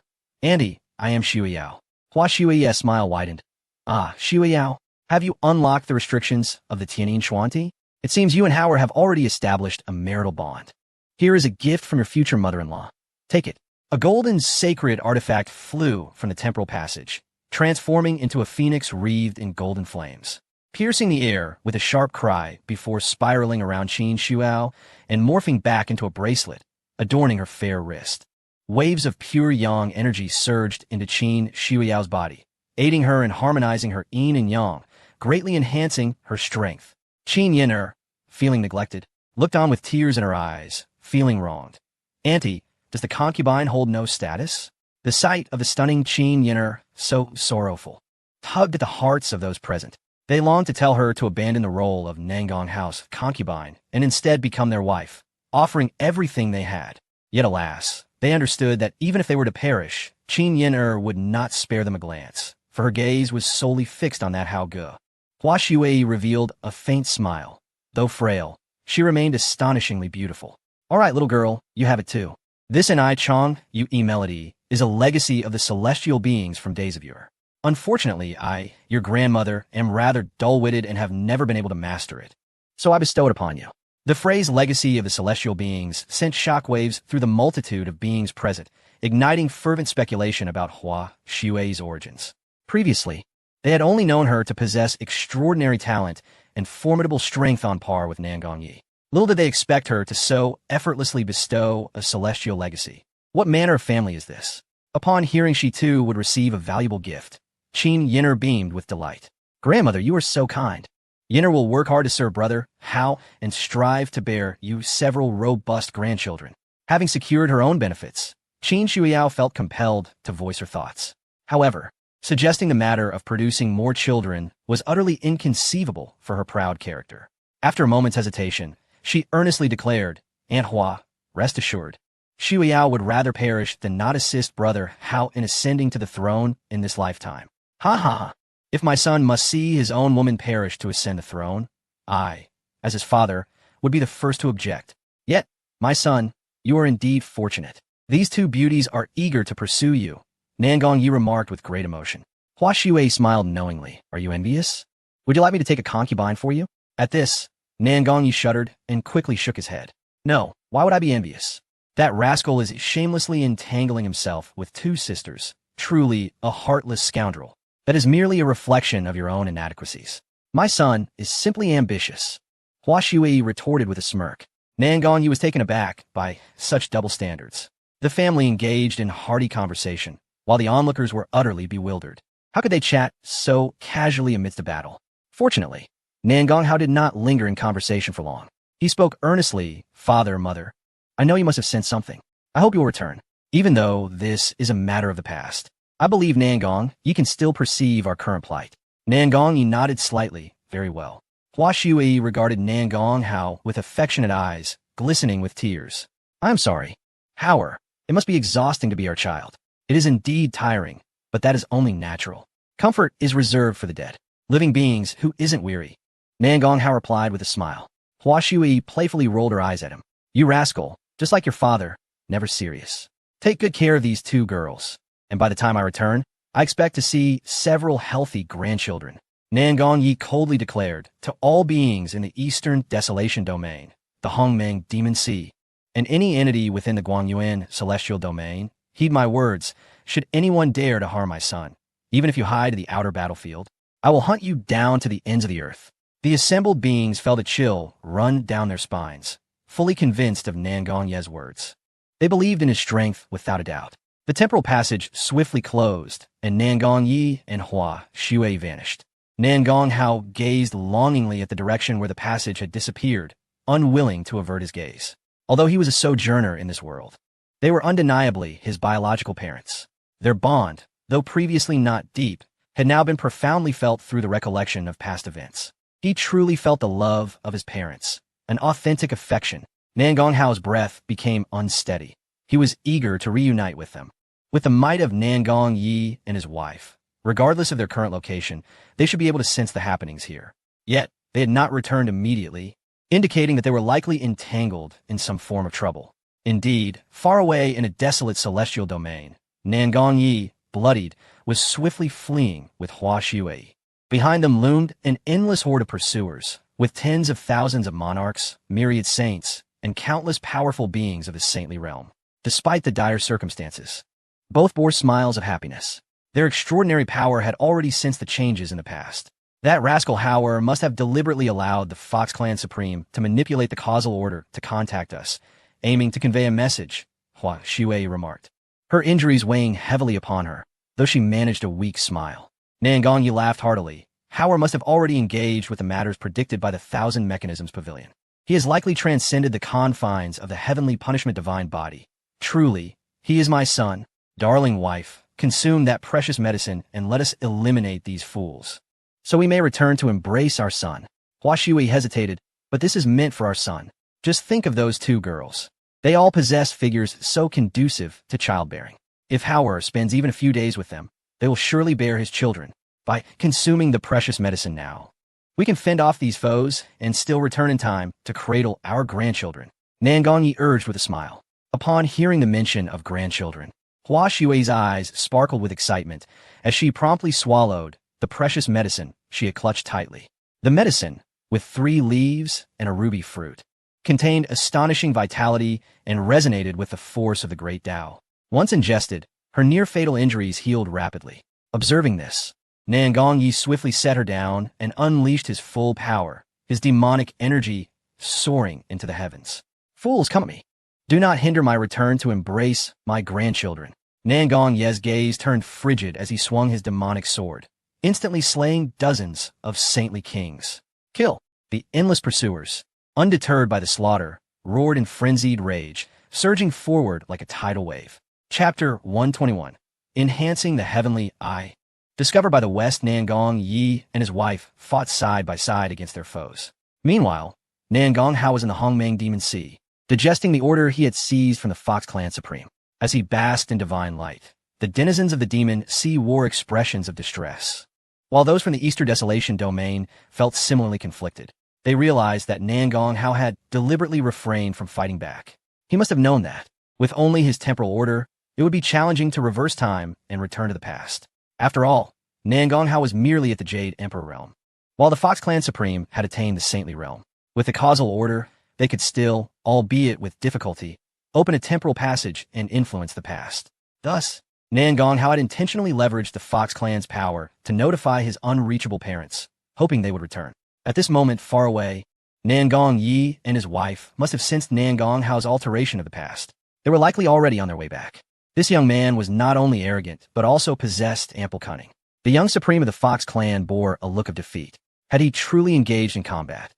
Auntie, I am Shuiyao. Hua Shui's smile widened. Ah, Shuiyao, have you unlocked the restrictions of the Tianyin Shuanti? It seems you and Howard have already established a marital bond. Here is a gift from your future mother-in-law. Take it. A golden sacred artifact flew from the temporal passage, transforming into a phoenix wreathed in golden flames, piercing the air with a sharp cry before spiraling around Qin Shuao and morphing back into a bracelet, adorning her fair wrist. Waves of pure yang energy surged into Qin Shuyao's body, aiding her in harmonizing her yin and yang, greatly enhancing her strength. Qin Yin'er, feeling neglected, looked on with tears in her eyes, feeling wronged. Auntie, does the concubine hold no status? The sight of the stunning Qin Yin'er, so sorrowful, tugged at the hearts of those present. They longed to tell her to abandon the role of Nangong Hao's concubine and instead become their wife, offering everything they had. Yet alas, they understood that even if they were to perish, Qin Yin'er would not spare them a glance, for her gaze was solely fixed on that Hao Ge. Hua Shui revealed a faint smile. Though frail, she remained astonishingly beautiful. All right, little girl, you have it too. This and I Chong, Yu E melody, is a legacy of the celestial beings from days of yore. Unfortunately, I, your grandmother, am rather dull-witted and have never been able to master it. So I bestow it upon you. The phrase legacy of the celestial beings sent shockwaves through the multitude of beings present, igniting fervent speculation about Hua Shui's origins. Previously, they had only known her to possess extraordinary talent and formidable strength on par with Nangong Yi. Little did they expect her to so effortlessly bestow a celestial legacy. What manner of family is this? Upon hearing she too would receive a valuable gift, Qin Yin'er beamed with delight. Grandmother, you are so kind. Yin'er will work hard to serve brother, Hao, and strive to bear you several robust grandchildren. Having secured her own benefits, Qin Shuiyao felt compelled to voice her thoughts. However, suggesting the matter of producing more children was utterly inconceivable for her proud character. After a moment's hesitation, she earnestly declared, Aunt Hua, rest assured, Xue Yao would rather perish than not assist brother Hao in ascending to the throne in this lifetime. Ha ha ha. If my son must see his own woman perish to ascend the throne, I, as his father, would be the first to object. Yet, my son, you are indeed fortunate. These two beauties are eager to pursue you, Nangong Yi remarked with great emotion. Hua Xue smiled knowingly. Are you envious? Would you like me to take a concubine for you? At this, Nangong Yi shuddered and quickly shook his head. No, why would I be envious? That rascal is shamelessly entangling himself with two sisters, truly a heartless scoundrel. That is merely a reflection of your own inadequacies. My son is simply ambitious. Hua Xue retorted with a smirk. Nangong Yi was taken aback by such double standards. The family engaged in hearty conversation, while the onlookers were utterly bewildered. How could they chat so casually amidst a battle? Fortunately, Nangong Hao did not linger in conversation for long. He spoke earnestly. Father, mother, I know you must have sensed something. I hope you will return. Even though this is a matter of the past, I believe Nangong Yi can still perceive our current plight. Nangong Yi nodded slightly. Very well. Hua Xue regarded Nangong Hao with affectionate eyes, glistening with tears. I am sorry. Howard, it must be exhausting to be our child. It is indeed tiring, but that is only natural. Comfort is reserved for the dead. Living beings who isn't weary. Nangong Hao replied with a smile. Hua Xue playfully rolled her eyes at him. You rascal, just like your father, never serious. Take good care of these two girls, and by the time I return, I expect to see several healthy grandchildren. Nangong Yi coldly declared to all beings in the Eastern Desolation Domain, the Hongmeng Demon Sea, and any entity within the Guangyuan Celestial Domain, heed my words, should anyone dare to harm my son, even if you hide in the outer battlefield, I will hunt you down to the ends of the earth. The assembled beings felt a chill run down their spines, fully convinced of Nangong Ye's words. They believed in his strength without a doubt. The temporal passage swiftly closed, and Nangong Yi and Hua Xue vanished. Nangong Hao gazed longingly at the direction where the passage had disappeared, unwilling to avert his gaze. Although he was a sojourner in this world, they were undeniably his biological parents. Their bond, though previously not deep, had now been profoundly felt through the recollection of past events. He truly felt the love of his parents, an authentic affection. Nangong Hao's breath became unsteady. He was eager to reunite with them. With the might of Nangong Yi and his wife, regardless of their current location, they should be able to sense the happenings here. Yet, they had not returned immediately, indicating that they were likely entangled in some form of trouble. Indeed, far away in a desolate celestial domain, Nangong Yi, bloodied, was swiftly fleeing with Hua Xue. Behind them loomed an endless horde of pursuers, with tens of thousands of monarchs, myriad saints, and countless powerful beings of his saintly realm. Despite the dire circumstances, both bore smiles of happiness. Their extraordinary power had already sensed the changes in the past. That rascal Howard must have deliberately allowed the Fox Clan Supreme to manipulate the causal order to contact us, aiming to convey a message, Hua Xue remarked, her injuries weighing heavily upon her, though she managed a weak smile. Nangong Yi laughed heartily. Howard must have already engaged with the matters predicted by the Thousand Mechanisms Pavilion. He has likely transcended the confines of the heavenly punishment divine body. Truly, he is my son. Darling wife, consume that precious medicine and let us eliminate these fools, so we may return to embrace our son. Hua Xue hesitated, but this is meant for our son. Just think of those two girls. They all possess figures so conducive to childbearing. If Howard spends even a few days with them, they will surely bear his children. By consuming the precious medicine now, we can fend off these foes and still return in time to cradle our grandchildren. Nangong Yi urged with a smile. Upon hearing the mention of grandchildren, Hua Xue's eyes sparkled with excitement as she promptly swallowed the precious medicine she had clutched tightly. The medicine, with 3 leaves and a ruby fruit, contained astonishing vitality and resonated with the force of the great Tao. Once ingested, her near-fatal injuries healed rapidly. Observing this, Nangong Yi swiftly set her down and unleashed his full power, his demonic energy soaring into the heavens. Fools, come at me. Do not hinder my return to embrace my grandchildren. Nangong Yi's gaze turned frigid as he swung his demonic sword, instantly slaying dozens of saintly kings. Kill! The endless pursuers, undeterred by the slaughter, roared in frenzied rage, surging forward like a tidal wave. Chapter 121. Enhancing the Heavenly Eye. Discovered by the West, Nangong Yi and his wife fought side by side against their foes. Meanwhile, Nangong Hao was in the Hongmeng Demon Sea, digesting the order he had seized from the Fox Clan Supreme. As he basked in divine light, the denizens of the Demon Sea wore expressions of distress, while those from the Eastern Desolation domain felt similarly conflicted. They realized that Nan Gong Hao had deliberately refrained from fighting back. He must have known that, with only his temporal order, it would be challenging to reverse time and return to the past. After all, Nan Gong Hao was merely at the Jade Emperor realm, while the Fox Clan Supreme had attained the Saintly realm. With the causal order, they could still, albeit with difficulty, open a temporal passage and influence the past. Thus, Nan Gong Hao had intentionally leveraged the Fox Clan's power to notify his unreachable parents, hoping they would return. At this moment, far away, Nan Gong Yi and his wife must have sensed Nan Gong Hao's alteration of the past. They were likely already on their way back. This young man was not only arrogant, but also possessed ample cunning. The young supreme of the Fox Clan bore a look of defeat. Had he truly engaged in combat?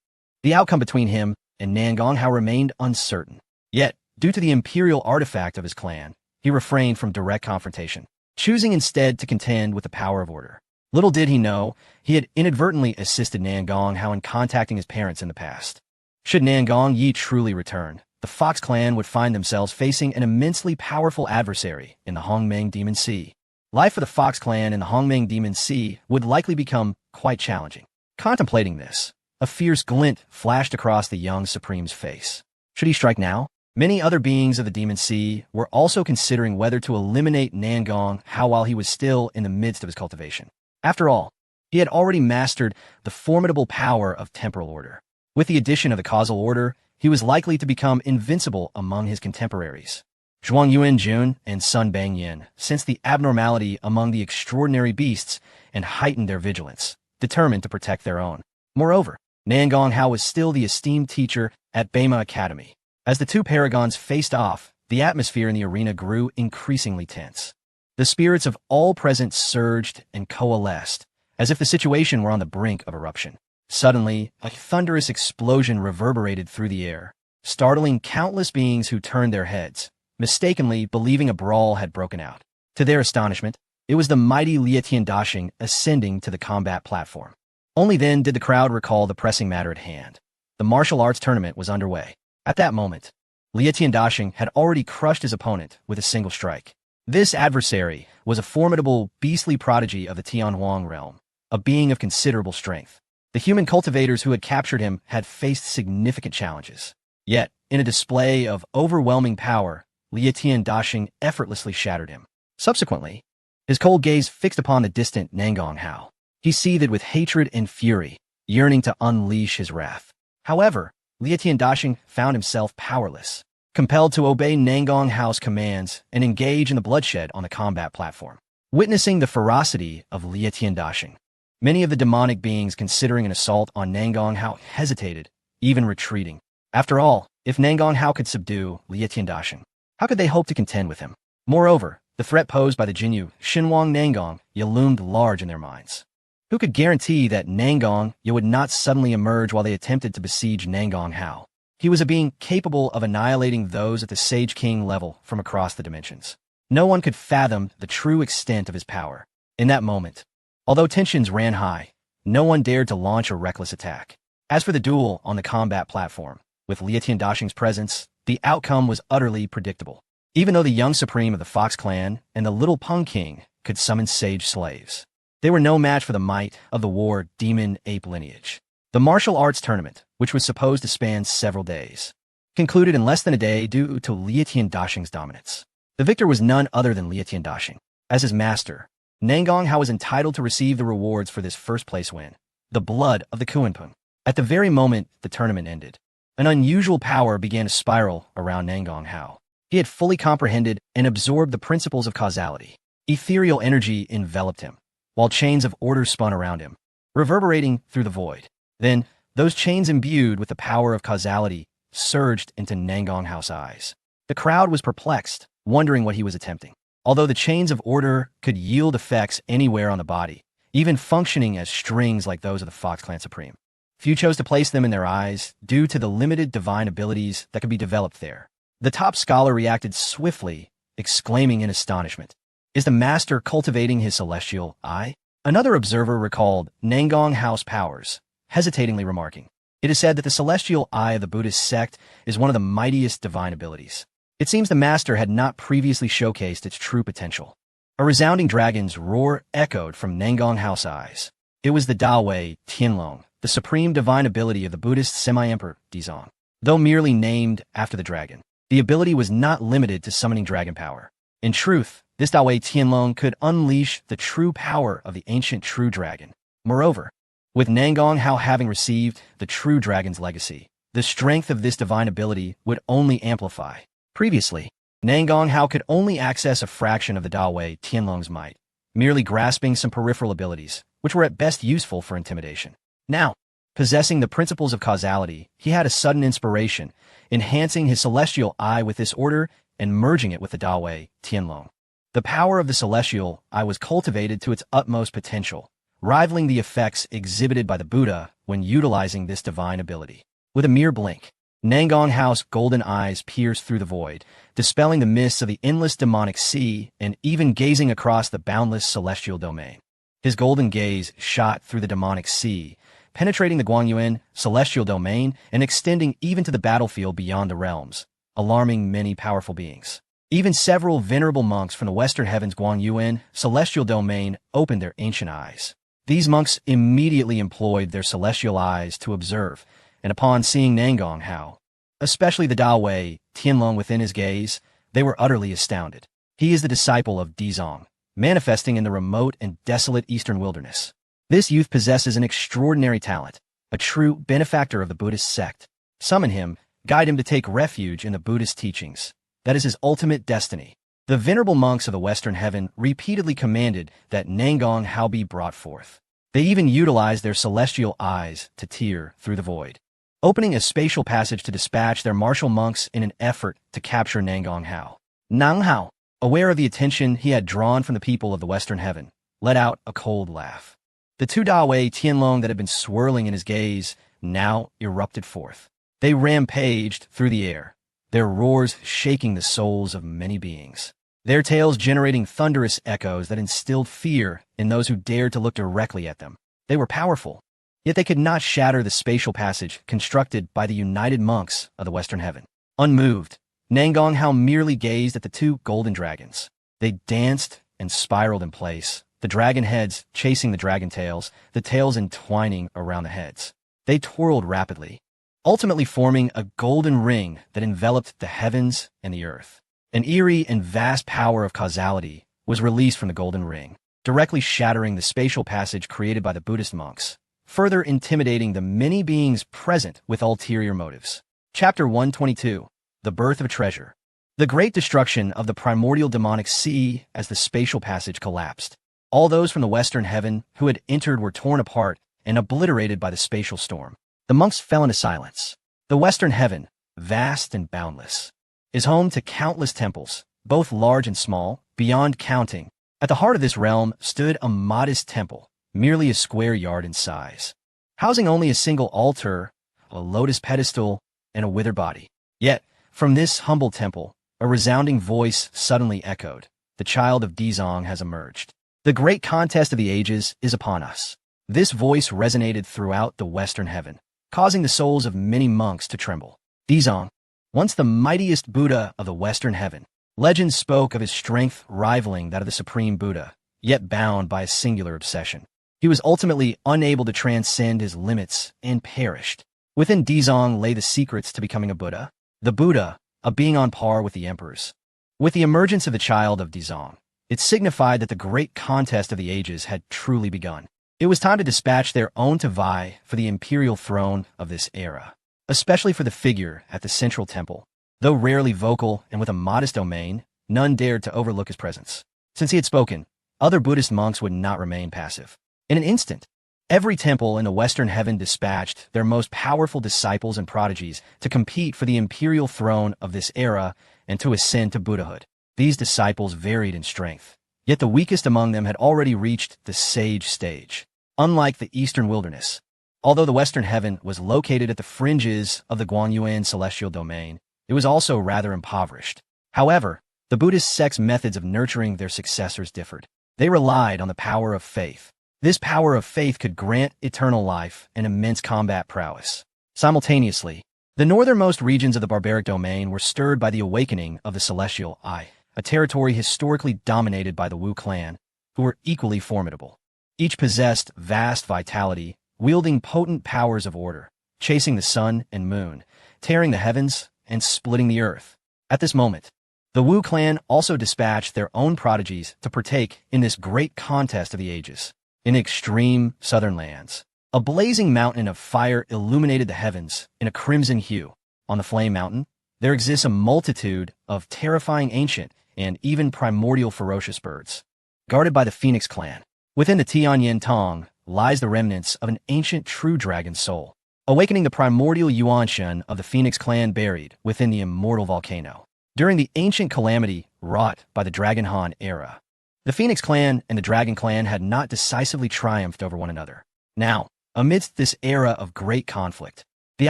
The outcome between him and Nan Gong Hao remained uncertain. Yet, due to the imperial artifact of his clan, he refrained from direct confrontation, choosing instead to contend with the power of order. Little did he know, he had inadvertently assisted Nan Gong Hao in contacting his parents in the past. Should Nan Gong Yi truly return, the Fox Clan would find themselves facing an immensely powerful adversary in the Hongmeng Demon Sea. Life for the Fox Clan in the Hongmeng Demon Sea would likely become quite challenging. Contemplating this, a fierce glint flashed across the young Supreme's face. Should he strike now? Many other beings of the Demon Sea were also considering whether to eliminate Nan Gong Hao while he was still in the midst of his cultivation. After all, he had already mastered the formidable power of temporal order. With the addition of the causal order, he was likely to become invincible among his contemporaries. Zhuang Yuanjun and Sun Bangyin sensed the abnormality among the extraordinary beasts and heightened their vigilance, determined to protect their own. Moreover, Nan Gong Hao was still the esteemed teacher at Beima Academy. As the two paragons faced off, the atmosphere in the arena grew increasingly tense. The spirits of all present surged and coalesced, as if the situation were on the brink of eruption. Suddenly, a thunderous explosion reverberated through the air, startling countless beings who turned their heads, mistakenly believing a brawl had broken out. To their astonishment, it was the mighty Lietian Dashing ascending to the combat platform. Only then did the crowd recall the pressing matter at hand. The martial arts tournament was underway. At that moment, Lietian Dashing had already crushed his opponent with a single strike. This adversary was a formidable, beastly prodigy of the Tianhuang realm, a being of considerable strength. The human cultivators who had captured him had faced significant challenges. Yet, in a display of overwhelming power, Lietian Dashing effortlessly shattered him. Subsequently, his cold gaze fixed upon the distant Nan Gong Hao. He seethed with hatred and fury, yearning to unleash his wrath. However, Lietian Dashing found himself powerless, compelled to obey Nan Gong Hao's commands and engage in the bloodshed on the combat platform. Witnessing the ferocity of Lietian Dashing, many of the demonic beings considering an assault on Nan Gong Hao hesitated, even retreating. After all, if Nan Gong Hao could subdue Lietian Dashing, how could they hope to contend with him? Moreover, the threat posed by the Jinyu Xinhuang Nangong Ye loomed large in their minds. Who could guarantee that Nangong Ye would not suddenly emerge while they attempted to besiege Nan Gong Hao? He was a being capable of annihilating those at the Sage King level from across the dimensions. No one could fathom the true extent of his power. In that moment, although tensions ran high, no one dared to launch a reckless attack. As for the duel on the combat platform, with Lietian Dashing's presence, the outcome was utterly predictable. Even though the young supreme of the Fox Clan and the little Peng King could summon sage slaves, they were no match for the might of the war demon ape lineage. The martial arts tournament, which was supposed to span several days, concluded in less than a day due to Lietian Dashing's dominance. The victor was none other than Lietian Dashing. As his master, Nan Gong Hao was entitled to receive the rewards for this first-place win, the blood of the Kuanpeng. At the very moment the tournament ended, an unusual power began to spiral around Nan Gong Hao. He had fully comprehended and absorbed the principles of causality. Ethereal energy enveloped him, while chains of order spun around him, reverberating through the void. Then, those chains imbued with the power of causality surged into Nan Gong Hao's eyes. The crowd was perplexed, wondering what he was attempting. Although the chains of order could yield effects anywhere on the body, even functioning as strings like those of the Fox Clan Supreme, few chose to place them in their eyes due to the limited divine abilities that could be developed there. The top scholar reacted swiftly, exclaiming in astonishment, "Is the master cultivating his celestial eye?" Another observer recalled Nan Gong Hao's powers, hesitatingly remarking, It is said that the celestial eye of the Buddhist sect is one of the mightiest divine abilities. It seems the master had not previously showcased its true potential. A resounding dragon's roar echoed from Nangong Hao's eyes. It was the Dawei Tianlong, the supreme divine ability of the Buddhist semi-emperor Dizong. Though merely named after the dragon, the ability was not limited to summoning dragon power. In truth, this Dawei Tianlong could unleash the true power of the ancient true dragon. Moreover, with Nangong Hao having received the true dragon's legacy, the strength of this divine ability would only amplify. Previously, Nangong Hao could only access a fraction of the Dawei Tianlong's might, merely grasping some peripheral abilities, which were at best useful for intimidation. Now, possessing the principles of causality, he had a sudden inspiration, enhancing his celestial eye with this order and merging it with the Dawei Tianlong. The power of the celestial eye was cultivated to its utmost potential, rivaling the effects exhibited by the Buddha when utilizing this divine ability. With a mere blink, Nangong Hao's golden eyes pierced through the void, dispelling the mists of the endless demonic sea and even gazing across the boundless celestial domain. His golden gaze shot through the demonic sea, penetrating the Guangyuan celestial domain and extending even to the battlefield beyond the realms, alarming many powerful beings. Even several venerable monks from the Western Heavens Guangyuan celestial domain opened their ancient eyes. These monks immediately employed their celestial eyes to observe, and upon seeing Nangong Hao, especially the Dawei Tianlong within his gaze, they were utterly astounded. He is the disciple of Dizong, manifesting in the remote and desolate eastern wilderness. This youth possesses an extraordinary talent, a true benefactor of the Buddhist sect. Summon him, guide him to take refuge in the Buddhist teachings. That is his ultimate destiny. The venerable monks of the Western Heaven repeatedly commanded that Nangong Hao be brought forth. They even utilized their celestial eyes to tear through the void, opening a spatial passage to dispatch their martial monks in an effort to capture Nangong Hao. Nang Hao, aware of the attention he had drawn from the people of the Western Heaven, let out a cold laugh. The two Dawei Tianlong that had been swirling in his gaze now erupted forth. They rampaged through the air, their roars shaking the souls of many beings, their tails generating thunderous echoes that instilled fear in those who dared to look directly at them. They were powerful, yet they could not shatter the spatial passage constructed by the united monks of the Western Heaven. Unmoved, Nangong Hao merely gazed at the two golden dragons. They danced and spiraled in place, the dragon heads chasing the dragon tails, the tails entwining around the heads. They twirled rapidly, ultimately forming a golden ring that enveloped the heavens and the earth. An eerie and vast power of causality was released from the golden ring, directly shattering the spatial passage created by the Buddhist monks, further intimidating the many beings present with ulterior motives. Chapter 122. The Birth of a Treasure. The great destruction of the primordial demonic sea as the spatial passage collapsed. All those from the Western Heaven who had entered were torn apart and obliterated by the spatial storm. The monks fell into silence. The Western Heaven, vast and boundless, is home to countless temples, both large and small, beyond counting. At the heart of this realm stood a modest temple, merely a square yard in size, housing only a single altar, a lotus pedestal, and a withered body. Yet, from this humble temple, a resounding voice suddenly echoed. The child of Dizong has emerged. The great contest of the ages is upon us. This voice resonated throughout the Western Heaven, causing the souls of many monks to tremble. Dizong, once the mightiest Buddha of the Western Heaven, legends spoke of his strength rivaling that of the Supreme Buddha, yet bound by a singular obsession. He was ultimately unable to transcend his limits and perished. Within Dizong lay the secrets to becoming a Buddha. The Buddha, a being on par with the emperors. With the emergence of the child of Dizong, it signified that the great contest of the ages had truly begun. It was time to dispatch their own to vie for the imperial throne of this era, especially for the figure at the central temple. Though rarely vocal and with a modest domain, none dared to overlook his presence. Since he had spoken, other Buddhist monks would not remain passive. In an instant, every temple in the Western Heaven dispatched their most powerful disciples and prodigies to compete for the imperial throne of this era and to ascend to Buddhahood. These disciples varied in strength, yet the weakest among them had already reached the sage stage. Unlike the Eastern wilderness, although the Western Heaven was located at the fringes of the Guangyuan celestial domain, it was also rather impoverished. However, the Buddhist sect's methods of nurturing their successors differed. They relied on the power of faith. This power of faith could grant eternal life and immense combat prowess. Simultaneously, the northernmost regions of the barbaric domain were stirred by the awakening of the Celestial Eye, a territory historically dominated by the Wu clan, who were equally formidable. Each possessed vast vitality, wielding potent powers of order, chasing the sun and moon, tearing the heavens, and splitting the earth. At this moment, the Wu clan also dispatched their own prodigies to partake in this great contest of the ages. In extreme southern lands, a blazing mountain of fire illuminated the heavens in a crimson hue. On the Flame Mountain, there exists a multitude of terrifying ancient and even primordial ferocious birds, guarded by the Phoenix clan. Within the Tianyin Tong lies the remnants of an ancient true dragon soul, awakening the primordial Yuanshan of the Phoenix clan buried within the immortal volcano. During the ancient calamity wrought by the Dragon Han era, the Phoenix clan and the Dragon clan had not decisively triumphed over one another. Now, amidst this era of great conflict, the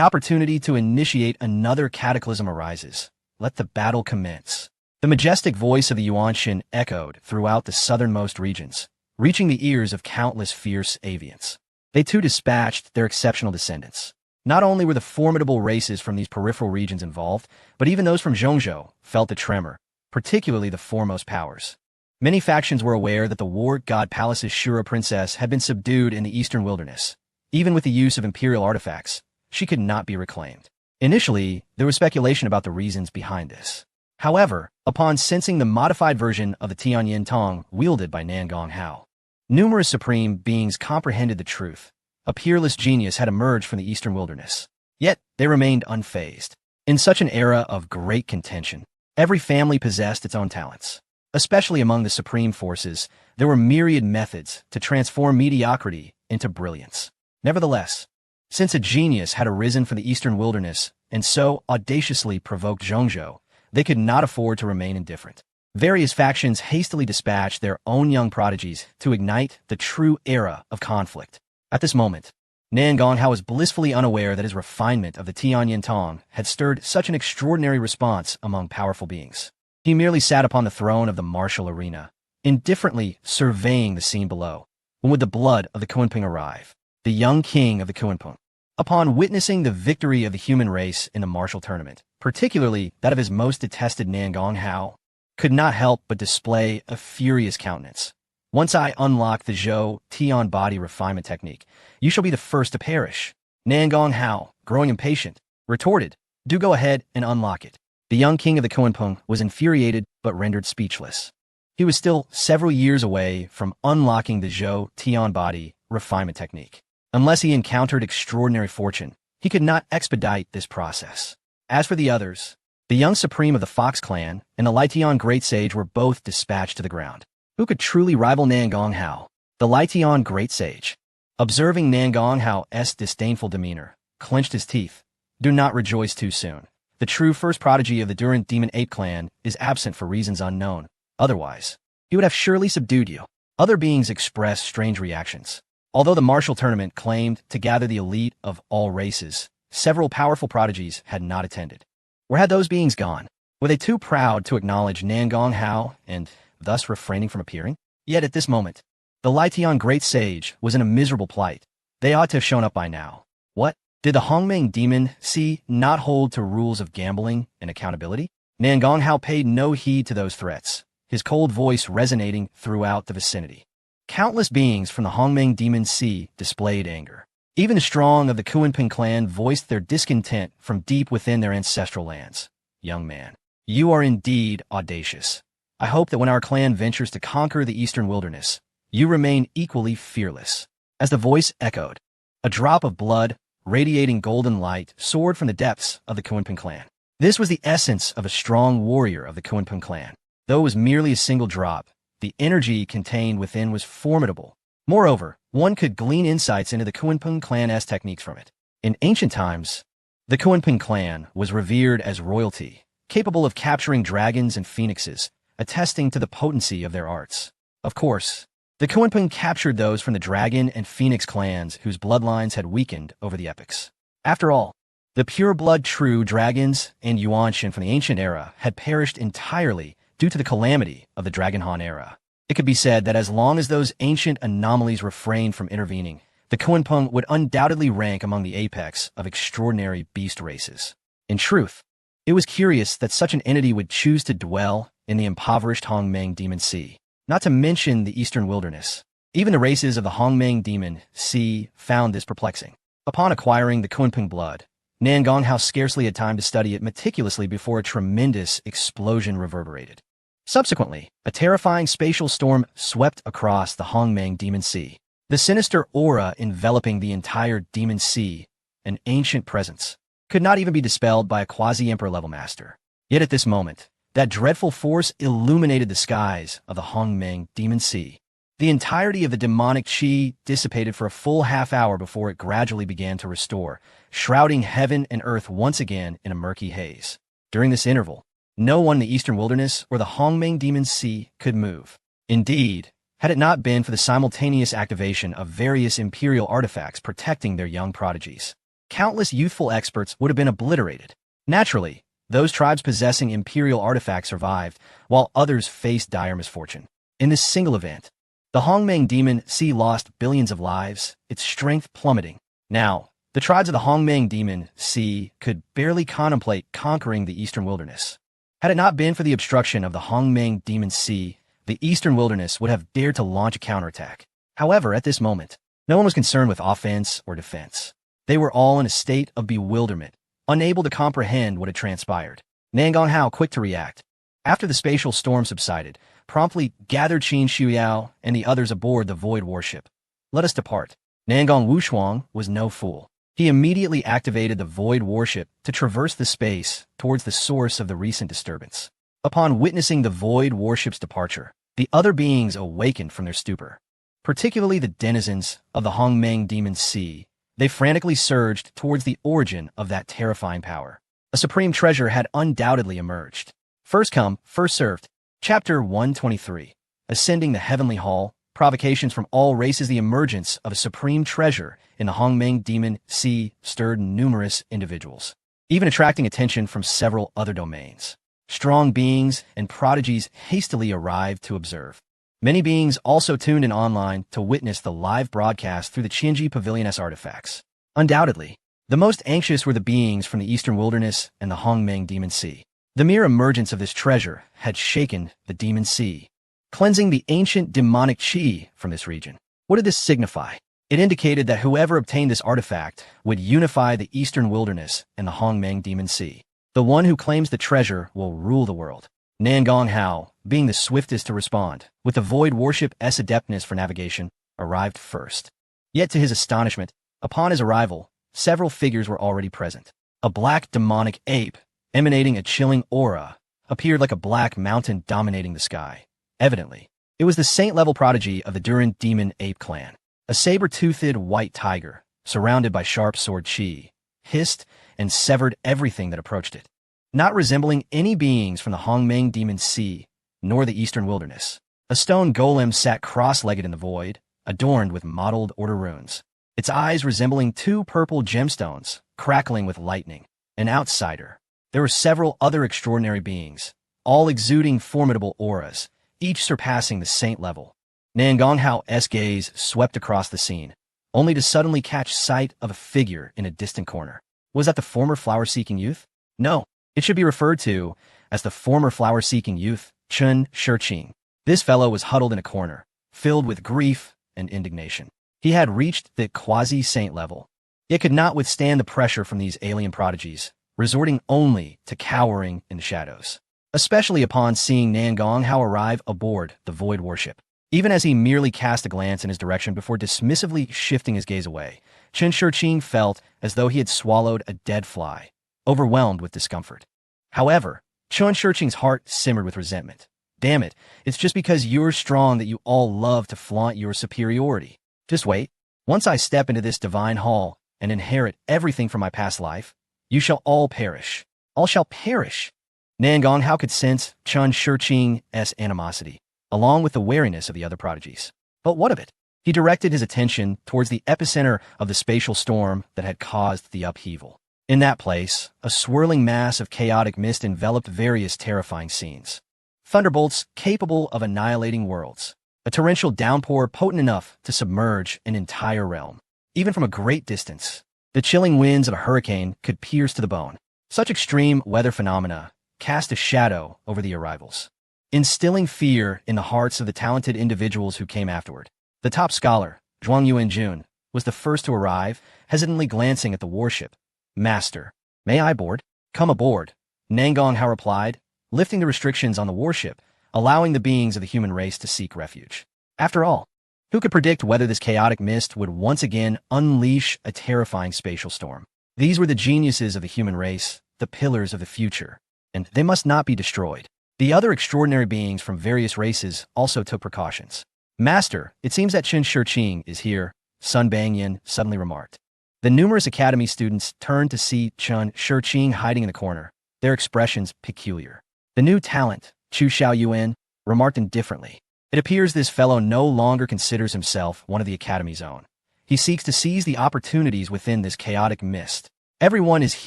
opportunity to initiate another cataclysm arises. Let the battle commence. The majestic voice of the Yuanshan echoed throughout the southernmost regions, reaching the ears of countless fierce avians. They too dispatched their exceptional descendants. Not only were the formidable races from these peripheral regions involved, but even those from Zhongzhou felt the tremor, particularly the foremost powers. Many factions were aware that the war god palace's Shura princess had been subdued in the eastern wilderness. Even with the use of imperial artifacts, she could not be reclaimed. Initially, there was speculation about the reasons behind this. However, upon sensing the modified version of the Tianyin Tong wielded by Nangong Hao, numerous supreme beings comprehended the truth. A peerless genius had emerged from the eastern wilderness. Yet, they remained unfazed. In such an era of great contention, every family possessed its own talents. Especially among the supreme forces, there were myriad methods to transform mediocrity into brilliance. Nevertheless, since a genius had arisen from the eastern wilderness and so audaciously provoked Zhongzhou, they could not afford to remain indifferent. Various factions hastily dispatched their own young prodigies to ignite the true era of conflict. At this moment, Nangong Hao was blissfully unaware that his refinement of the Tianyin Tong had stirred such an extraordinary response among powerful beings. He merely sat upon the throne of the martial arena, indifferently surveying the scene below, when would the blood of the Kunpeng arrive, the young king of the Kunpeng. Upon witnessing the victory of the human race in the martial tournament, particularly that of his most detested Nangong Hao, could not help but display a furious countenance. Once I unlock the Zhou Tian body refinement technique, you shall be the first to perish. Nangong Hao, growing impatient, retorted, do go ahead and unlock it. The young king of the Kunpeng was infuriated but rendered speechless. He was still several years away from unlocking the Zhou Tian body refinement technique. Unless he encountered extraordinary fortune, he could not expedite this process. As for the others, the young supreme of the Fox clan and the Lietian Great Sage were both dispatched to the ground. Who could truly rival Nangong Hao? The Lietian Great Sage, observing Nangong Hao's disdainful demeanor, clenched his teeth. Do not rejoice too soon. The true first prodigy of the Durant Demon Ape clan is absent for reasons unknown. Otherwise, he would have surely subdued you. Other beings expressed strange reactions. Although the martial tournament claimed to gather the elite of all races, several powerful prodigies had not attended. Where had those beings gone? Were they too proud to acknowledge Nangong Hao and thus refraining from appearing? Yet at this moment, the Lietian Great Sage was in a miserable plight. They ought to have shown up by now. What? Did the Hongmeng Demon Sea not hold to rules of gambling and accountability? Nangong Hao paid no heed to those threats, his cold voice resonating throughout the vicinity. Countless beings from the Hongmeng Demon Sea displayed anger. Even the strong of the Kunpeng clan voiced their discontent from deep within their ancestral lands. Young man, you are indeed audacious. I hope that when our clan ventures to conquer the eastern wilderness, you remain equally fearless. As the voice echoed, a drop of blood, radiating golden light, soared from the depths of the Kunpeng clan. This was the essence of a strong warrior of the Kunpeng clan. Though it was merely a single drop, the energy contained within was formidable. Moreover, one could glean insights into the Kunpeng clan's techniques from it. In ancient times, the Kunpeng clan was revered as royalty, capable of capturing dragons and phoenixes, attesting to the potency of their arts. Of course, the Kunpeng captured those from the dragon and phoenix clans whose bloodlines had weakened over the epochs. After all, the pure-blood true dragons and Yuanshan from the ancient era had perished entirely due to the calamity of the Dragon Han era. It could be said that as long as those ancient anomalies refrained from intervening, the Kunpeng would undoubtedly rank among the apex of extraordinary beast races. In truth, it was curious that such an entity would choose to dwell in the impoverished Hongmeng Demon Sea, not to mention the eastern wilderness. Even the races of the Hongmeng Demon Sea found this perplexing. Upon acquiring the Kunpeng blood, Nan Gonghao scarcely had time to study it meticulously before a tremendous explosion reverberated. Subsequently, a terrifying spatial storm swept across the Hongmeng Demon Sea. The sinister aura enveloping the entire Demon Sea, an ancient presence, could not even be dispelled by a quasi-emperor level master. Yet at this moment, that dreadful force illuminated the skies of the Hongmeng Demon Sea. The entirety of the demonic qi dissipated for a full half-hour before it gradually began to restore, shrouding heaven and earth once again in a murky haze. During this interval, no one in the eastern wilderness or the Hongmeng Demon Sea could move. Indeed, had it not been for the simultaneous activation of various imperial artifacts protecting their young prodigies, countless youthful experts would have been obliterated. Naturally, those tribes possessing imperial artifacts survived, while others faced dire misfortune. In this single event, the Hongmeng Demon Sea lost billions of lives, its strength plummeting. Now, the tribes of the Hongmeng Demon Sea could barely contemplate conquering the eastern wilderness. Had it not been for the obstruction of the Hongmeng Demon Sea, the eastern wilderness would have dared to launch a counterattack. However, at this moment, no one was concerned with offense or defense. They were all in a state of bewilderment, unable to comprehend what had transpired. Nan Gonghao, quick to react, after the spatial storm subsided, promptly gathered Qin Shuyao and the others aboard the Void warship. Let us depart. Nangong Wushuang was no fool. He immediately activated the Void warship to traverse the space towards the source of the recent disturbance. Upon witnessing the Void warship's departure, the other beings awakened from their stupor. Particularly the denizens of the Hongmeng Demon Sea, they frantically surged towards the origin of that terrifying power. A supreme treasure had undoubtedly emerged. First come, first served. Chapter 123. Ascending the Heavenly Hall, provocations from all races. The emergence of a supreme treasure in the Hongmeng Demon Sea stirred numerous individuals, even attracting attention from several other domains. Strong beings and prodigies hastily arrived to observe. Many beings also tuned in online to witness the live broadcast through the Qianji Pavilion's artifacts. Undoubtedly, the most anxious were the beings from the eastern wilderness and the Hongmeng Demon Sea. The mere emergence of this treasure had shaken the Demon Sea, cleansing the ancient demonic qi from this region. What did this signify? It indicated that whoever obtained this artifact would unify the eastern wilderness and the Hongmeng Demon Sea. The one who claims the treasure will rule the world. Nan Gonghao, being the swiftest to respond, with the Void warship's adeptness for navigation, arrived first. Yet to his astonishment, upon his arrival, several figures were already present. A black demonic ape, emanating a chilling aura, appeared like a black mountain dominating the sky. Evidently, it was the saint-level prodigy of the Duran Demon Ape clan. A saber-toothed white tiger, surrounded by sharp sword qi, hissed and severed everything that approached it. Not resembling any beings from the Hongmeng Demon Sea, nor the eastern wilderness, a stone golem sat cross-legged in the void, adorned with mottled order runes. Its eyes resembling two purple gemstones, crackling with lightning. An outsider. There were several other extraordinary beings, all exuding formidable auras, each surpassing the saint level. Nan Gonghao's gaze swept across the scene, only to suddenly catch sight of a figure in a distant corner. Was that the former flower-seeking youth? No, it should be referred to as the former flower-seeking youth, Chen Shiqing. This fellow was huddled in a corner, filled with grief and indignation. He had reached the quasi-saint level, yet could not withstand the pressure from these alien prodigies, resorting only to cowering in the shadows. Especially upon seeing Nan Gonghao arrive aboard the Void warship. Even as he merely cast a glance in his direction before dismissively shifting his gaze away, Chen Shiqing felt as though he had swallowed a dead fly, overwhelmed with discomfort. However, Chen Shiqing's heart simmered with resentment. Damn it, it's just because you're strong that you all love to flaunt your superiority. Just wait. Once I step into this divine hall and inherit everything from my past life, you shall all perish. All shall perish. Nan Gonghao could sense Chen Shiqing's animosity, along with the wariness of the other prodigies. But what of it? He directed his attention towards the epicenter of the spatial storm that had caused the upheaval. In that place, a swirling mass of chaotic mist enveloped various terrifying scenes. Thunderbolts capable of annihilating worlds. A torrential downpour potent enough to submerge an entire realm. even from a great distance. The chilling winds of a hurricane could pierce to the bone. Such extreme weather phenomena cast a shadow over the arrivals, instilling fear in the hearts of the talented individuals who came afterward. The top scholar, Zhuang Yuanjun, was the first to arrive, hesitantly glancing at the warship. "Master, may I board?" "Come aboard," Nangong Hao replied, lifting the restrictions on the warship, allowing the beings of the human race to seek refuge. After all, who could predict whether this chaotic mist would once again unleash a terrifying spatial storm? These were the geniuses of the human race, the pillars of the future, and they must not be destroyed. The other extraordinary beings from various races also took precautions. "Master, it seems that Chen Shiqing is here," Sun Bangyan suddenly remarked. The numerous academy students turned to see Chen Shiqing hiding in the corner, their expressions peculiar. The new talent, Chu Xiaoyuan, remarked indifferently. "It appears this fellow no longer considers himself one of the academy's own. He seeks to seize the opportunities within this chaotic mist. Everyone is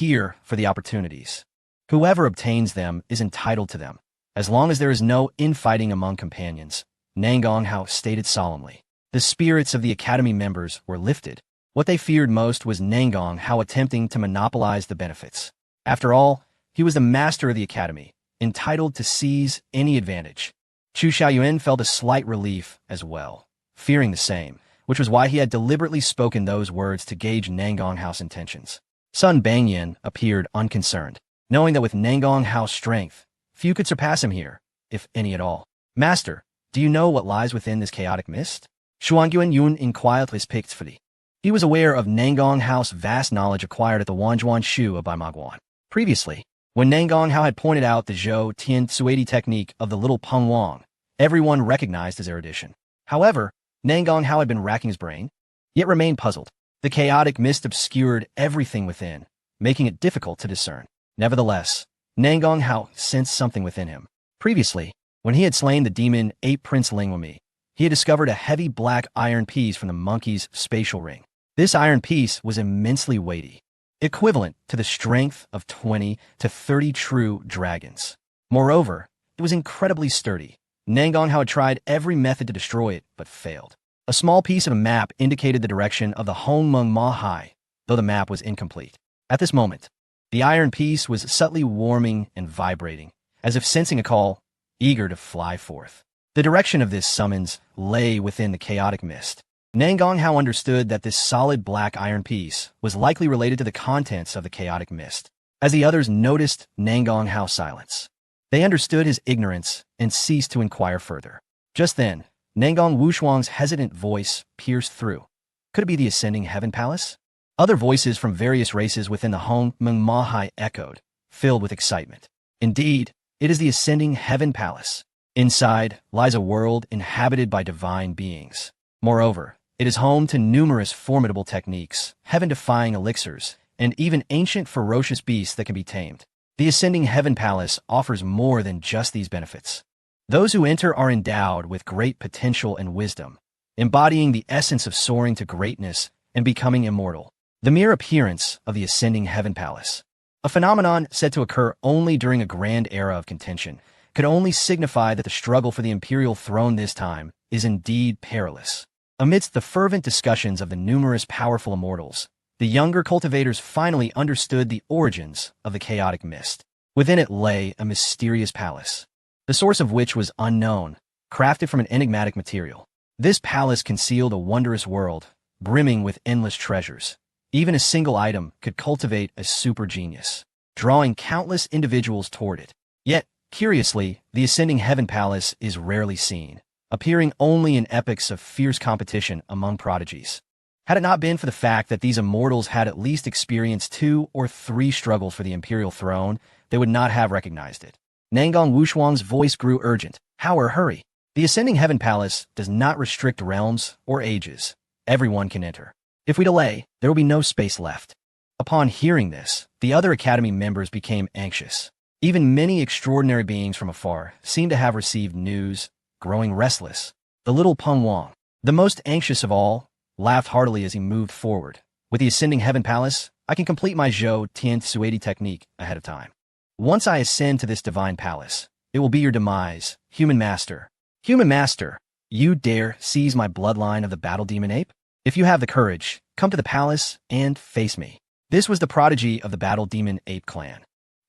here for the opportunities. Whoever obtains them is entitled to them, as long as there is no infighting among companions," Nangong Hao stated solemnly. The spirits of the academy members were lifted. What they feared most was Nangong Hao attempting to monopolize the benefits. After all, he was the master of the academy, entitled to seize any advantage. Chu Xiaoyuan felt a slight relief as well, fearing the same, which was why he had deliberately spoken those words to gauge Nangong Hao's intentions. Sun Bangyan appeared unconcerned, knowing that with Nangong Hao's strength, few could surpass him here, if any at all. "Master, do you know what lies within this chaotic mist?" Shuangguan Yun inquired respectfully. He was aware of Nangong Hao's vast knowledge acquired at the Wanzhuan Shu of Baimaguan. Previously, when Nangong Hao had pointed out the Zhou Tian Suidi technique of the little Peng Wang, everyone recognized his erudition. However, Nangong Hao had been racking his brain, yet remained puzzled. The chaotic mist obscured everything within, making it difficult to discern. Nevertheless, Nangong Hao sensed something within him. Previously, when he had slain the demon ape Prince Lingwumi, he had discovered a heavy black iron piece from the monkey's spatial ring. This iron piece was immensely weighty, equivalent to the strength of 20 to 30 true dragons. Moreover, it was incredibly sturdy. Nangong Hao had tried every method to destroy it, but failed. A small piece of a map indicated the direction of the Hongmeng Ma Hai, though the map was incomplete. At this moment, the iron piece was subtly warming and vibrating, as if sensing a call, eager to fly forth. The direction of this summons lay within the chaotic mist. Nangong Hao understood that this solid black iron piece was likely related to the contents of the chaotic mist. As the others noticed Nangong Hao's silence, they understood his ignorance and ceased to inquire further. Just then, Nangong Wushuang's hesitant voice pierced through. Could it be the Ascending Heaven Palace? Other voices from various races within the Hongmeng Ma Hai echoed, filled with excitement. Indeed, it is the Ascending Heaven Palace. Inside lies a world inhabited by divine beings. Moreover, it is home to numerous formidable techniques, heaven-defying elixirs, and even ancient ferocious beasts that can be tamed. The Ascending Heaven Palace offers more than just these benefits. Those who enter are endowed with great potential and wisdom, embodying the essence of soaring to greatness and becoming immortal. The mere appearance of the Ascending Heaven Palace, a phenomenon said to occur only during a grand era of contention, could only signify that the struggle for the imperial throne this time is indeed perilous. Amidst the fervent discussions of the numerous powerful immortals, the younger cultivators finally understood the origins of the chaotic mist. Within it lay a mysterious palace, the source of which was unknown, crafted from an enigmatic material. This palace concealed a wondrous world, brimming with endless treasures. Even a single item could cultivate a super genius, drawing countless individuals toward it. Yet, curiously, the Ascending Heaven Palace is rarely seen, appearing only in epics of fierce competition among prodigies. Had it not been for the fact that these immortals had at least experienced 2 or 3 struggles for the imperial throne, they would not have recognized it. Nangong Wushuang's voice grew urgent. "Howard, hurry! The Ascending Heaven Palace does not restrict realms or ages. Everyone can enter. If we delay, there will be no space left." Upon hearing this, the other academy members became anxious. Even many extraordinary beings from afar seemed to have received news, growing restless. The little Peng Wang, the most anxious of all, laughed heartily as he moved forward. "With the Ascending Heaven Palace, I can complete my Zhou Tian Suidi technique ahead of time. Once I ascend to this divine palace, it will be your demise, human master." "Human master, you dare seize my bloodline of the battle demon ape? If you have the courage, come to the palace and face me. This was the prodigy of the Battle Demon Ape clan.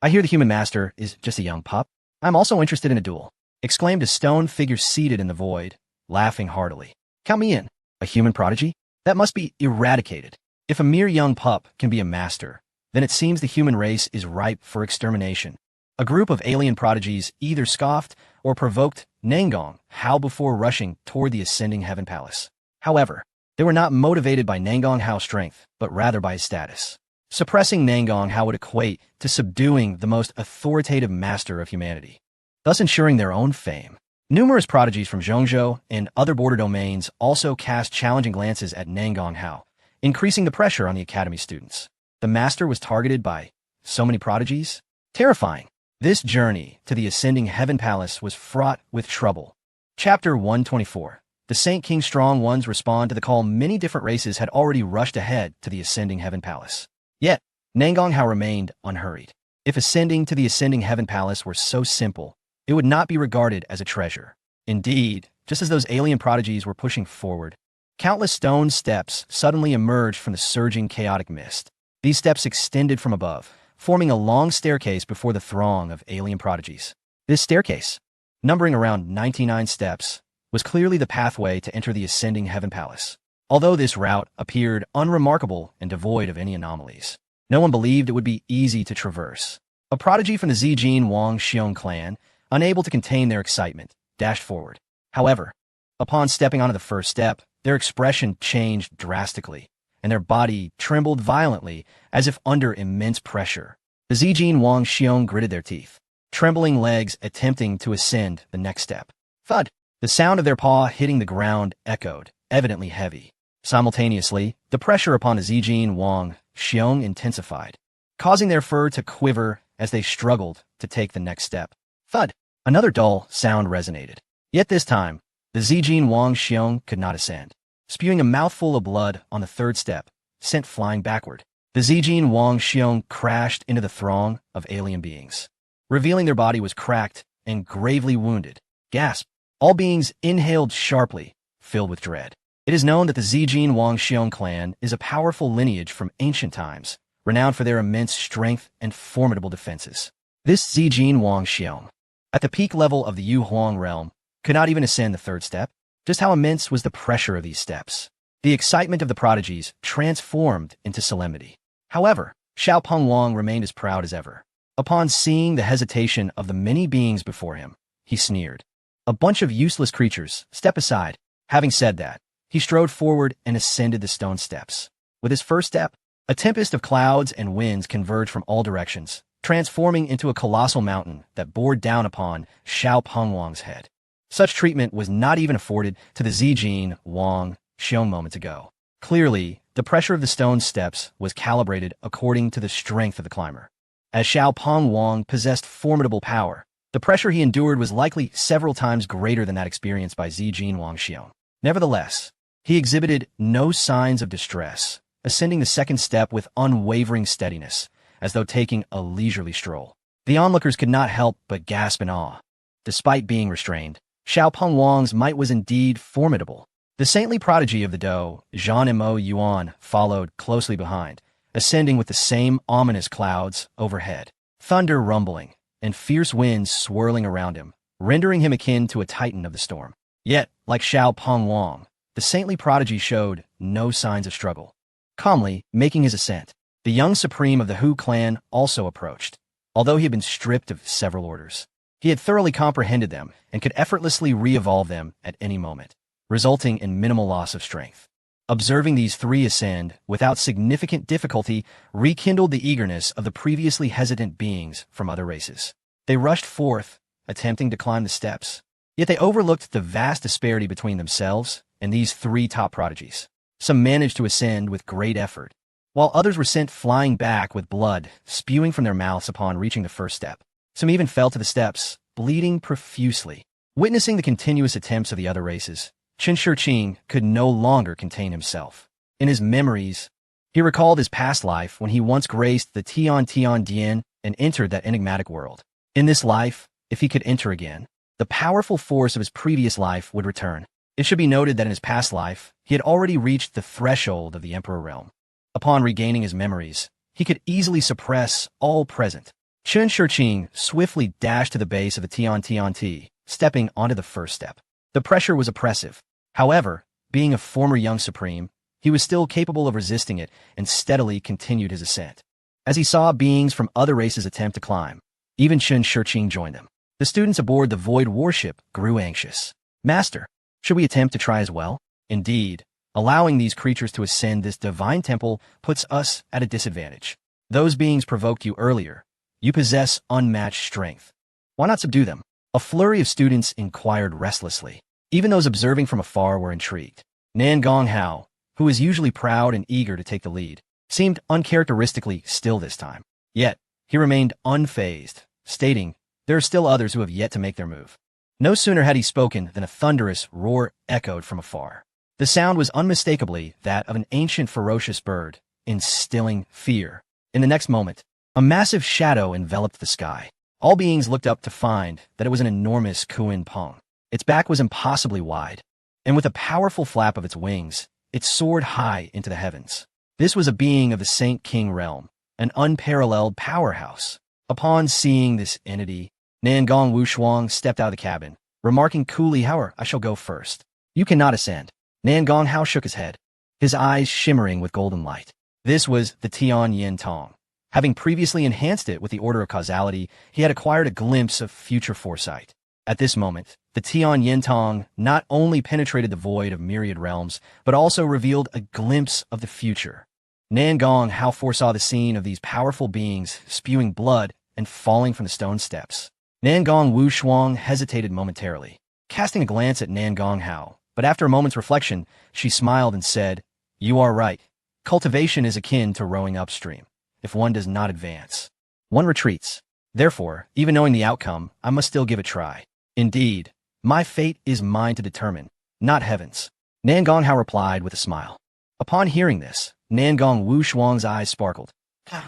I hear the human master is just a young pup. I'm also interested in a duel, exclaimed a stone figure seated in the void, laughing heartily. Count me in. A human prodigy? That must be eradicated. If a mere young pup can be a master, then it seems the human race is ripe for extermination. A group of alien prodigies either scoffed or provoked Nangong Hao before rushing toward the ascending heaven palace. However, they were not motivated by Nangong Hao's strength, but rather by his status. Suppressing Nangong Hao would equate to subduing the most authoritative master of humanity, thus ensuring their own fame. Numerous prodigies from Zhongzhou and other border domains also cast challenging glances at Nangong Hao, increasing the pressure on the academy students. The master was targeted by so many prodigies? Terrifying. This journey to the ascending heaven palace was fraught with trouble. Chapter 124. The Saint King Strong Ones respond to the call. Many different races had already rushed ahead to the ascending heaven palace. Yet, Nangong Hao remained unhurried. If ascending to the ascending heaven palace were so simple, it would not be regarded as a treasure. Indeed, just as those alien prodigies were pushing forward, countless stone steps suddenly emerged from the surging chaotic mist. These steps extended from above, forming a long staircase before the throng of alien prodigies. This staircase, numbering around 99 steps, was clearly the pathway to enter the ascending heaven palace. Although this route appeared unremarkable and devoid of any anomalies, no one believed it would be easy to traverse. A prodigy from the Zijin Wang Xiong clan, unable to contain their excitement, dashed forward. However, upon stepping onto the first step, their expression changed drastically, and their body trembled violently as if under immense pressure. The Zijin Wang Xiong gritted their teeth, trembling legs attempting to ascend the next step. Thud! The sound of their paw hitting the ground echoed, evidently heavy. Simultaneously, the pressure upon the Zijin Wang Xiong intensified, causing their fur to quiver as they struggled to take the next step. Thud! Another dull sound resonated. Yet this time, the Zijin Wang Xiong could not ascend. Spewing a mouthful of blood on the third step, sent flying backward. The Zijin Wang Xiong crashed into the throng of alien beings, revealing their body was cracked and gravely wounded. Gasp! All beings inhaled sharply, filled with dread. It is known that the Zijin Wang Xiong clan is a powerful lineage from ancient times, renowned for their immense strength and formidable defenses. This Zijin Wang Xiong, at the peak level of the Yu Huang realm, could not even ascend the third step. Just how immense was the pressure of these steps? The excitement of the prodigies transformed into solemnity. However, Xiao Peng Wang remained as proud as ever. Upon seeing the hesitation of the many beings before him, he sneered. A bunch of useless creatures, step aside. Having said that, he strode forward and ascended the stone steps. With his first step, a tempest of clouds and winds converged from all directions, transforming into a colossal mountain that bore down upon Xiao Peng Wang's head. Such treatment was not even afforded to the Zijin Wang Xiong moments ago. Clearly, the pressure of the stone steps was calibrated according to the strength of the climber. As Xiao Peng Wang possessed formidable power, the pressure he endured was likely several times greater than that experienced by Zijin Wang Xiong. Nevertheless, he exhibited no signs of distress, ascending the second step with unwavering steadiness, as though taking a leisurely stroll. The onlookers could not help but gasp in awe. Despite being restrained, Xiao Peng Wang's might was indeed formidable. The saintly prodigy of the Dou, Zhan Mo Yuan, followed closely behind, ascending with the same ominous clouds overhead, thunder rumbling, and fierce winds swirling around him, rendering him akin to a titan of the storm. Yet, like Xiao Peng Wang, the saintly prodigy showed no signs of struggle. Calmly making his ascent, the young supreme of the Hu clan also approached. Although he had been stripped of several orders, he had thoroughly comprehended them and could effortlessly re-evolve them at any moment, resulting in minimal loss of strength. Observing these three ascend without significant difficulty rekindled the eagerness of the previously hesitant beings from other races. They rushed forth, attempting to climb the steps, yet they overlooked the vast disparity between themselves and these three top prodigies. Some managed to ascend with great effort, while others were sent flying back with blood spewing from their mouths upon reaching the first step. Some even fell to the steps, bleeding profusely. Witnessing the continuous attempts of the other races, Chen Shiqing could no longer contain himself. In his memories, he recalled his past life when he once graced the Tian Tian Dian and entered that enigmatic world. In this life, if he could enter again, the powerful force of his previous life would return. It should be noted that in his past life, he had already reached the threshold of the Emperor realm. Upon regaining his memories, he could easily suppress all present. Chen Shiqing swiftly dashed to the base of the Tian, stepping onto the first step. The pressure was oppressive. However, being a former young supreme, he was still capable of resisting it and steadily continued his ascent. As he saw beings from other races attempt to climb, even Chen Shiqing joined them. The students aboard the Void warship grew anxious. Master, should we attempt to try as well? Indeed, allowing these creatures to ascend this divine temple puts us at a disadvantage. Those beings provoked you earlier. You possess unmatched strength. Why not subdue them? A flurry of students inquired restlessly. Even those observing from afar were intrigued. Nan Gonghao, who is usually proud and eager to take the lead, seemed uncharacteristically still this time. Yet, he remained unfazed, stating, there are still others who have yet to make their move. No sooner had he spoken than a thunderous roar echoed from afar. The sound was unmistakably that of an ancient ferocious bird, instilling fear. In the next moment, a massive shadow enveloped the sky. All beings looked up to find that it was an enormous Kuan Peng. Its back was impossibly wide, and with a powerful flap of its wings, it soared high into the heavens. This was a being of the Saint King realm, an unparalleled powerhouse. Upon seeing this entity, Nangong Wushuang stepped out of the cabin, remarking coolly, however, I shall go first. You cannot ascend. Nangong Hao shook his head, his eyes shimmering with golden light. This was the Tian Yin Tong. Having previously enhanced it with the Order of Causality, he had acquired a glimpse of future foresight. At this moment, the Tian Yin Tong not only penetrated the void of myriad realms, but also revealed a glimpse of the future. Nangong Hao foresaw the scene of these powerful beings spewing blood and falling from the stone steps. Nangong Wushuang hesitated momentarily, casting a glance at Nangong Hao, but after a moment's reflection, she smiled and said, You are right. Cultivation is akin to rowing upstream. If one does not advance, one retreats. Therefore, even knowing the outcome, I must still give it a try. Indeed, my fate is mine to determine, not heaven's. Nangong Hao replied with a smile. Upon hearing this, Nangong Wushuang's eyes sparkled.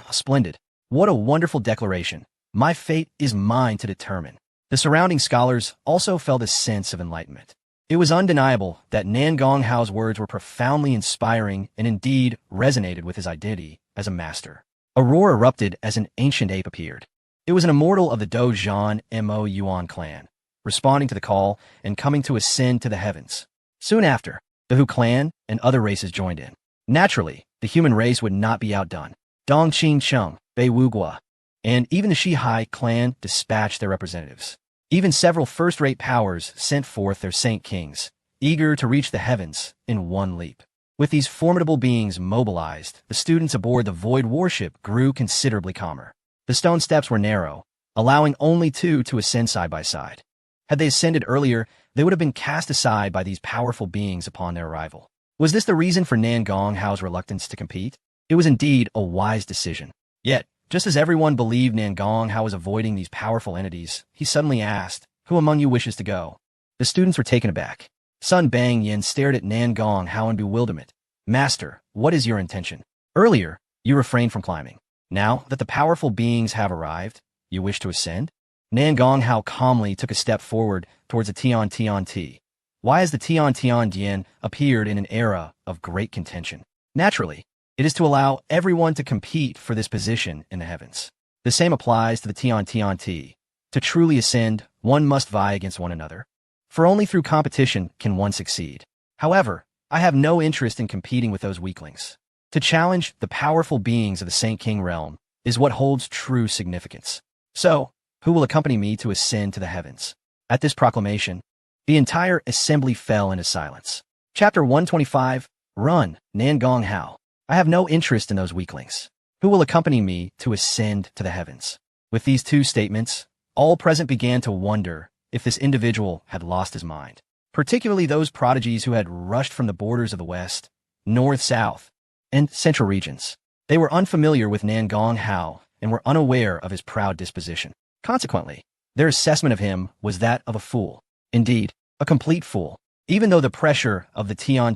Splendid. What a wonderful declaration. My fate is mine to determine. The surrounding scholars also felt a sense of enlightenment. It was undeniable that Nangong Hao's words were profoundly inspiring and indeed resonated with his identity as a master. A roar erupted as an ancient ape appeared. It was an immortal of the Dozhan Mo Yuan clan, responding to the call and coming to ascend to the heavens. Soon after, the Hu clan and other races joined in. Naturally, the human race would not be outdone. Dongqing Cheng, Bei Wugua, and even the Shihai clan dispatched their representatives. Even several first-rate powers sent forth their saint kings, eager to reach the heavens in one leap. With these formidable beings mobilized, the students aboard the Void warship grew considerably calmer. The stone steps were narrow, allowing only two to ascend side by side. Had they ascended earlier, they would have been cast aside by these powerful beings upon their arrival. Was this the reason for Nangong Hao's reluctance to compete? It was indeed a wise decision. Yet, just as everyone believed Nangong Hao was avoiding these powerful entities, he suddenly asked, Who among you wishes to go? The students were taken aback. Sun Bang Yin stared at Nangong Hao in bewilderment. Master, what is your intention? Earlier, you refrained from climbing. Now that the powerful beings have arrived, you wish to ascend? Nangong Hao calmly took a step forward towards the Tian. Why has the Tian Dian appeared in an era of great contention? Naturally, it is to allow everyone to compete for this position in the heavens. The same applies to the Tian. To truly ascend, one must vie against one another. For only through competition can one succeed. However, I have no interest in competing with those weaklings. To challenge the powerful beings of the Saint King realm is what holds true significance. So, who will accompany me to ascend to the heavens? At this proclamation, the entire assembly fell into silence. Chapter 125, Run, Nangong Hao. I have no interest in those weaklings. Who will accompany me to ascend to the heavens? With these two statements, all present began to wonder if this individual had lost his mind, particularly those prodigies who had rushed from the borders of the west, north, south, and central regions. They were unfamiliar with Nangong Hao and were unaware of his proud disposition. Consequently, their assessment of him was that of a fool. Indeed, a complete fool. Even though the pressure of the Tian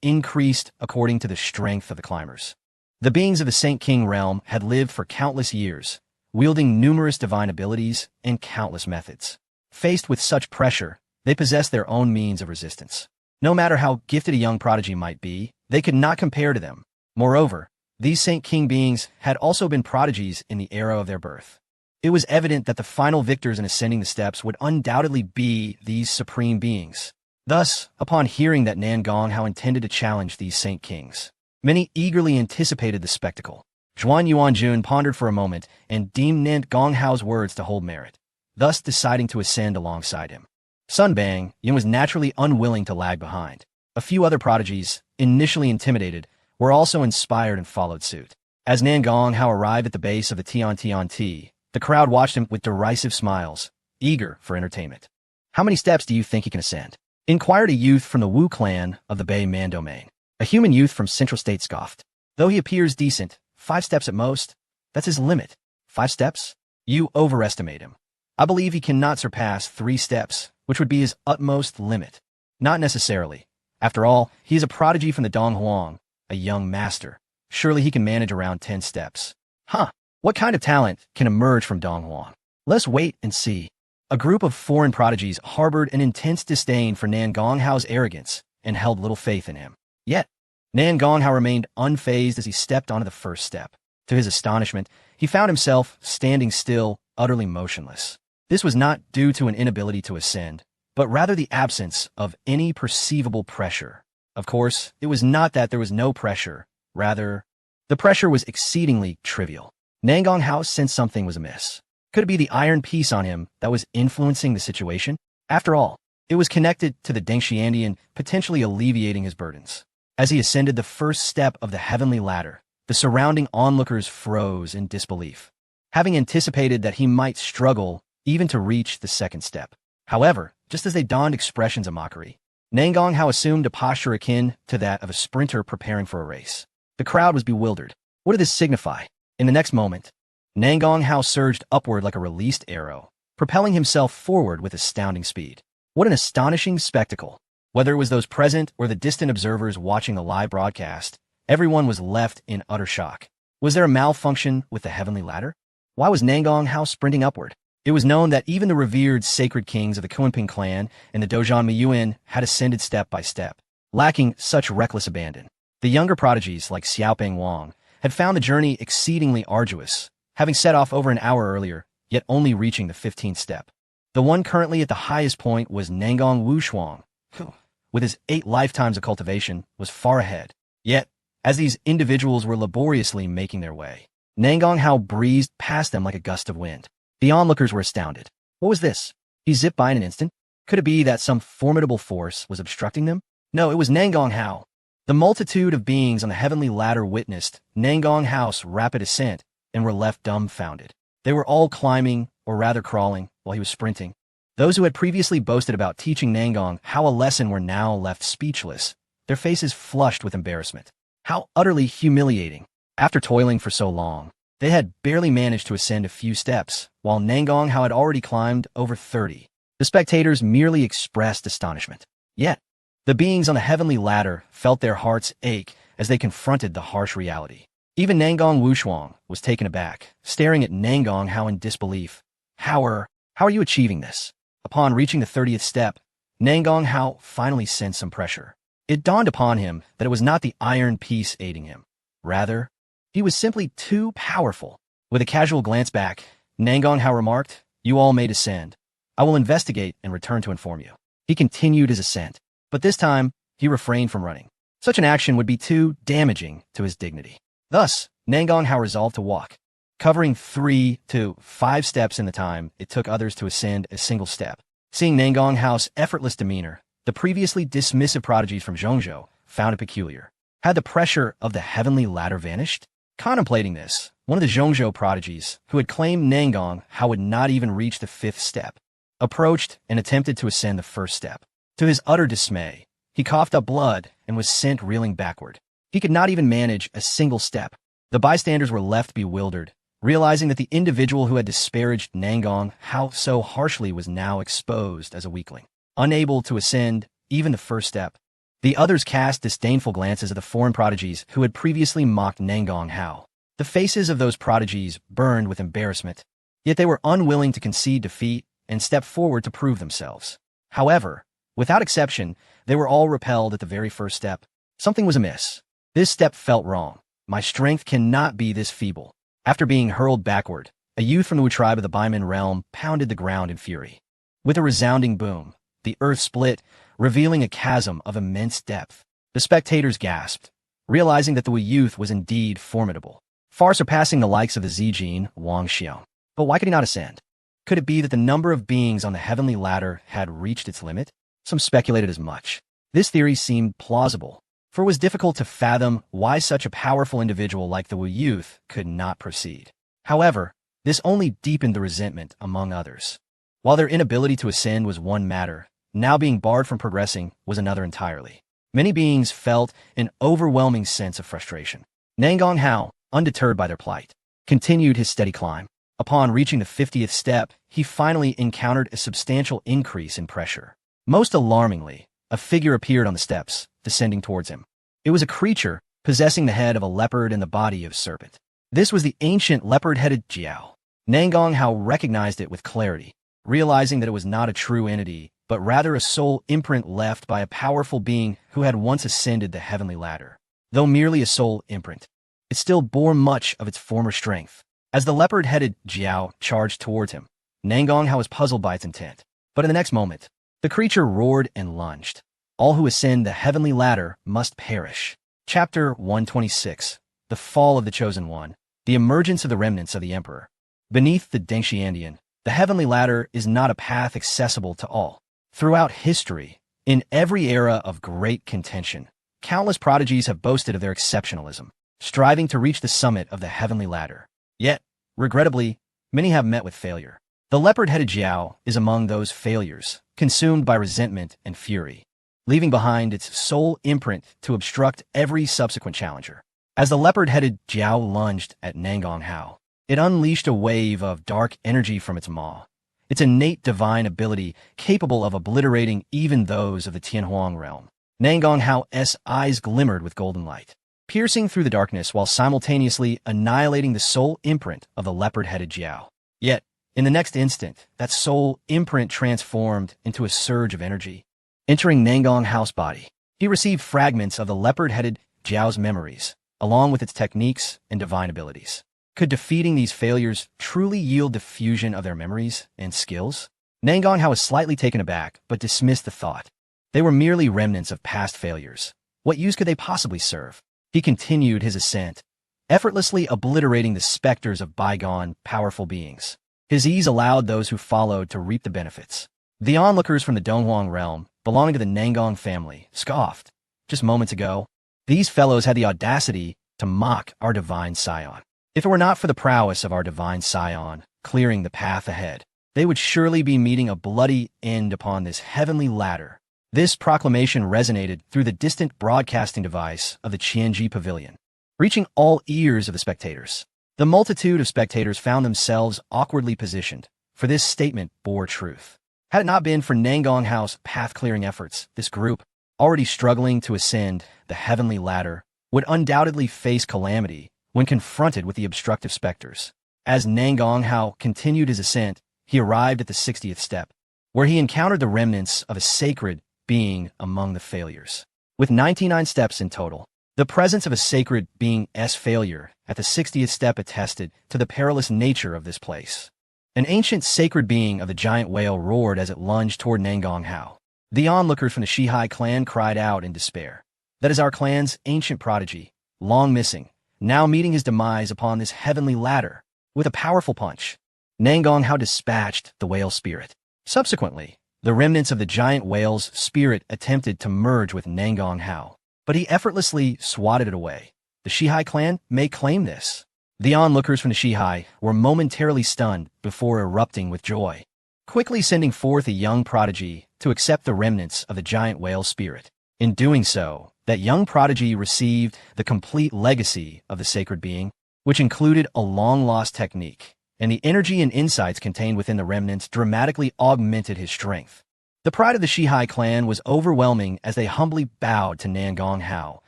increased according to the strength of the climbers. The beings of the Saint King realm had lived for countless years, wielding numerous divine abilities and countless methods. Faced with such pressure, They possessed their own means of resistance. No matter how gifted a young prodigy might be, they could not compare to them. Moreover, these Saint King beings had also been prodigies in the era of their birth. It was evident that the final victors in ascending the steps would undoubtedly be these supreme beings. Thus, upon hearing that Nan Gonghao intended to challenge these Saint Kings, many eagerly anticipated the spectacle. Zhuan Yuanjun pondered for a moment and deemed Nan Gonghao's words to hold merit, thus deciding to ascend alongside him. Sun Bangyan was naturally unwilling to lag behind. A few other prodigies, initially intimidated, were also inspired and followed suit. As Nan Gonghao arrived at the base of the Tiantianti, the crowd watched him with derisive smiles, eager for entertainment. "How many steps do you think he can ascend?" inquired a youth from the Wu clan of the Bei Man domain. A human youth from Central State scoffed. "Though he appears decent, 5 steps at most. That's his limit. 5 steps? You overestimate him. I believe he cannot surpass 3 steps, which would be his utmost limit." "Not necessarily. After all, he is a prodigy from the Donghuang, a young master. Surely he can manage around 10 steps. Huh. What kind of talent can emerge from Donghuang? Let's wait and see." A group of foreign prodigies harbored an intense disdain for Nan Gonghao's arrogance and held little faith in him. Yet, Nan Gonghao remained unfazed as he stepped onto the first step. To his astonishment, he found himself standing still, utterly motionless. This was not due to an inability to ascend, but rather the absence of any perceivable pressure. Of course, it was not that there was no pressure. Rather, the pressure was exceedingly trivial. Nan Gonghao sensed something was amiss. Could it be the iron piece on him that was influencing the situation? After all, it was connected to the Dengxiandian, potentially alleviating his burdens. As he ascended the first step of the heavenly ladder, the surrounding onlookers froze in disbelief, having anticipated that he might struggle even to reach the second step. However, just as they donned expressions of mockery, Nan Gonghao assumed a posture akin to that of a sprinter preparing for a race. The crowd was bewildered. What did this signify? In the next moment, Nan Gonghao surged upward like a released arrow, propelling himself forward with astounding speed. What an astonishing spectacle! Whether it was those present or the distant observers watching the live broadcast, everyone was left in utter shock. Was there a malfunction with the heavenly ladder? Why was Nan Gonghao sprinting upward? It was known that even the revered sacred kings of the Kunping clan and the Dozhan Miyuan had ascended step by step, lacking such reckless abandon. The younger prodigies, like Xiaoping Wang, had found the journey exceedingly arduous, having set off over an hour earlier, yet only reaching the 15th step. The one currently at the highest point was Nangong Wushuang, who, with his 8 lifetimes of cultivation, was far ahead. Yet, as these individuals were laboriously making their way, Nan Gonghao breezed past them like a gust of wind. The onlookers were astounded. What was this? He zipped by in an instant? Could it be that some formidable force was obstructing them? No, it was Nan Gonghao. The multitude of beings on the heavenly ladder witnessed Nan Gonghao's rapid ascent and were left dumbfounded. They were all climbing, or rather crawling, while he was sprinting. Those who had previously boasted about teaching Nan Gonghao a lesson were now left speechless, their faces flushed with embarrassment. How utterly humiliating. After toiling for so long, they had barely managed to ascend a few steps, while Nan Gonghao had already climbed over 30. The spectators merely expressed astonishment. Yet, the beings on the heavenly ladder felt their hearts ache as they confronted the harsh reality. Even Nangong Wushuang was taken aback, staring at Nan Gonghao in disbelief. How are you achieving this? Upon reaching the 30th step, Nan Gonghao finally sensed some pressure. It dawned upon him that it was not the iron piece aiding him. Rather, he was simply too powerful. With a casual glance back, Nan Gonghao remarked, "You all may descend. I will investigate and return to inform you." He continued his ascent, but this time he refrained from running. Such an action would be too damaging to his dignity. Thus, Nan Gonghao resolved to walk, covering 3 to 5 steps in the time it took others to ascend a single step. Seeing Nan Gonghao's effortless demeanor, the previously dismissive prodigies from Zhongzhou found it peculiar. Had the pressure of the heavenly ladder vanished? Contemplating this, one of the Zhongzhou prodigies, who had claimed Nan Gonghao would not even reach the 5th step, approached and attempted to ascend the first step. To his utter dismay, he coughed up blood and was sent reeling backward. He could not even manage a single step. The bystanders were left bewildered, realizing that the individual who had disparaged Nan Gonghao so harshly was now exposed as a weakling, unable to ascend even the first step. The others cast disdainful glances at the foreign prodigies who had previously mocked Nan Gonghao. The faces of those prodigies burned with embarrassment, yet they were unwilling to concede defeat and step forward to prove themselves. However, without exception, they were all repelled at the very first step. Something was amiss. This step felt wrong. My strength cannot be this feeble. After being hurled backward, a youth from the Wu tribe of the Baiman realm pounded the ground in fury. With a resounding boom, the earth split, revealing a chasm of immense depth. The spectators gasped, realizing that the Wu youth was indeed formidable, far surpassing the likes of the Zijin Wang Xiao. But why could he not ascend? Could it be that the number of beings on the heavenly ladder had reached its limit? Some speculated as much. This theory seemed plausible, for it was difficult to fathom why such a powerful individual like the Wu youth could not proceed. However, this only deepened the resentment among others. While their inability to ascend was one matter, now being barred from progressing was another entirely. Many beings felt an overwhelming sense of frustration. Nangong Hao, undeterred by their plight, continued his steady climb. Upon reaching the 50th step, he finally encountered a substantial increase in pressure. Most alarmingly, a figure appeared on the steps, descending towards him. It was a creature possessing the head of a leopard and the body of a serpent. This was the ancient leopard-headed Jiao. Nangong Hao recognized it with clarity, realizing that it was not a true entity, but rather a soul imprint left by a powerful being who had once ascended the heavenly ladder. Though merely a soul imprint, it still bore much of its former strength. As the leopard-headed Jiao charged towards him, Nangong Hao was puzzled by its intent. But in the next moment, the creature roared and lunged. All who ascend the heavenly ladder must perish. Chapter 126. The Fall of the Chosen One. The Emergence of the Remnants of the Emperor. Beneath the Dengxiandian, the heavenly ladder is not a path accessible to all. Throughout history, in every era of great contention, countless prodigies have boasted of their exceptionalism, striving to reach the summit of the heavenly ladder. Yet, regrettably, many have met with failure. The leopard-headed Jiao is among those failures, consumed by resentment and fury, leaving behind its soul imprint to obstruct every subsequent challenger. As the leopard-headed Jiao lunged at Nangong Hao, it unleashed a wave of dark energy from its maw, its innate divine ability capable of obliterating even those of the Tianhuang realm. Nangong Hao's eyes glimmered with golden light, piercing through the darkness while simultaneously annihilating the soul imprint of the leopard-headed Jiao. Yet, in the next instant, that soul imprint transformed into a surge of energy. Entering Nangong Hao's body, he received fragments of the leopard-headed Jiao's memories, along with its techniques and divine abilities. Could defeating these failures truly yield the fusion of their memories and skills? Nangong Hao was slightly taken aback, but dismissed the thought. They were merely remnants of past failures. What use could they possibly serve? He continued his ascent, effortlessly obliterating the specters of bygone, powerful beings. His ease allowed those who followed to reap the benefits. The onlookers from the Donghuang realm, belonging to the Nangong family, scoffed. Just moments ago, these fellows had the audacity to mock our divine scion. If it were not for the prowess of our divine scion clearing the path ahead, they would surely be meeting a bloody end upon this heavenly ladder. This proclamation resonated through the distant broadcasting device of the Qianji Pavilion, reaching all ears of the spectators. The multitude of spectators found themselves awkwardly positioned, for this statement bore truth. Had it not been for Nangong Hao's path-clearing efforts, this group, already struggling to ascend the heavenly ladder, would undoubtedly face calamity when confronted with the obstructive specters. As Nangong Hao continued his ascent, he arrived at the 60th step, where he encountered the remnants of a sacred being among the failures. With 99 steps in total, the presence of a sacred being's failure at the 60th step attested to the perilous nature of this place. An ancient sacred being of the giant whale roared as it lunged toward Nangong Hao. The onlookers from the Shihai clan cried out in despair. That is our clan's ancient prodigy, long missing, now meeting his demise upon this heavenly ladder. With a powerful punch, Nangong Hao dispatched the whale spirit. Subsequently, the remnants of the giant whale's spirit attempted to merge with Nangong Hao, but he effortlessly swatted it away. The Shihai clan may claim this. The onlookers from the Shihai were momentarily stunned before erupting with joy, quickly sending forth a young prodigy to accept the remnants of the giant whale's spirit. In doing so, that young prodigy received the complete legacy of the sacred being, which included a long-lost technique, and the energy and insights contained within the remnants dramatically augmented his strength. The pride of the Shihai clan was overwhelming as they humbly bowed to Nangong Hao,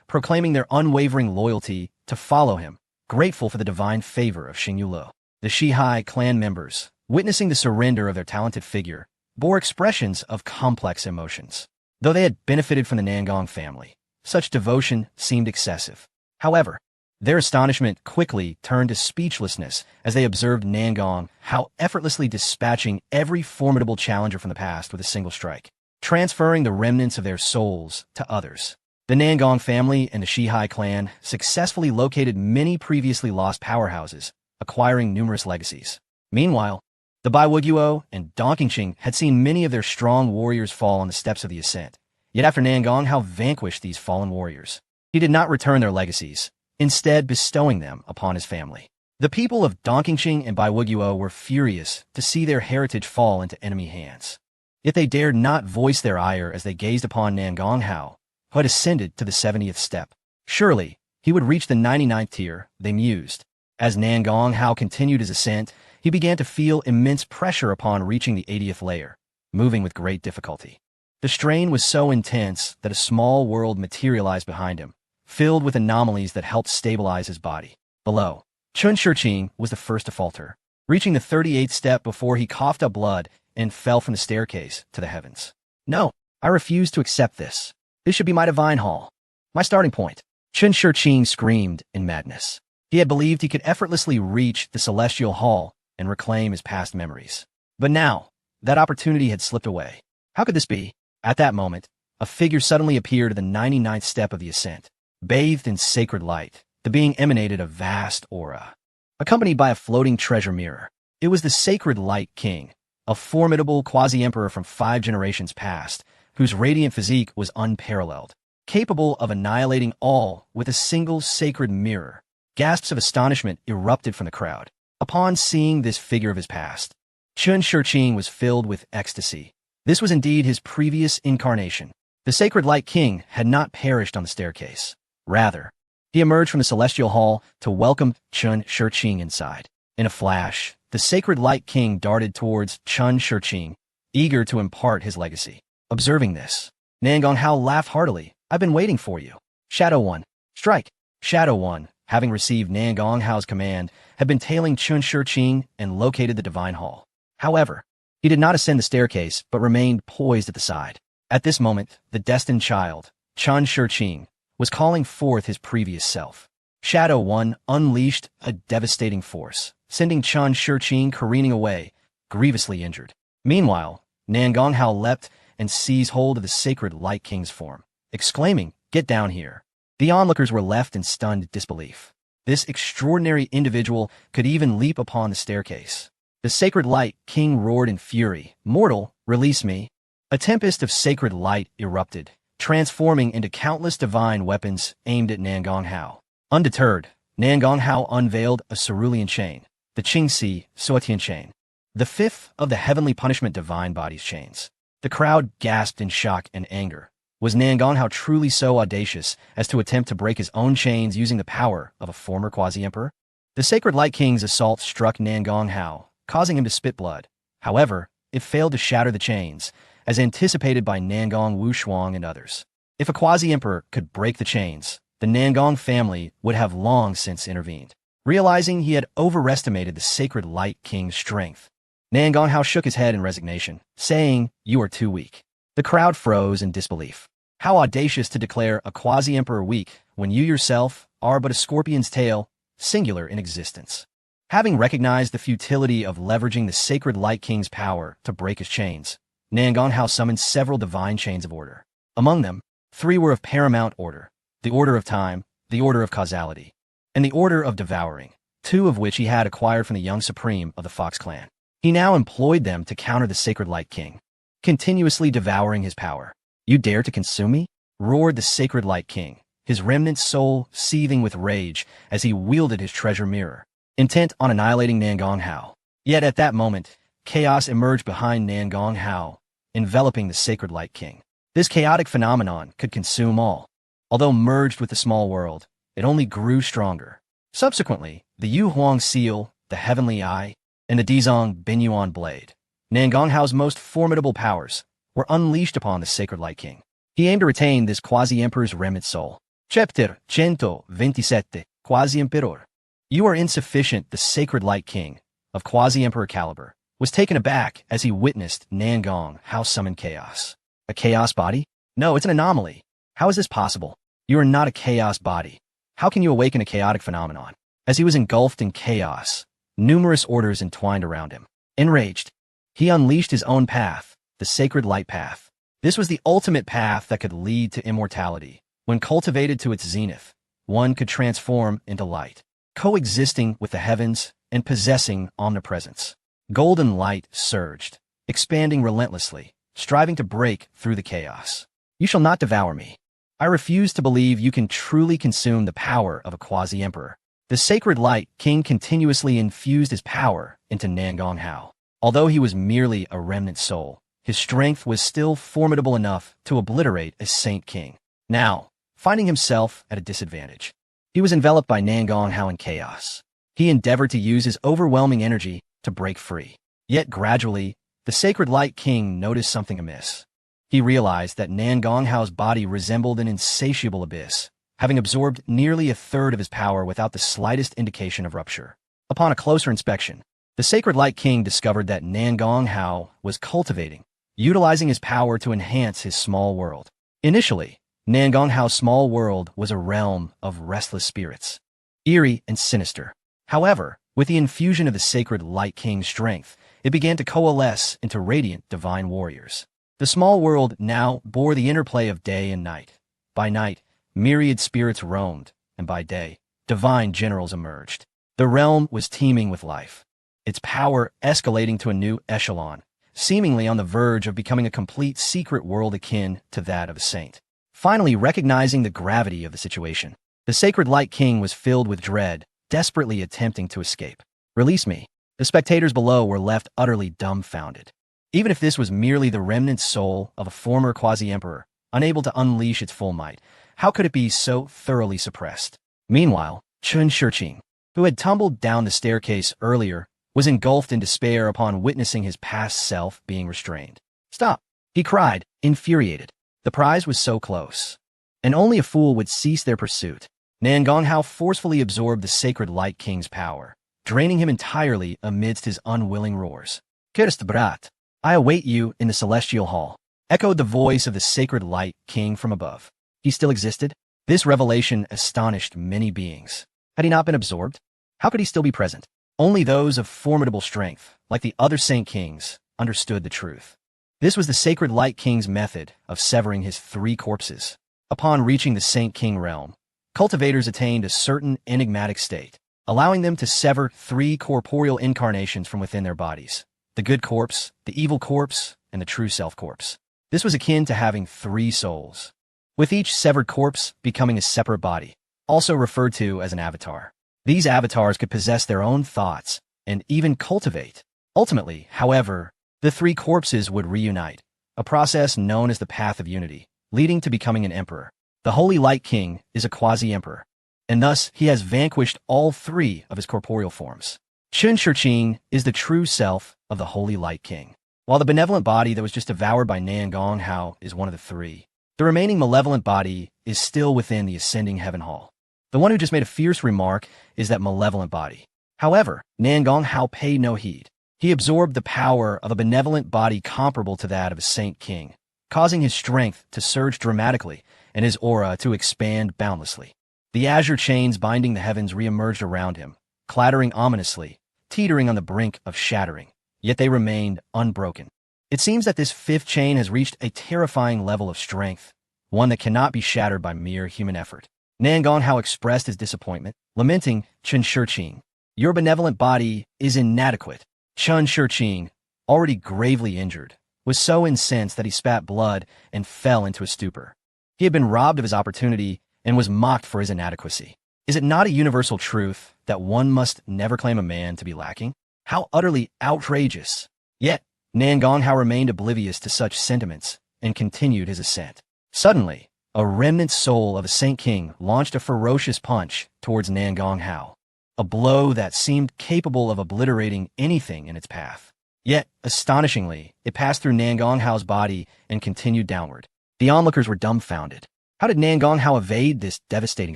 proclaiming their unwavering loyalty to follow him, grateful for the divine favor of Xing Yulou. The Shihai clan members, witnessing the surrender of their talented figure, bore expressions of complex emotions. Though they had benefited from the Nangong family, such devotion seemed excessive. However, their astonishment quickly turned to speechlessness as they observed Nangong Hao effortlessly dispatching every formidable challenger from the past with a single strike, transferring the remnants of their souls to others. The Nangong family and the Shihai clan successfully located many previously lost powerhouses, acquiring numerous legacies. Meanwhile, the Baiwuguo and Dongqingqing had seen many of their strong warriors fall on the steps of the ascent. Yet after Nangong Hao vanquished these fallen warriors, he did not return their legacies, instead bestowing them upon his family. The people of Dongqingqing and Baiwuguo were furious to see their heritage fall into enemy hands. Yet they dared not voice their ire as they gazed upon Nangong Hao, who had ascended to the 70th step. Surely, he would reach the 99th tier, they mused. As Nangong Hao continued his ascent, he began to feel immense pressure upon reaching the 80th layer, moving with great difficulty. The strain was so intense that a small world materialized behind him, filled with anomalies that helped stabilize his body. Below, Chun Shiqing was the first to falter, reaching the 38th step before he coughed up blood and fell from the staircase to the heavens. No, I refuse to accept this. This should be my divine hall, my starting point. Chun Shiqing screamed in madness. He had believed he could effortlessly reach the celestial hall and reclaim his past memories. But now, that opportunity had slipped away. How could this be? At that moment, a figure suddenly appeared at the 99th step of the ascent. Bathed in sacred light, the being emanated a vast aura, accompanied by a floating treasure mirror. It was the Sacred Light King, a formidable quasi-emperor from 5 generations past, whose radiant physique was unparalleled, capable of annihilating all with a single sacred mirror. Gasps of astonishment erupted from the crowd. Upon seeing this figure of his past, Chun Shiqing was filled with ecstasy. This was indeed his previous incarnation. The Sacred Light King had not perished on the staircase. Rather, he emerged from the celestial hall to welcome Chun Shiqing inside. In a flash, the Sacred Light King darted towards Chun Shiqing, eager to impart his legacy. Observing this, Nangong Hao laughed heartily. I've been waiting for you. Shadow One, strike. Shadow One, having received Nangong Hao's command, had been tailing Chun Shiqing and located the Divine Hall. However, he did not ascend the staircase, but remained poised at the side. At this moment, the destined child, Chun Shiqing, was calling forth his previous self. Shadow One unleashed a devastating force, sending Chun Shiqing careening away, grievously injured. Meanwhile, Nangong Hao leapt and seized hold of the Sacred Light King's form, exclaiming, "Get down here." The onlookers were left in stunned disbelief. This extraordinary individual could even leap upon the staircase. The Sacred Light King roared in fury, "Mortal, release me." A tempest of sacred light erupted, transforming into countless divine weapons aimed at Nangong Hao. Undeterred, Nangong Hao unveiled a cerulean chain, the Qingxi Suotian chain, the 5th of the heavenly punishment divine bodies chains. The crowd gasped in shock and anger. Was Nangong Hao truly so audacious as to attempt to break his own chains using the power of a former quasi-emperor? The Sacred Light King's assault struck Nangong Hao, causing him to spit blood. However, it failed to shatter the chains, as anticipated by Nangong Wushuang and others. If a quasi-emperor could break the chains, the Nangong family would have long since intervened. Realizing he had overestimated the Sacred Light King's strength, Nangong Hao shook his head in resignation, saying, "You are too weak." The crowd froze in disbelief. How audacious to declare a quasi-emperor weak when you yourself are but a scorpion's tail, singular in existence. Having recognized the futility of leveraging the Sacred Light King's power to break his chains, Nangong Hao summoned several divine chains of order. Among them, 3 were of paramount order: the Order of Time, the Order of Causality, and the Order of Devouring, 2 of which he had acquired from the young supreme of the Fox clan. He now employed them to counter the Sacred Light King, continuously devouring his power. "You dare to consume me?" roared the Sacred Light King, his remnant soul seething with rage as he wielded his treasure mirror, intent on annihilating Nangong Hao. Yet at that moment, chaos emerged behind Nangong Hao, enveloping the Sacred Light King. This chaotic phenomenon could consume all. Although merged with the small world, it only grew stronger. Subsequently, the Yu Huang Seal, the Heavenly Eye, and the Dizong Binyuan Blade, Nangong Hao's most formidable powers, were unleashed upon the Sacred Light King. He aimed to retain this quasi-emperor's remnant soul. Chapter 127, Quasi-Emperor. You are insufficient, the Sacred Light King, of quasi-emperor caliber, was taken aback as he witnessed Nangong Hao summon chaos. A chaos body? No, it's an anomaly. How is this possible? You are not a chaos body. How can you awaken a chaotic phenomenon? As he was engulfed in chaos, numerous orders entwined around him. Enraged, he unleashed his own path, the sacred light path. This was the ultimate path that could lead to immortality. When cultivated to its zenith, one could transform into light, coexisting with the heavens and possessing omnipresence. Golden light surged, expanding relentlessly, striving to break through the chaos. You shall not devour me. I refuse to believe you can truly consume the power of a quasi-emperor. The sacred light king continuously infused his power into Nangong Hao. Although he was merely a remnant soul, his strength was still formidable enough to obliterate a saint king. Now, finding himself at a disadvantage, he was enveloped by Nangong Hao in chaos. He endeavored to use his overwhelming energy to break free. Yet gradually, the sacred light king noticed something amiss. He realized that Nangong Hao's body resembled an insatiable abyss, having absorbed nearly a third of his power without the slightest indication of rupture. Upon a closer inspection, the sacred light king discovered that Nangong Hao was cultivating, utilizing his power to enhance his small world. Initially, Nangong Hao's small world was a realm of restless spirits, eerie and sinister. However, with the infusion of the sacred light king's strength, it began to coalesce into radiant divine warriors. The small world now bore the interplay of day and night. By night, myriad spirits roamed, and by day, divine generals emerged. The realm was teeming with life, its power escalating to a new echelon, seemingly on the verge of becoming a complete secret world akin to that of a saint. Finally, recognizing the gravity of the situation, the sacred light king was filled with dread, desperately attempting to escape. Release me. The spectators below were left utterly dumbfounded. Even if this was merely the remnant soul of a former quasi-emperor, unable to unleash its full might, how could it be so thoroughly suppressed? Meanwhile, Chun Shiqing, who had tumbled down the staircase earlier, was engulfed in despair upon witnessing his past self being restrained. Stop! He cried, infuriated. The prize was so close, and only a fool would cease their pursuit. Nangong Hao forcefully absorbed the sacred light king's power, draining him entirely amidst his unwilling roars. Kirst Brat, I await you in the celestial hall, echoed the voice of the sacred light king from above. He still existed? This revelation astonished many beings. Had he not been absorbed? How could he still be present? Only those of formidable strength, like the other saint kings, understood the truth. This was the sacred light king's method of severing his 3 corpses. Upon reaching the saint king realm, cultivators attained a certain enigmatic state, allowing them to sever 3 corporeal incarnations from within their bodies: the good corpse, the evil corpse, and the true self corpse. This was akin to having 3 souls, with each severed corpse becoming a separate body, also referred to as an avatar. These avatars could possess their own thoughts and even cultivate. Ultimately, however, the 3 corpses would reunite, a process known as the Path of Unity, leading to becoming an emperor. The Holy Light King is a quasi-emperor, and thus he has vanquished all 3 of his corporeal forms. Chun Shiqing is the true self of the Holy Light King, while the benevolent body that was just devoured by Nangong Hao is one of the 3. The remaining malevolent body is still within the ascending heaven hall. The one who just made a fierce remark is that malevolent body. However, Nangong Hao paid no heed. He absorbed the power of a benevolent body comparable to that of a saint king, causing his strength to surge dramatically and his aura to expand boundlessly. The azure chains binding the heavens reemerged around him, clattering ominously, teetering on the brink of shattering, yet they remained unbroken. It seems that this 5th chain has reached a terrifying level of strength, one that cannot be shattered by mere human effort. Nangong Hao expressed his disappointment, lamenting, Chun Shiqing, your benevolent body is inadequate. Chun Shiqing, already gravely injured, was so incensed that he spat blood and fell into a stupor. He had been robbed of his opportunity and was mocked for his inadequacy. Is it not a universal truth that one must never claim a man to be lacking? How utterly outrageous! Yet, Nangong Hao remained oblivious to such sentiments and continued his ascent. Suddenly, a remnant soul of a saint king launched a ferocious punch towards Nangong Hao, a blow that seemed capable of obliterating anything in its path. Yet, astonishingly, it passed through Nangong Hao's body and continued downward. The onlookers were dumbfounded. How did Nangong Hao evade this devastating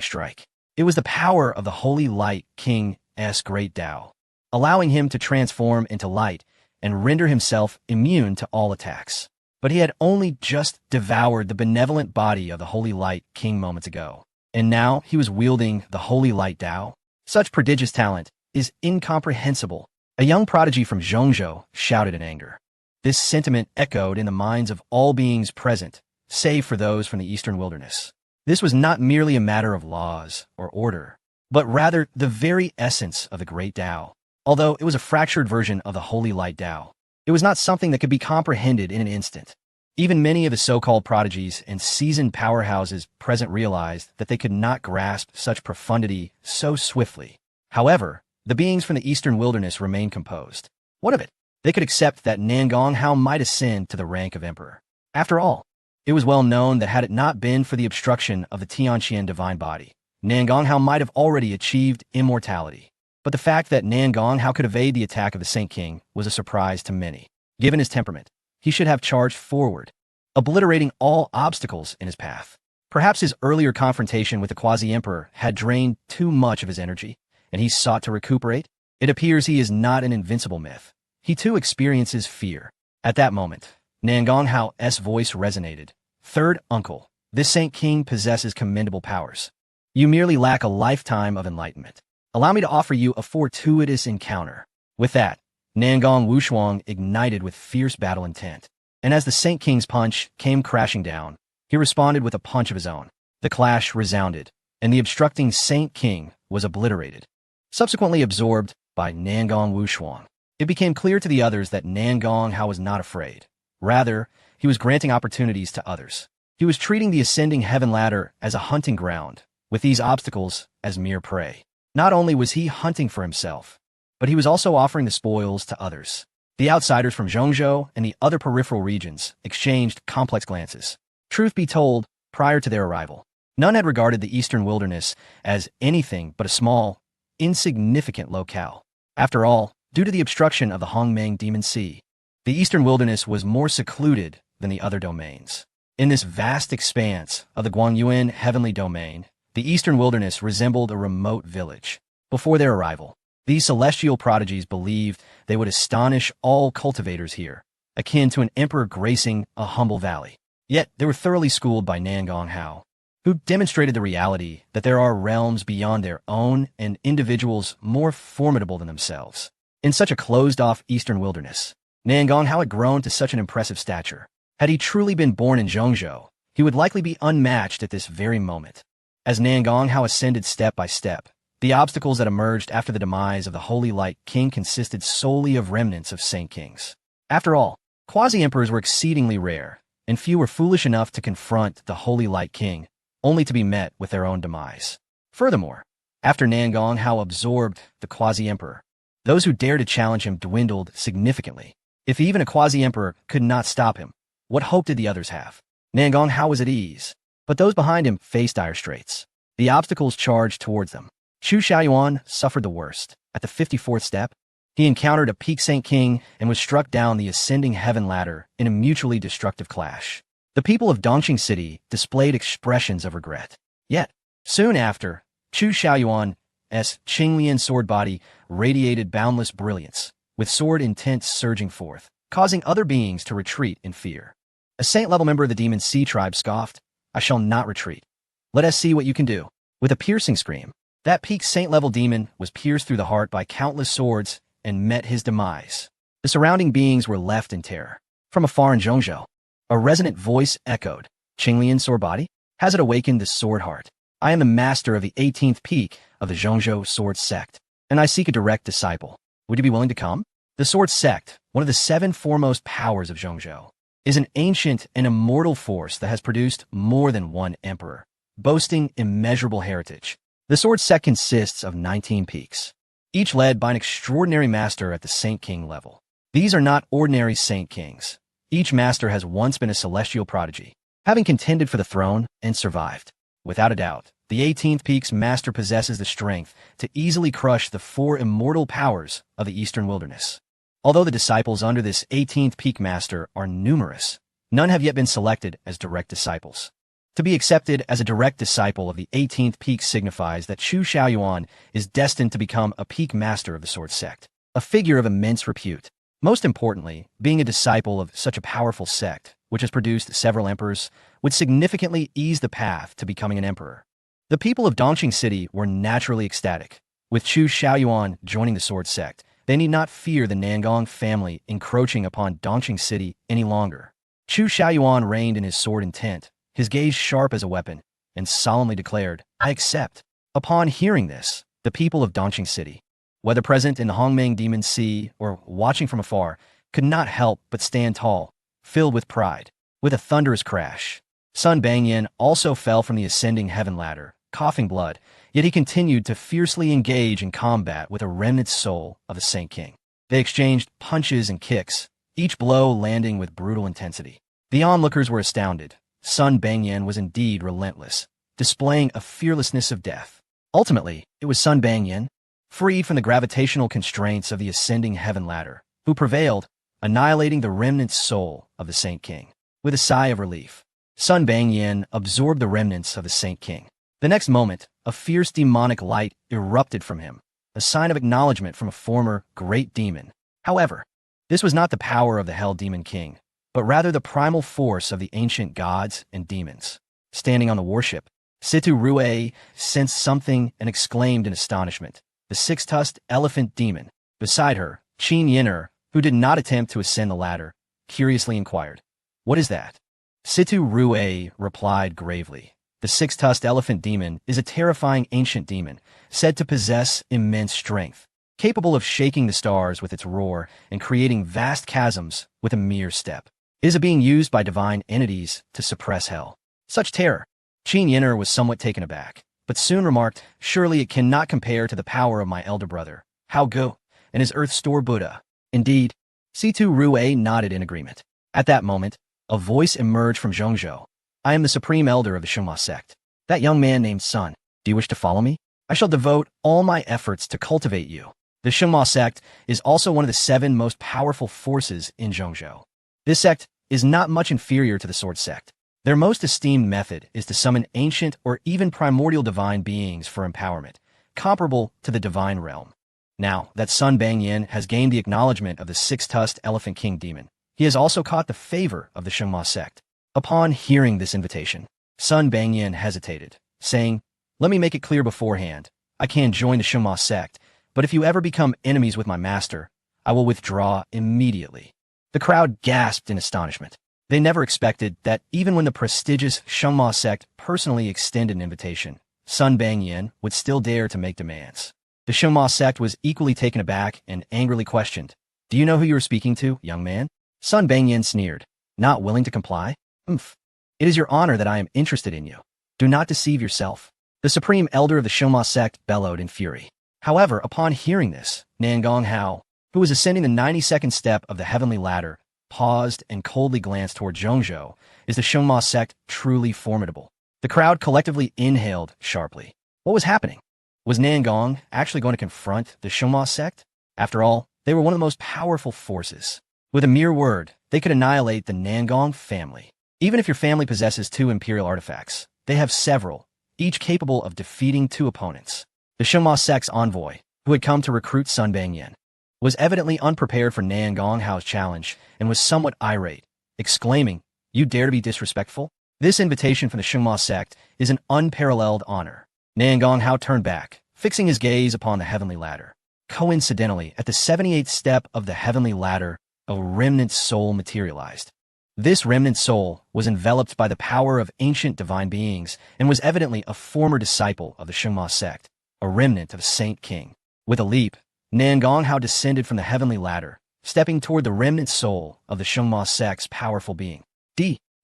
strike? It was the power of the Holy Light King's great Tao, allowing him to transform into light and render himself immune to all attacks. But he had only just devoured the benevolent body of the Holy Light King moments ago, and now he was wielding the Holy Light Tao. Such prodigious talent is incomprehensible. A young prodigy from Zhongzhou shouted in anger. This sentiment echoed in the minds of all beings present, save for those from the eastern wilderness. This was not merely a matter of laws or order, but rather the very essence of the great Tao. Although it was a fractured version of the Holy Light Tao, it was not something that could be comprehended in an instant. Even many of the so-called prodigies and seasoned powerhouses present realized that they could not grasp such profundity so swiftly. However, the beings from the eastern wilderness remained composed. What of it? They could accept that Nan Gonghao might ascend to the rank of emperor. After all, it was well known that had it not been for the obstruction of the Tianqian divine body, Nan Gonghao might have already achieved immortality. But the fact that Nan Gonghao could evade the attack of the Saint King was a surprise to many. Given his temperament, he should have charged forward, obliterating all obstacles in his path. Perhaps his earlier confrontation with the Quasi-Emperor had drained too much of his energy, and he sought to recuperate. It appears he is not an invincible myth. He too experiences fear. At that moment, Nan Gonghao's voice resonated. Third uncle, this Saint King possesses commendable powers. You merely lack a lifetime of enlightenment. Allow me to offer you a fortuitous encounter. With that, Nangong Wushuang ignited with fierce battle intent. And as the Saint King's punch came crashing down, he responded with a punch of his own. The clash resounded, and the obstructing Saint King was obliterated. Subsequently absorbed by Nangong Wushuang, it became clear to the others that Nan Gonghao was not afraid. Rather, he was granting opportunities to others. He was treating the ascending heaven ladder as a hunting ground, with these obstacles as mere prey. Not only was he hunting for himself, but he was also offering the spoils to others. The outsiders from Zhongzhou and the other peripheral regions exchanged complex glances. Truth be told, prior to their arrival, none had regarded the eastern wilderness as anything but a small, insignificant locale. After all, due to the obstruction of the Hongmeng Demon Sea, the eastern wilderness was more secluded than the other domains. In this vast expanse of the Guangyuan heavenly domain, the eastern wilderness resembled a remote village. Before their arrival, these celestial prodigies believed they would astonish all cultivators here, akin to an emperor gracing a humble valley. Yet they were thoroughly schooled by Nan Gonghao, who demonstrated the reality that there are realms beyond their own and individuals more formidable than themselves. In such a closed-off eastern wilderness, Nan Gonghao had grown to such an impressive stature. Had he truly been born in Zhongzhou, he would likely be unmatched at this very moment. As Nan Gonghao ascended step by step, the obstacles that emerged after the demise of the Holy Light King consisted solely of remnants of Saint Kings. After all, quasi-emperors were exceedingly rare, and few were foolish enough to confront the Holy Light King, only to be met with their own demise. Furthermore, after Nan Gonghao absorbed the quasi-emperor, those who dared to challenge him dwindled significantly. If even a quasi-emperor could not stop him, what hope did the others have? Nan Gonghao was at ease, but those behind him faced dire straits. The obstacles charged towards them. Chu Xiaoyuan suffered the worst. At the 54th step, he encountered a peak Saint King and was struck down the ascending heaven ladder in a mutually destructive clash. The people of Dongqing City displayed expressions of regret. Yet, soon after, Chu Xiaoyuan's Qinglian sword body radiated boundless brilliance, with sword intent surging forth, causing other beings to retreat in fear. A saint-level member of the Demon Sea tribe scoffed, "I shall not retreat. Let us see what you can do." With a piercing scream, that peak saint-level demon was pierced through the heart by countless swords and met his demise. The surrounding beings were left in terror. From afar in Zhongzhou, a resonant voice echoed, "Qinglian sword body? Has it awakened the sword heart? I am the master of the 18th peak of the Zhongzhou sword sect, and I seek a direct disciple. Would you be willing to come?" The sword sect, one of the 7 foremost powers of Zhongzhou, is an ancient and immortal force that has produced more than one emperor, boasting immeasurable heritage. The sword sect consists of 19 peaks, each led by an extraordinary master at the Saint King level. These are not ordinary Saint Kings. Each master has once been a celestial prodigy, having contended for the throne and survived. Without a doubt, the 18th peak's master possesses the strength to easily crush the 4 immortal powers of the eastern wilderness. Although the disciples under this 18th peak master are numerous, none have yet been selected as direct disciples. To be accepted as a direct disciple of the 18th peak signifies that Chu Xiaoyuan is destined to become a peak master of the sword sect, a figure of immense repute. Most importantly, being a disciple of such a powerful sect, which has produced several emperors, would significantly ease the path to becoming an emperor. The people of Dongqing City were naturally ecstatic. With Chu Xiaoyuan joining the sword sect, they need not fear the Nangong family encroaching upon Dongqing City any longer. Chu Xiaoyuan reined in his sword intent, his gaze sharp as a weapon, and solemnly declared, "I accept." Upon hearing this, the people of Dongqing City, whether present in the Hongmeng Demon Sea or watching from afar, could not help but stand tall, filled with pride. With a thunderous crash, Sun Bangyan also fell from the ascending heaven ladder, coughing blood, yet he continued to fiercely engage in combat with a remnant soul of the Saint King. They exchanged punches and kicks, each blow landing with brutal intensity. The onlookers were astounded. Sun Bangyan was indeed relentless, displaying a fearlessness of death. Ultimately, it was Sun Bangyan, freed from the gravitational constraints of the ascending heaven ladder, who prevailed, annihilating the remnant soul of the Saint King. With a sigh of relief, Sun Bangyan absorbed the remnants of the Saint King. The next moment, a fierce demonic light erupted from him, a sign of acknowledgement from a former great demon. However, this was not the power of the Hell Demon King, but rather the primal force of the ancient gods and demons. Standing on the warship, Situ Rue sensed something and exclaimed in astonishment. The six-tusked elephant demon. Beside her, Qin Yin'er, who did not attempt to ascend the ladder, curiously inquired, "What is that?" Situ Rue replied gravely, "The six-tusked elephant demon is a terrifying ancient demon, said to possess immense strength, capable of shaking the stars with its roar and creating vast chasms with a mere step. It is a being used by divine entities to suppress hell." Such terror. Qin Yin'er was somewhat taken aback, but soon remarked, "Surely it cannot compare to the power of my elder brother, Hao Gu, and his Earth Store Buddha." Indeed, Situ Rue nodded in agreement. At that moment, a voice emerged from Zhongzhou. "I am the supreme elder of the Shengma sect. That young man named Sun. Do you wish to follow me? I shall devote all my efforts to cultivate you." The Shengma sect is also one of the 7 most powerful forces in Zhongzhou. This sect is not much inferior to the sword sect. Their most esteemed method is to summon ancient or even primordial divine beings for empowerment, comparable to the divine realm. Now that Sun Bangyan has gained the acknowledgement of the six-tusked Elephant King demon, he has also caught the favor of the Shengma sect. Upon hearing this invitation, Sun Bangyan hesitated, saying, "Let me make it clear beforehand. I can join the Shengma sect, but if you ever become enemies with my master, I will withdraw immediately." The crowd gasped in astonishment. They never expected that even when the prestigious Shengma sect personally extended an invitation, Sun Bangyan would still dare to make demands. The Shengma sect was equally taken aback and angrily questioned, "Do you know who you are speaking to, young man?" Sun Bangyan sneered, "Not willing to comply? Umph. It is your honor that I am interested in you. Do not deceive yourself." The supreme elder of the Shengma sect bellowed in fury. However, upon hearing this, Nangong Hao, who was ascending the 92nd step of the heavenly ladder, paused and coldly glanced toward Zhongzhou. Is the Shengma sect truly formidable? The crowd collectively inhaled sharply. What was happening? Was Nangong actually going to confront the Shengma sect? After all, they were one of the most powerful forces. With a mere word, they could annihilate the Nangong family. Even if your family possesses 2 imperial artifacts, they have several, each capable of defeating 2 opponents. The Shengma sect's envoy, who had come to recruit Sun Bangyan, was evidently unprepared for Nangong Hao's challenge and was somewhat irate, exclaiming, "You dare to be disrespectful?" This invitation from the Shengma sect is an unparalleled honor. Nangong Hao turned back, fixing his gaze upon the heavenly ladder. Coincidentally, at the 78th step of the heavenly ladder, a remnant soul materialized. This remnant soul was enveloped by the power of ancient divine beings and was evidently a former disciple of the Shengma sect, a remnant of Saint King. With a leap, Nangong Hao descended from the heavenly ladder, stepping toward the remnant soul of the Shengma sect's powerful being.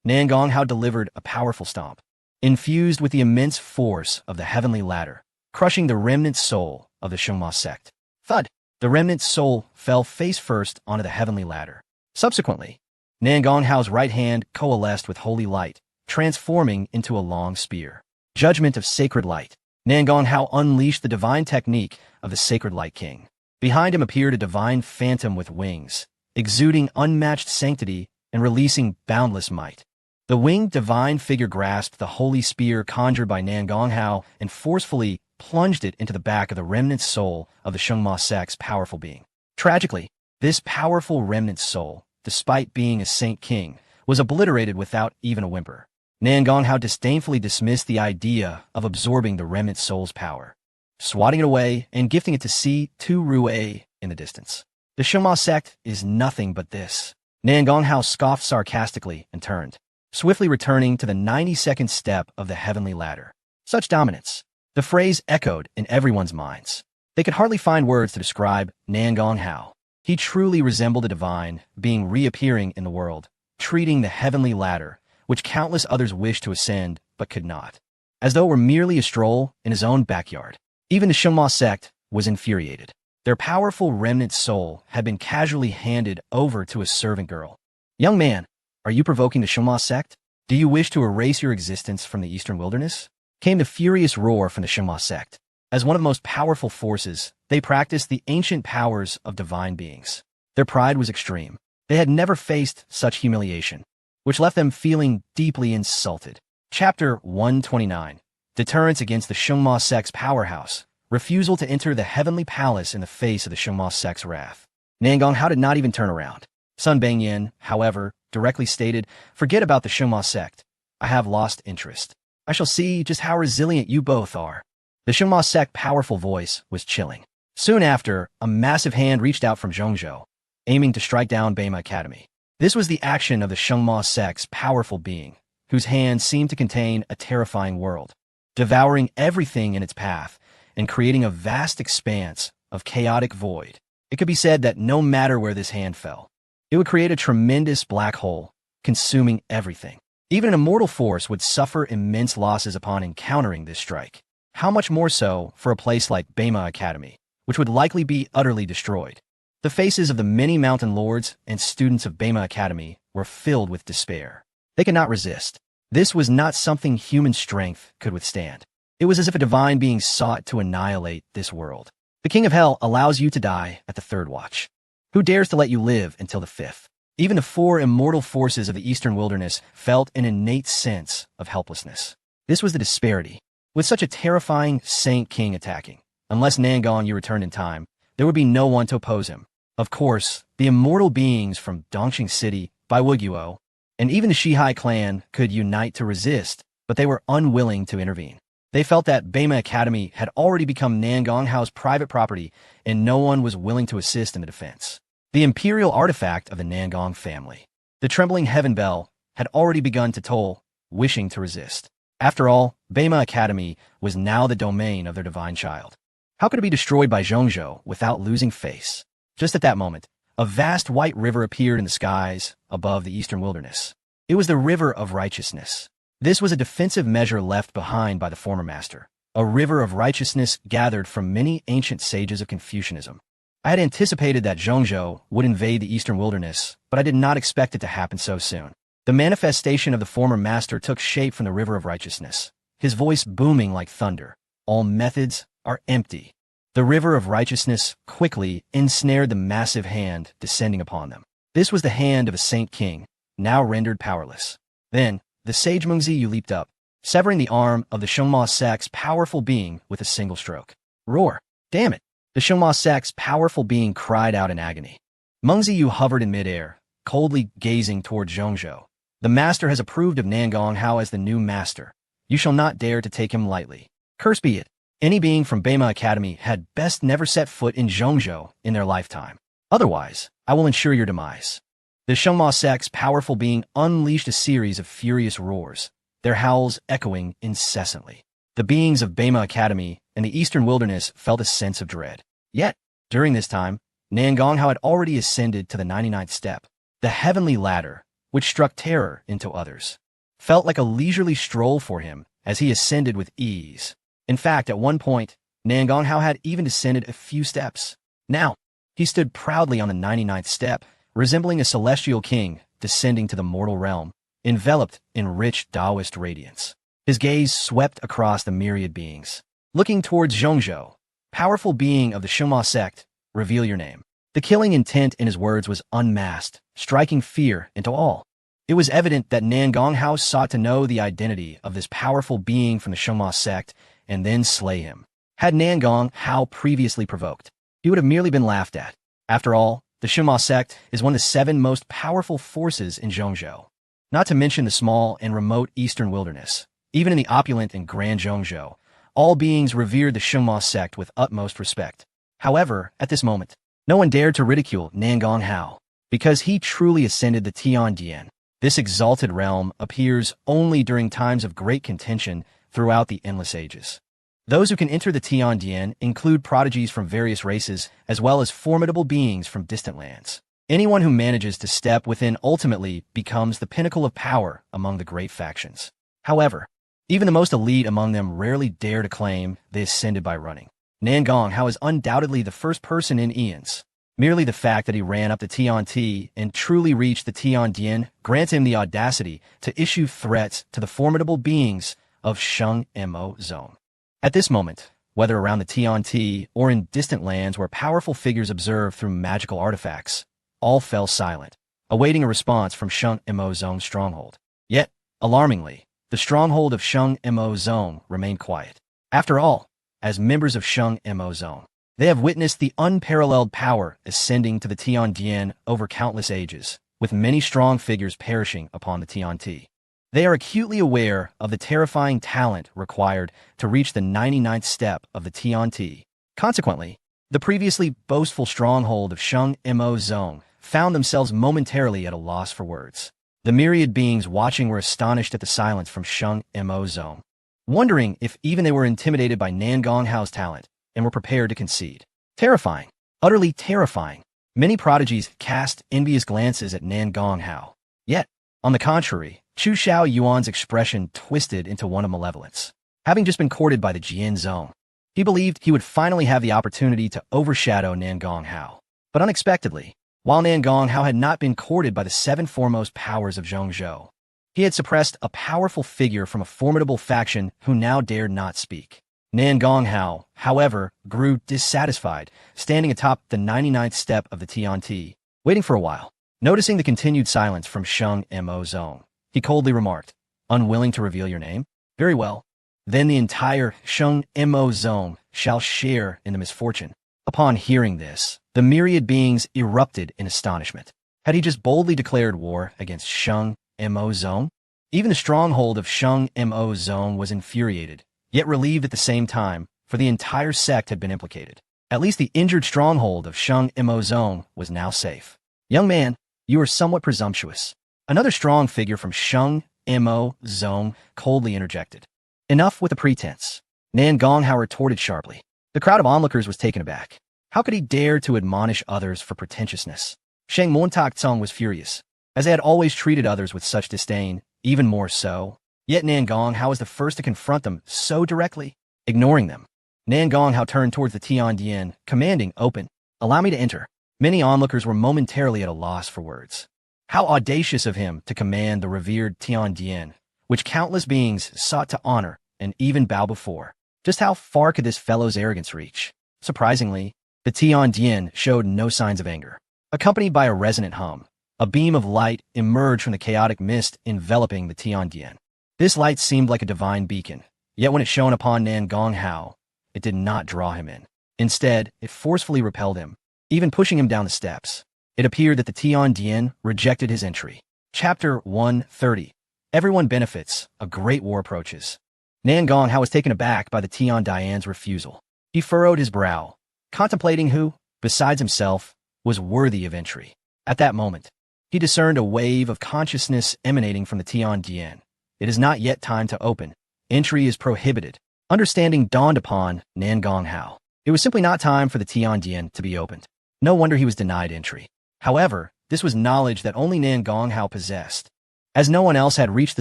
Nangong Hao delivered a powerful stomp, infused with the immense force of the heavenly ladder, crushing the remnant soul of the Shengma sect. Thud! The remnant soul fell face first onto the heavenly ladder. Subsequently, Nangong Hao's right hand coalesced with holy light, transforming into a long spear. Judgment of Sacred Light. Nangong Hao unleashed the divine technique of the Sacred Light King. Behind him appeared a divine phantom with wings, exuding unmatched sanctity and releasing boundless might. The winged divine figure grasped the holy spear conjured by Nangong Hao and forcefully plunged it into the back of the remnant soul of the Shengma sect's powerful being. Tragically, This powerful remnant soul, despite being a saint king, was obliterated without even a whimper. Nan Gonghao disdainfully dismissed the idea of absorbing the remnant soul's power, swatting it away and gifting it to Si-Tu Rue in the distance. The Shengma sect is nothing but this. Nan Gonghao scoffed sarcastically and turned, swiftly returning to the 92nd step of the heavenly ladder. Such dominance. The phrase echoed in everyone's minds. They could hardly find words to describe Nan Gonghao. He truly resembled a divine being reappearing in the world, treating the heavenly ladder, which countless others wished to ascend but could not, as though it were merely a stroll in his own backyard. Even the Shengma sect was infuriated. Their powerful remnant soul had been casually handed over to a servant girl. Young man, are you provoking the Shengma sect? Do you wish to erase your existence from the Eastern Wilderness? Came the furious roar from the Shengma sect. As one of the most powerful forces, they practiced the ancient powers of divine beings. Their pride was extreme. They had never faced such humiliation, which left them feeling deeply insulted. Chapter 129. Deterrence against the Shengma sect's powerhouse. Refusal to enter the heavenly palace in the face of the Shengma sect's wrath. Nan Gonghao did not even turn around. Sun Bangyan, however, directly stated, "Forget about the Shengma sect. I have lost interest. I shall see just how resilient you both are." The Shengma sect's powerful voice was chilling. Soon after, a massive hand reached out from Zhongzhou, aiming to strike down Bema Academy. This was the action of the Shengma sect's powerful being, whose hand seemed to contain a terrifying world, devouring everything in its path and creating a vast expanse of chaotic void. It could be said that no matter where this hand fell, it would create a tremendous black hole, consuming everything. Even an immortal force would suffer immense losses upon encountering this strike. How much more so for a place like Bema Academy, which would likely be utterly destroyed. The faces of the many mountain lords and students of Bema Academy were filled with despair. They could not resist. This was not something human strength could withstand. It was as if a divine being sought to annihilate this world. The King of Hell allows you to die at the third watch. Who dares to let you live until the fifth? Even the four immortal forces of the Eastern Wilderness felt an innate sense of helplessness. This was the disparity. With such a terrifying Saint King attacking, unless Nan Gonghao returned in time, there would be no one to oppose him. Of course, the immortal beings from Dongqing City, Baiwuguo, and even the Shihai clan could unite to resist, but they were unwilling to intervene. They felt that Bema Academy had already become Nan Gonghao's private property, and no one was willing to assist in the defense. The imperial artifact of the Nan Gong family, the trembling heaven bell, had already begun to toll, wishing to resist. After all, Bema Academy was now the domain of their divine child. How could it be destroyed by Zhongzhou without losing face? Just at that moment, a vast white river appeared in the skies above the Eastern Wilderness. It was the River of Righteousness. This was a defensive measure left behind by the former master, a river of righteousness gathered from many ancient sages of Confucianism. I had anticipated that Zhongzhou would invade the Eastern Wilderness, but I did not expect it to happen so soon. The manifestation of the former master took shape from the River of Righteousness, his voice booming like thunder. All methods are empty. The River of Righteousness quickly ensnared the massive hand descending upon them. This was the hand of a Saint King, now rendered powerless. Then, the sage Mengzi leaped up, severing the arm of the Shengma sect's powerful being with a single stroke. Roar! Damn it! The Shengma sect's powerful being cried out in agony. Mengzi hovered in midair, coldly gazing toward Zhongzhou. The master has approved of Nan Gonghao as the new master. You shall not dare to take him lightly. Curse be it. Any being from Bema Academy had best never set foot in Zhongzhou in their lifetime. Otherwise, I will ensure your demise. The Shengma sect's powerful being unleashed a series of furious roars, their howls echoing incessantly. The beings of Bema Academy and the Eastern Wilderness felt a sense of dread. Yet, during this time, Nan Gonghao had already ascended to the 99th step. The heavenly ladder, which struck terror into others, felt like a leisurely stroll for him as he ascended with ease. In fact, at one point, Nan Gonghao had even descended a few steps. Now, he stood proudly on the 99th step, resembling a celestial king descending to the mortal realm, enveloped in rich Taoist radiance. His gaze swept across the myriad beings. Looking towards Zhongzhou, powerful being of the Shengma sect, reveal your name. The killing intent in his words was unmasked, striking fear into all. It was evident that Nan Gonghao sought to know the identity of this powerful being from the Shengma sect and then slay him. Had Nan Gonghao previously provoked, he would have merely been laughed at. After all, The Shunma sect is one of the 7 most powerful forces in Zhongzhou, not to mention the small and remote eastern wilderness. Even in the opulent and grand Zhongzhou, all beings revered the Shunma sect with utmost respect. However, at this moment, no one dared to ridicule Nangong Hao, because he truly ascended the Tiandian. This exalted realm appears only during times of great contention throughout the endless ages. Those who can enter the Tiandian include prodigies from various races as well as formidable beings from distant lands. Anyone who manages to step within ultimately becomes the pinnacle of power among the great factions. However, even the most elite among them rarely dare to claim they ascended by running. Nangong Hao is undoubtedly the first person in eons. Merely the fact that he ran up the Tianti and truly reached the Tiandian grants him the audacity to issue threats to the formidable beings of Sheng Mo Zone. At this moment, whether around the Tianti or in distant lands where powerful figures observe through magical artifacts, all fell silent, awaiting a response from Sheng Mo Zone's stronghold. Yet, alarmingly, the stronghold of Sheng Mo Zone remained quiet. After all, as members of Sheng Mo Zone, they have witnessed the unparalleled power ascending to the Tiandian over countless ages, with many strong figures perishing upon the Tianti. They are acutely aware of the terrifying talent required to reach the 99th step of the Tianti. Consequently, the previously boastful stronghold of Sheng Mo Zone found themselves momentarily at a loss for words. The myriad beings watching were astonished at the silence from Sheng Mo Zone, wondering if even they were intimidated by Nangong Hao's talent and were prepared to concede. Terrifying, utterly terrifying. Many prodigies cast envious glances at Nangong Hao. Yet, on the contrary, Chu Xiao Yuan's expression twisted into one of malevolence. Having just been courted by the Jian Zone, he believed he would finally have the opportunity to overshadow Nangong Hao. But unexpectedly, while Nangong Hao had not been courted by the 7 foremost powers of Zhongzhou, he had suppressed a powerful figure from a formidable faction who now dared not speak. Nangong Hao, however, grew dissatisfied, standing atop the 99th step of the Tianti, waiting for a while. Noticing the continued silence from Sheng Mo Zone, he coldly remarked, "Unwilling to reveal your name? Very well. Then the entire Sheng Mo Zone shall share in the misfortune." Upon hearing this, the myriad beings erupted in astonishment. Had he just boldly declared war against Sheng Mo Zone? Even the stronghold of Sheng Mo Zone was infuriated, yet relieved at the same time, for the entire sect had been implicated. At least the injured stronghold of Sheng Mo Zone was now safe. "Young man, you are somewhat presumptuous." Another strong figure from Sheng Mo Zone coldly interjected. "Enough with the pretense." Nangong Hao retorted sharply. The crowd of onlookers was taken aback. How could he dare to admonish others for pretentiousness? Sheng Montak Tsung was furious, as they had always treated others with such disdain, even more so. Yet Nangong Hao was the first to confront them so directly. Ignoring them, Nangong Hao turned towards the Tiandian, commanding, "Open. Allow me to enter." Many onlookers were momentarily at a loss for words. How audacious of him to command the revered Tiandian, which countless beings sought to honor and even bow before. Just how far could this fellow's arrogance reach? Surprisingly, the Tiandian showed no signs of anger. Accompanied by a resonant hum, a beam of light emerged from the chaotic mist enveloping the Tiandian. This light seemed like a divine beacon, yet when it shone upon Nangong Hao, it did not draw him in. Instead, it forcefully repelled him, even pushing him down the steps. It appeared that the Tiandian rejected his entry. Chapter 130. Everyone benefits. A great war approaches. Nangong Hao was taken aback by the Tiandian's refusal. He furrowed his brow, contemplating who, besides himself, was worthy of entry. At that moment, he discerned a wave of consciousness emanating from the Tiandian. It is not yet time to open. Entry is prohibited. Understanding dawned upon Nangong Hao. It was simply not time for the Tiandian to be opened. No wonder he was denied entry. However, this was knowledge that only Nangong Hao possessed, as no one else had reached the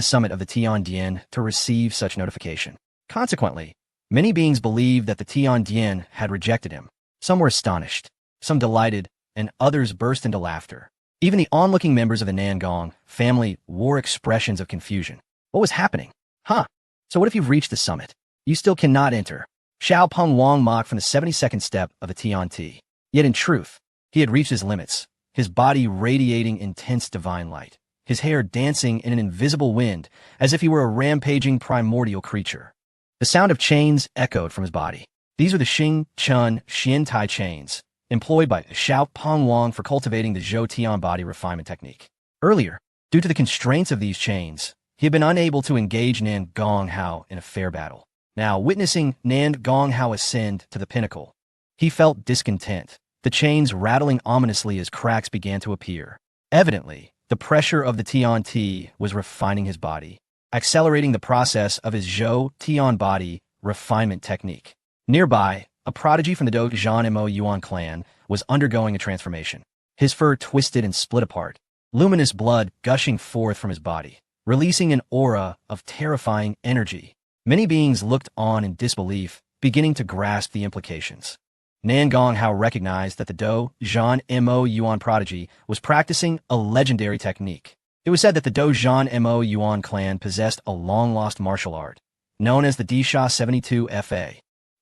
summit of the Tiandian to receive such notification. Consequently, many beings believed that the Tiandian had rejected him. Some were astonished, some delighted, and others burst into laughter. Even the onlooking members of the Nangong family wore expressions of confusion. What was happening? So what if you've reached the summit? You still cannot enter. Xiao Peng Wang mocked from the 72nd step of the Tianti. Yet in truth, he had reached his limits, his body radiating intense divine light, his hair dancing in an invisible wind as if he were a rampaging primordial creature. The sound of chains echoed from his body. These were the Xing Chun Xian Tai chains, employed by Xiao Peng Wang for cultivating the Zhou Tian body refinement technique. Earlier, due to the constraints of these chains, he had been unable to engage Nan Gonghao in a fair battle. Now, witnessing Nan Gonghao ascend to the pinnacle, he felt discontent, the chains rattling ominously as cracks began to appear. Evidently, the pressure of the Tian Ti was refining his body, accelerating the process of his Zhou Tian body refinement technique. Nearby, a prodigy from the Dou Zhan Mo Yuan clan was undergoing a transformation. His fur twisted and split apart, luminous blood gushing forth from his body, releasing an aura of terrifying energy. Many beings looked on in disbelief, beginning to grasp the implications. Nan Gonghao recognized that the Dou Zhan Mo Yuan prodigy was practicing a legendary technique. It was said that the Dou Zhan Mo Yuan clan possessed a long-lost martial art, known as the Disha 72 Fa.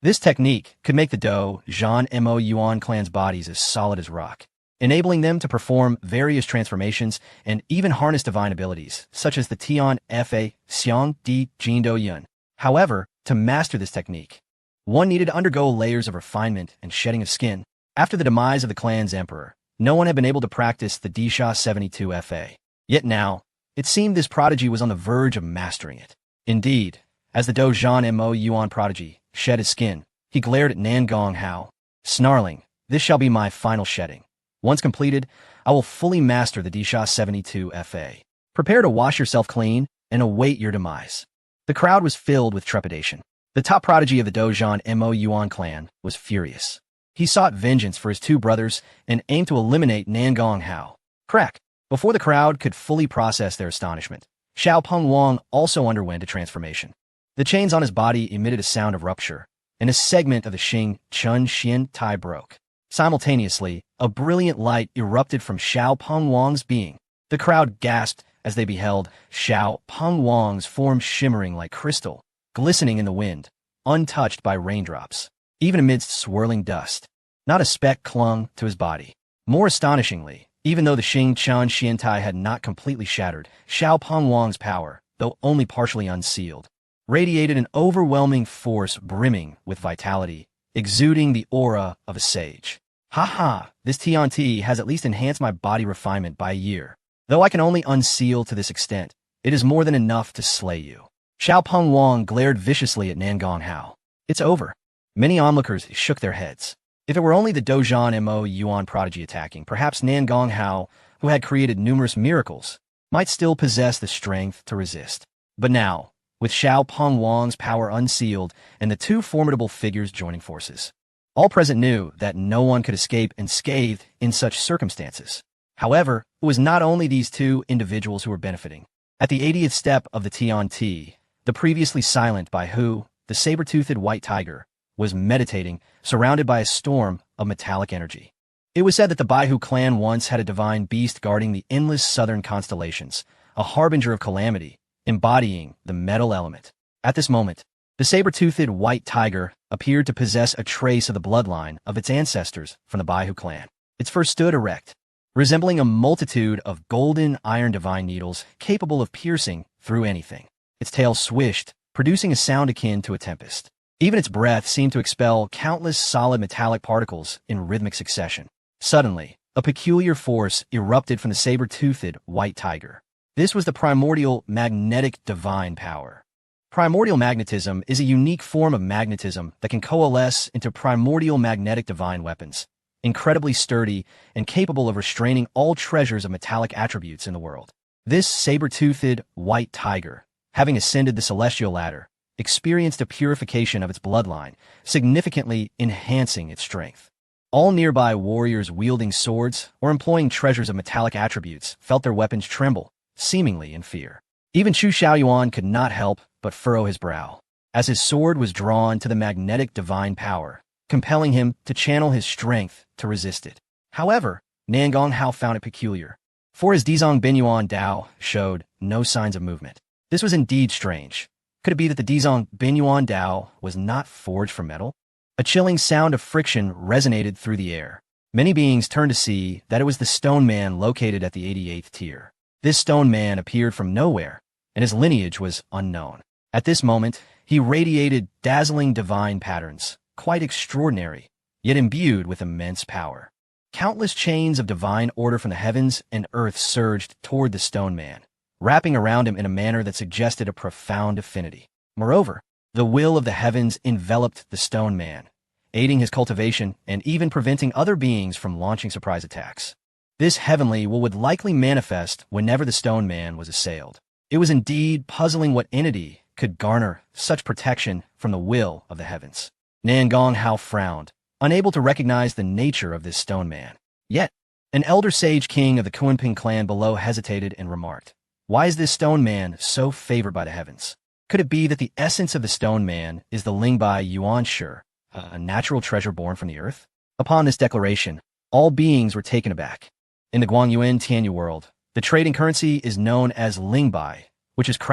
This technique could make the Dou Zhan Mo Yuan clan's bodies as solid as rock, enabling them to perform various transformations and even harness divine abilities, such as the Tian Fa Xiang Di Jindo Yun. However, to master this technique, one needed to undergo layers of refinement and shedding of skin. After the demise of the clan's emperor, no one had been able to practice the Disha 72 Fa. Yet now, it seemed this prodigy was on the verge of mastering it. Indeed, as the Dou Zhan Mo Yuan prodigy shed his skin, he glared at Nan Gonghao, snarling, "This shall be my final shedding. Once completed, I will fully master the Disha 72 Fa. Prepare to wash yourself clean and await your demise." The crowd was filled with trepidation. The top prodigy of the Dou Zhan Mo Yuan clan was furious. He sought vengeance for his two brothers and aimed to eliminate Nan Gonghao. Crack! Before the crowd could fully process their astonishment, Xiao Peng Wang also underwent a transformation. The chains on his body emitted a sound of rupture, and a segment of the Xing Chun Xian Tai broke. Simultaneously, a brilliant light erupted from Xiao Peng Wang's being. The crowd gasped as they beheld Xiao Peng Wang's form shimmering like crystal, glistening in the wind, untouched by raindrops. Even amidst swirling dust, not a speck clung to his body. More astonishingly, even though the Xing Chun Xian Tai had not completely shattered, Xiao Peng Wang's power, though only partially unsealed, radiated an overwhelming force brimming with vitality, exuding the aura of a sage. Ha ha, this Tian Ti has at least enhanced my body refinement by a year. Though I can only unseal to this extent, it is more than enough to slay you. Xiao Peng Wang glared viciously at Nan Gonghao. It's over. Many onlookers shook their heads. If it were only the Dou Zhan Mo Yuan prodigy attacking, perhaps Nan Gonghao, who had created numerous miracles, might still possess the strength to resist. But now, with Xiao Peng Wang's power unsealed and the two formidable figures joining forces, all present knew that no one could escape unscathed in such circumstances. However, it was not only these two individuals who were benefiting. At the 80th step of the Tian Ti, the previously silent Bai Hu, the saber-toothed white tiger, was meditating, surrounded by a storm of metallic energy. It was said that the Bai Hu clan once had a divine beast guarding the endless southern constellations, a harbinger of calamity, embodying the metal element. At this moment, the saber-toothed white tiger appeared to possess a trace of the bloodline of its ancestors from the Bai Hu clan. Its fur stood erect, resembling a multitude of golden iron divine needles capable of piercing through anything. Its tail swished, producing a sound akin to a tempest. Even its breath seemed to expel countless solid metallic particles in rhythmic succession. Suddenly, a peculiar force erupted from the saber-toothed white tiger. This was the primordial magnetic divine power. Primordial magnetism is a unique form of magnetism that can coalesce into primordial magnetic divine weapons, incredibly sturdy and capable of restraining all treasures of metallic attributes in the world. This saber-toothed white tiger, having ascended the celestial ladder, experienced a purification of its bloodline, significantly enhancing its strength. All nearby warriors wielding swords or employing treasures of metallic attributes felt their weapons tremble, seemingly in fear. Even Chu Xiaoyuan could not help but furrow his brow, as his sword was drawn to the magnetic divine power, compelling him to channel his strength to resist it. However, Nan Gonghao found it peculiar, for his Dizong Binyuan Dao showed no signs of movement. This was indeed strange. Could it be that the Dizong Binyuan Dao was not forged from metal? A chilling sound of friction resonated through the air. Many beings turned to see that it was the stone man located at the 88th tier. This stone man appeared from nowhere, and his lineage was unknown. At this moment, he radiated dazzling divine patterns, quite extraordinary, yet imbued with immense power. Countless chains of divine order from the heavens and earth surged toward the stone man, wrapping around him in a manner that suggested a profound affinity. Moreover, the will of the heavens enveloped the stone man, aiding his cultivation and even preventing other beings from launching surprise attacks. This heavenly will would likely manifest whenever the stone man was assailed. It was indeed puzzling what entity could garner such protection from the will of the heavens. Nan Gong Hao frowned, unable to recognize the nature of this stone man. Yet, an elder sage king of the Kunping clan below hesitated and remarked, "Why is this stone man so favored by the heavens? Could it be that the essence of the stone man is the Lingbai Yuan Shi, a natural treasure born from the earth?" Upon this declaration, all beings were taken aback. In the Guangyuan Tianyu world, the trading currency is known as Lingbai, which is crafted